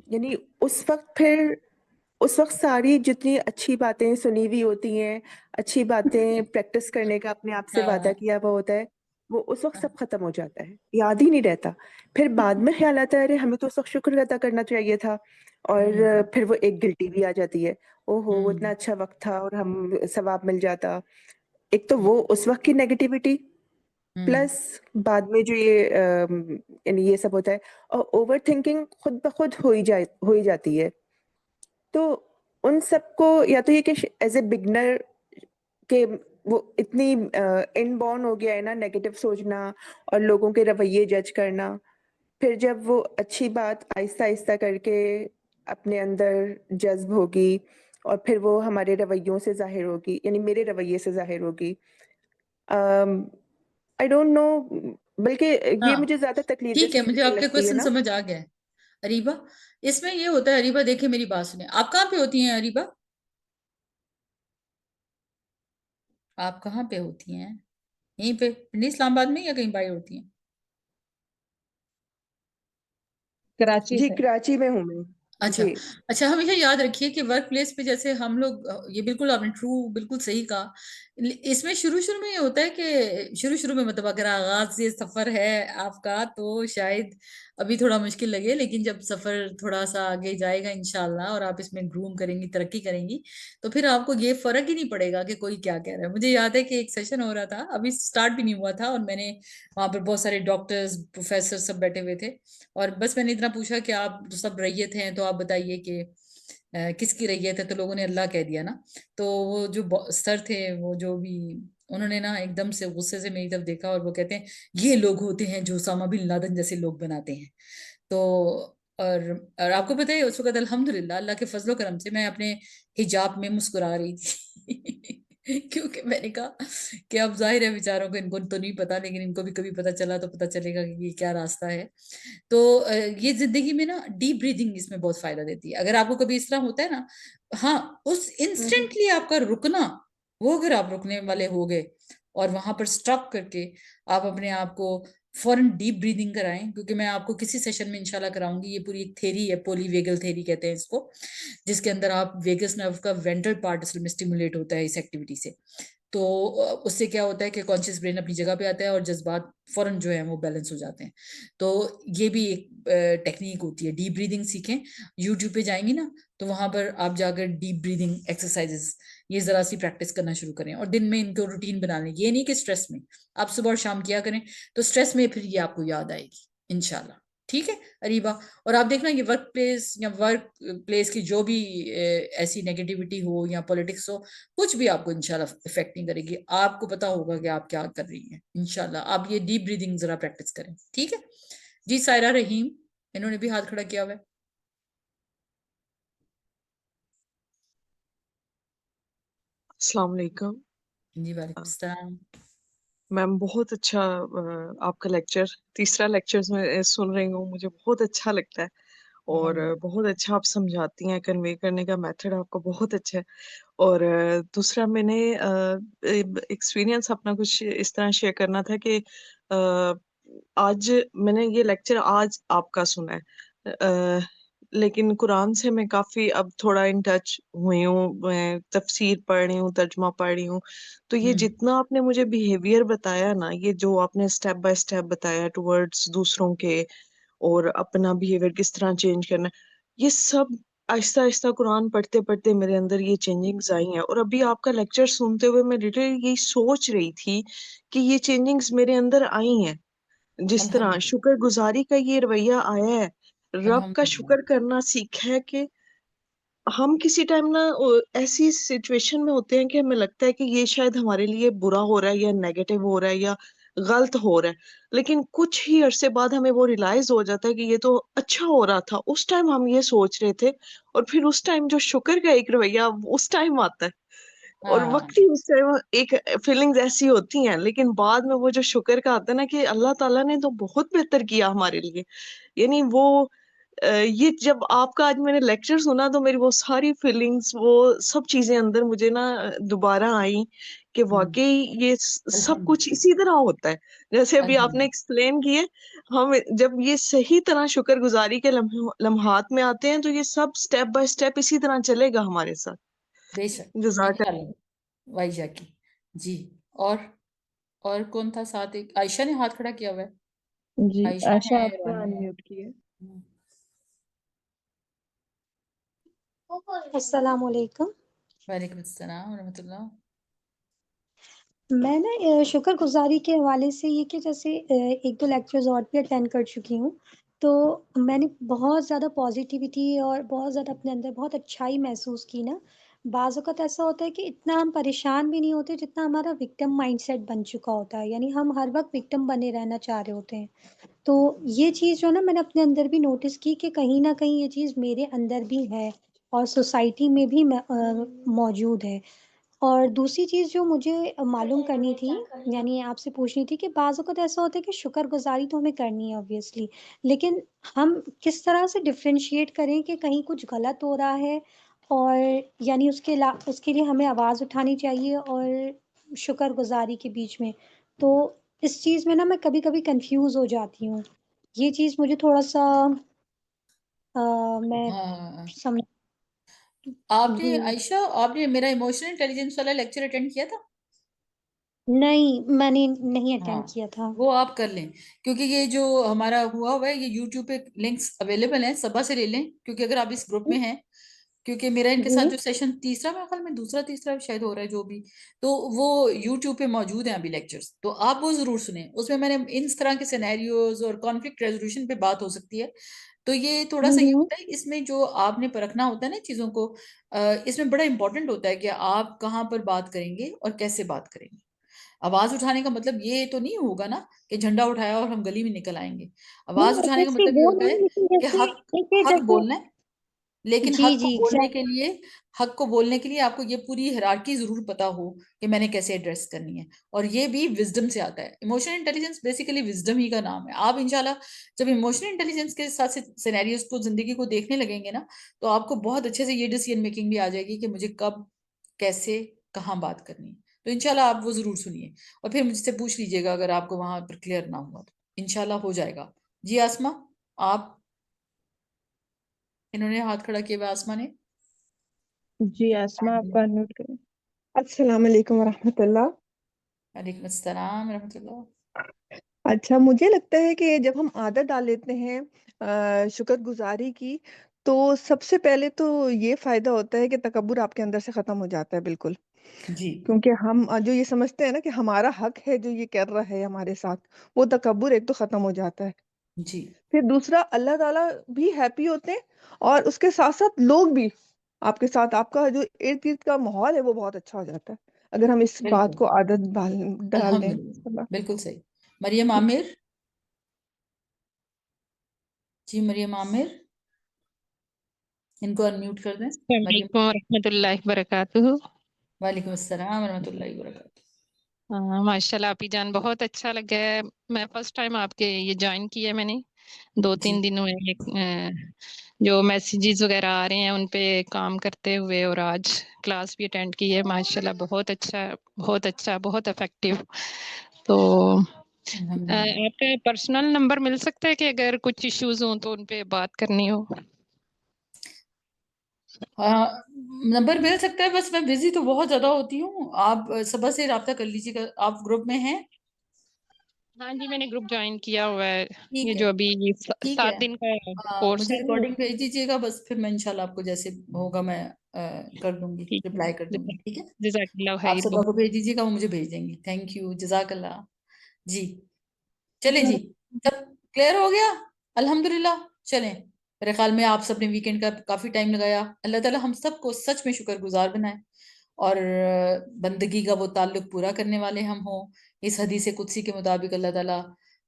یعنی اس وقت ساری جتنی اچھی باتیں سنی ہوئی ہوتی ہیں, اچھی باتیں پریکٹس کرنے کا اپنے آپ سے وعدہ ہاں کیا ہوا ہوتا ہے, وہ اس وقت سب ختم ہو جاتا ہے, یاد ہی نہیں رہتا. پھر بعد میں خیال آتا ہے ارے ہمیں تو اس وقت شکر ادا کرنا چاہیے تھا, اور پھر وہ ایک گلٹی بھی آ جاتی ہے, او ہو وہ اتنا اچھا وقت تھا اور ہم ثواب مل جاتا. ایک تو وہ اس وقت کی نیگیٹیوٹی, پلس بعد میں جو یعنی یہ سب ہوتا ہے, اور اوور تھنکنگ خود بخود ہو ہی جاتی ہے. تو ان سب کو یا تو یہ کہ ایز اے بگنر کہ وہ اتنی ان بورن ہو گیا ہے نا نیگیٹو سوچنا اور لوگوں کے رویے جج کرنا, پھر جب وہ اچھی بات آہستہ آہستہ کر کے اپنے اندر جذب ہوگی اور پھر وہ ہمارے رویوں سے ظاہر ہوگی, یعنی میرے رویے سے ظاہر ہوگی. آئی ڈونٹ نو, بلکہ یہ مجھے زیادہ تکلیف دہ ٹھیک ہے, مجھے آپ کے لگتی ہے کوشچن نا. سمجھ آ گیا ہے اریبہ. اس میں یہ ہوتا ہے اریبہ, دیکھیں میری بات سنیں, آپ کہاں پہ ہوتی ہیں اریبہ؟ آپ کہاں پہ ہوتی ہیں؟ یہیں پہ پنڈی اسلام آباد میں یا کہیں باہر ہوتی ہیں؟ کراچی جی سے. کراچی میں ہوں میں. اچھا جی اچھا, ہمیشہ یاد رکھیے کہ ورک پلیس پہ جیسے ہم لوگ, یہ بالکل آپ نے ٹرو بالکل صحیح کہا, اس میں شروع میں یہ ہوتا ہے کہ شروع میں مطلب اگر آغاز یہ سفر ہے آپ کا تو شاید ابھی تھوڑا مشکل لگے, لیکن جب سفر تھوڑا سا آگے جائے گا انشاءاللہ اور آپ اس میں گروم کریں گی, ترقی کریں گی, تو پھر آپ کو یہ فرق ہی نہیں پڑے گا کہ کوئی کیا کہہ رہا ہے. مجھے یاد ہے کہ ایک سیشن ہو رہا تھا, ابھی سٹارٹ بھی نہیں ہوا تھا, اور میں نے وہاں پر بہت سارے ڈاکٹرز پروفیسر سب بیٹھے ہوئے تھے, اور بس میں نے اتنا پوچھا کہ آپ سب ریت ہیں تو آپ بتائیے کہ کس کی ریت ہے, تو لوگوں نے اللہ کہہ دیا نا. تو وہ جو سر تھے, وہ جو بھی, انہوں نے نا ایک دم سے غصے سے میری طرف دیکھا, اور وہ کہتے ہیں یہ لوگ ہوتے ہیں جو اسامہ بن لادن جیسے لوگ بناتے ہیں. تو اور آپ کو پتہ ہے اس وقت الحمدللہ اللہ کے فضل و کرم سے میں اپنے حجاب میں مسکرا رہی تھی کیونکہ میں نے کہا کہ اب ظاہر ہے بیچاروں کو, ان کو تو نہیں پتا, لیکن ان کو بھی کبھی پتا چلا تو پتا چلے گا کہ یہ کیا راستہ ہے. تو یہ زندگی میں نا ڈیپ بریدنگ اس میں بہت فائدہ دیتی ہے. اگر آپ کو کبھی اس طرح ہوتا ہے نا, ہاں اس انسٹنٹلی آپ کا رکنا, وہ اگر آپ رکنے والے ہو گئے اور وہاں پر سٹاپ کر کے آپ اپنے آپ کو فوراً ڈیپ بریدنگ کرائیں, کیونکہ میں آپ کو کسی سیشن میں انشاءاللہ کراؤں گی. یہ پوری ایک تھیری ہے, پولی ویگل تھیری کہتے ہیں اس کو, جس کے اندر آپ ویگس نرو کا وینٹرل پارٹ اصل میں اسٹیمولیٹ ہوتا ہے اس ایکٹیویٹی سے. تو اس سے کیا ہوتا ہے کہ کانشیس برین اپنی جگہ پہ آتا ہے اور جذبات فوراً جو ہیں وہ بیلنس ہو جاتے ہیں. تو یہ بھی ایک ٹیکنیک ہوتی ہے. ڈیپ بریدنگ سیکھیں, یوٹیوب پہ جائیں گی نا تو وہاں پر آپ جا کر ڈیپ بریدنگ ایکسرسائزز یہ ذرا سی پریکٹس کرنا شروع کریں, اور دن میں ان کو روٹین بنا لیں. یہ نہیں کہ اسٹریس میں آپ صبح اور شام کیا کریں, تو اسٹریس میں پھر یہ آپ کو یاد آئے گی انشاءاللہ. ٹھیک ہے اریبہ, اور آپ دیکھنا یہ ورک پلیس یا ورک پلیس کی جو بھی ایسی نیگیٹیوٹی ہو یا پولیٹکس ہو, کچھ بھی آپ کو انشاءاللہ افیکٹ نہیں کرے گی. آپ کو پتا ہوگا کہ آپ کیا کر رہی ہیں انشاءاللہ. آپ یہ ڈیپ بریدنگ ذرا پریکٹس کریں, ٹھیک ہے جی. سائرہ رحیم, انہوں نے بھی ہاتھ کھڑا کیا ہوا ہے. السلام علیکم جی وعلیکم السلام. میم. بہت اچھا آپ کا لیکچر, تیسرا لیکچر میں سن رہی ہوں, مجھے بہت اچھا لگتا ہے, اور بہت اچھا آپ سمجھاتی ہیں, کنوے کرنے کا میتھڈ آپ کا بہت اچھا ہے. اور دوسرا میں نے ایکسپیرینس اپنا کچھ اس طرح شیئر کرنا تھا کہ آج میں نے یہ لیکچر آج آپ کا سنا ہے. لیکن قرآن سے میں کافی اب تھوڑا ان ٹچ ہوئی ہوں، میں تفسیر پڑھ رہی ہوں، ترجمہ پڑھ رہی ہوں. تو یہ جتنا آپ نے مجھے بیہیویئر بتایا نا، یہ جو آپ نے اسٹیپ بائی اسٹیپ بتایا ٹورڈز دوسروں کے اور اپنا بیہیویئر کس طرح چینج کرنا، یہ سب آہستہ آہستہ قرآن پڑھتے پڑھتے میرے اندر یہ چینجنگز آئی ہیں. اور ابھی آپ کا لیکچر سنتے ہوئے میں لٹرلی یہی سوچ رہی تھی کہ یہ چینجنگز میرے اندر آئی ہیں. جس طرح الحمد شکر گزاری کا یہ رویہ آیا ہے، رب کا الحمد للہ. شکر کرنا سیکھا ہے کہ ہم کسی ٹائم نا ایسی سچویشن میں ہوتے ہیں کہ ہمیں لگتا ہے کہ یہ شاید ہمارے لیے برا ہو رہا ہے یا نیگیٹو ہو رہا ہے یا غلط ہو رہا ہے، لیکن کچھ ہی عرصے بعد ہمیں وہ ریلائز ہو جاتا ہے کہ یہ تو اچھا ہو رہا تھا. اس ٹائم ہم یہ سوچ رہے تھے، اور پھر اس ٹائم جو شکر کا ایک رویہ اس ٹائم آتا ہے، اور ہاں وقتی اس ٹائم ایک فیلنگز ایسی ہوتی ہیں، لیکن بعد میں وہ جو شکر کا آتا ہے نا کہ اللہ تعالیٰ نے تو بہت بہتر کیا ہمارے لیے. یعنی وہ یہ جب آپ کا آج میں نے لیکچر سنا تو میری وہ ساری فیلنگز، وہ سب چیزیں اندر مجھے نا دوبارہ آئیں کہ واقعی یہ سب الحمد کچھ اسی طرح ہوتا ہے جیسے ابھی آپ نے الحمد ایکسپلین کیے. ہم جب یہ صحیح طرح شکر گزاری کے لمحات میں آتے ہیں تو یہ سب سٹیپ بائی سٹیپ اسی طرح چلے گا ہمارے ساتھ. بے شک جزاک انشاءاللہ. وائشہ کی جی. اور کون تھا ساتھ؟ ایک عائشہ نے ہاتھ کھڑا کیا ہوا ہے. جی عائشہ عائشہ ہے، آپ کا رانا ان ہے. میوٹ کیے. السلام علیکم. وعلیکم السلام ورحمۃ اللہ. میں نا شکر گزاری کے حوالے سے یہ کہ جیسے ایک دو لیکچرز اور بھی اٹینڈ کر چکی ہوں، تو میں نے بہت زیادہ پازیٹیوٹی اور بہت زیادہ اپنے اندر بہت اچھائی محسوس کی نا. بعض اوقات ایسا ہوتا ہے کہ اتنا ہم پریشان بھی نہیں ہوتے جتنا ہمارا وکٹم مائنڈ سیٹ بن چکا ہوتا ہے، یعنی ہم ہر وقت وکٹم بنے رہنا چاہ رہے ہوتے ہیں. تو یہ چیز جو نا میں نے اپنے اندر بھی نوٹس کی کہ کہیں نہ کہیں یہ چیز میرے اندر بھی ہے اور سوسائٹی میں بھی موجود ہے. اور دوسری چیز جو مجھے معلوم کرنی تھی، یعنی آپ سے پوچھنی تھی کہ بعض اوقات ایسا ہوتا ہے کہ شکر گزاری تو ہمیں کرنی ہے obviously، لیکن ہم کس طرح سے ڈفرینشیٹ کریں کہ کہیں کچھ غلط ہو رہا ہے، اور یعنی اس کے لیے ہمیں آواز اٹھانی چاہیے اور شکر گزاری کے بیچ میں. تو اس چیز میں نا میں کبھی کبھی کنفیوز ہو جاتی ہوں. یہ چیز مجھے تھوڑا سا میں ہاں سمجھ. آپ نے جی عائشہ، آپ نے میرا ایموشنل انٹیلیجنس والا لیکچر اٹینڈ کیا تھا؟ نہیں، میں نے نہیں ہاں اٹینڈ کیا تھا. وہ آپ کر لیں، کیونکہ یہ جو ہمارا ہوا ہے یہ یوٹیوب پہ لنکس اویلیبل ہیں، صبا سے لے لیں، کیونکہ اگر آپ اس گروپ میں ہیں، کیونکہ میرا ان کے جی ساتھ جو سیشن تیسرا میرے خیال میں دوسرا تیسرا شاید ہو رہا ہے جو بھی، تو وہ یوٹیوب پہ موجود ہیں ابھی لیکچرز، تو آپ وہ ضرور سنیں. اس میں نے اس طرح کے سینیریوز اور کانفلکٹ ریزولوشن پہ بات ہو سکتی ہے. تو یہ تھوڑا سا یہ ہوتا ہے اس میں جو آپ نے پرکھنا ہوتا ہے نا چیزوں کو، اس میں بڑا امپورٹنٹ ہوتا ہے کہ آپ کہاں پر بات کریں گے اور کیسے بات کریں گے. آواز اٹھانے کا مطلب یہ تو نہیں ہوگا نا کہ جھنڈا اٹھایا اور ہم گلی میں نکل آئیں گے. آواز نہیں اٹھانے کا obviously مطلب یہ وہ ہوتا ہے نہیں، لیکن کہ جیسے ایک حق جیسے بولنا ہے، لیکن جی جی حق کو بولنے کے لیے آپ کو یہ پوری ہیرارکی ضرور پتا ہو کہ میں نے کیسے ایڈریس کرنی ہے. اور یہ بھی وزڈم سے آتا ہے. ایموشنل انٹیلیجنس بیسیکلی وزڈم ہی کا نام ہے. آپ انشاءاللہ جب ایموشنل انٹیلیجنس کے ساتھ سینیریوز کو، زندگی کو دیکھنے لگیں گے نا، تو آپ کو بہت اچھے سے یہ ڈیسیژن میکنگ بھی آ جائے گی کہ مجھے کب، کیسے، کہاں بات کرنی ہے. تو انشاءاللہ آپ وہ ضرور سنیے اور پھر مجھ سے پوچھ لیجئے گا اگر آپ کو وہاں پر کلیئر نہ ہوا تو انشاءاللہ ہو جائے گا. جی آسما، آپ، انہوں نے ہاتھ کھڑا کیا ہوا آسما نے. جی آسما آپ کا ان میوٹ کریں. السلام علیکم ورحمۃ اللہ. وعلیکم السلام ورحمۃ اللہ. اچھا، مجھے لگتا ہے کہ جب ہم عادت ڈال لیتے ہیں شکر گزاری کی، تو سب سے پہلے تو یہ فائدہ ہوتا ہے کہ تکبر آپ کے اندر سے ختم ہو جاتا ہے بالکل. جی کیونکہ ہم جو یہ سمجھتے ہیں نا کہ ہمارا حق ہے جو یہ کر رہا ہے ہمارے ساتھ، وہ تکبر ایک تو ختم ہو جاتا ہے. جی پھر دوسرا، اللہ تعالیٰ بھی ہیپی ہوتے ہیں اور اس کے ساتھ ساتھ لوگ بھی آپ کے ساتھ، آپ کا جو ارد گرد کا ماحول ہے وہ بہت اچھا ہو جاتا ہے اگر ہم اس بات بالکل، کو عادت ڈال دیں. الحمدللہ بالکل صحیح. مریم عامر، جی مریم عامر، ان کو انمیوٹ کر دیں. السلام مریم. علیکم ورحمۃ اللہ وبرکاتہ. وعلیکم السلام ورحمۃ اللہ وبرکاتہ. ماشاء اللہ آپ جان، بہت اچھا لگا ہے. میں فرسٹ ٹائم آپ کے یہ جوائن کیا میں نے 2-3 دنوں میں جو میسیجز وغیرہ آ رہے ہیں ان پہ کام کرتے ہوئے، اور آج کلاس بھی اٹینڈ کی ہے. ماشاء اللہ بہت اچھا، بہت اچھا، بہت افیکٹو. تو آپ کا پرسنل نمبر مل سکتا ہے کہ اگر کچھ ایشوز ہوں تو ان پہ بات کرنی ہو؟ ہاں نمبر مل سکتا ہے، بس میں بزی تو بہت زیادہ ہوتی ہوں. آپ صبح سے رابطہ کر لیجیے گا. آپ گروپ میں ہیں؟ ہاں جی، میں نے گروپ جوائن کیا ہوا ہے. ٹھیک یہ ہے جو ابھی ٹھیک 7 ہے. دن کا کورس مجھے ہے نا. ریکارڈنگ بھیج دیجیے گا، بس پھر میں انشاءاللہ آپ کو جیسے ہوگا میں کر دوں گی، ٹھیک رپلائی کر ہے، دوں گی. ٹھیک ہے، جزاک اللہ آپ خیر. صبح کو بھیج دیجیے گا، وہ مجھے بھیج دیں گی. تھینک یو، جزاک اللہ. جی چلیں جی، سب کلیئر ہو گیا الحمدللہ. چلیں، میرے خیال میں آپ سب نے ویکینڈ کا کافی ٹائم لگایا. اللہ تعالی ہم سب کو سچ میں شکر گزار بنائے اور بندگی کا وہ تعلق پورا کرنے والے ہم ہوں. اس حدیث قدسی کے مطابق اللہ تعالی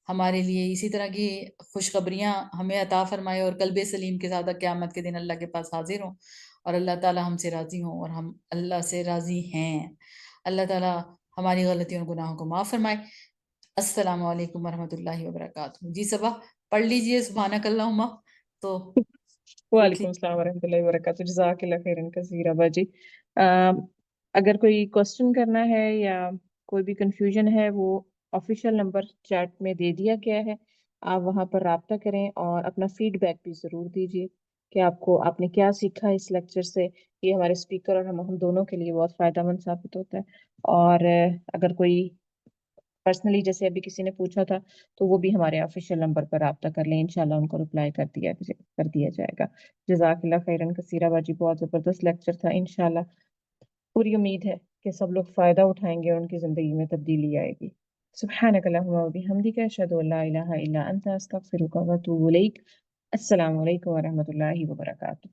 ہمارے لیے اسی طرح کی خوشخبریاں ہمیں عطا فرمائے اور قلب سلیم کے ساتھ قیامت کے دن اللہ کے پاس حاضر ہوں اور اللہ تعالی ہم سے راضی ہوں اور ہم اللہ سے راضی ہیں. اللہ تعالی ہماری غلطیوں اور گناہوں کو معاف فرمائے. السلام علیکم ورحمۃ اللہ وبرکاتہ. جی صبح پڑھ لیجئے سبحانک اللہم تو وعلیکم دیکھیں. السلام ورحمۃ اللہ وبرکاتہ. جزاک اللہ خیرن کثیرا باجی. اگر کوئی کوشچن کرنا ہے یا کوئی بھی کنفیوژن ہے، وہ آفیشیل نمبر چیٹ میں دے دیا گیا ہے. آپ وہاں پر رابطہ کریں اور اپنا فیڈ بیک بھی ضرور دیجیے کہ آپ نے کیا سیکھا اس لیکچر سے. یہ ہمارے اسپیکر اور ہم دونوں کے لیے بہت فائدہ مند ثابت ہوتا ہے. اور اگر کوئی پرسنلی جیسے ابھی کسی نے پوچھا تھا تو وہ بھی ہمارے آفیشیل نمبر پر رابطہ کر لیں، انشاءاللہ ان کو رپلائی کر دیا جائے گا. جزاک اللہ خیرن کثیرا باجی. بہت زبردست لیکچر تھا. انشاءاللہ پوری امید ہے کہ سب لوگ فائدہ اٹھائیں گے اور ان کی زندگی میں تبدیلی آئے گی. سبحانک اللہم و بحمدک، اشہد ان لا الہ الا انت، استغفرک و اتوب الیک. السلام علیکم ورحمۃ اللہ وبرکاتہ.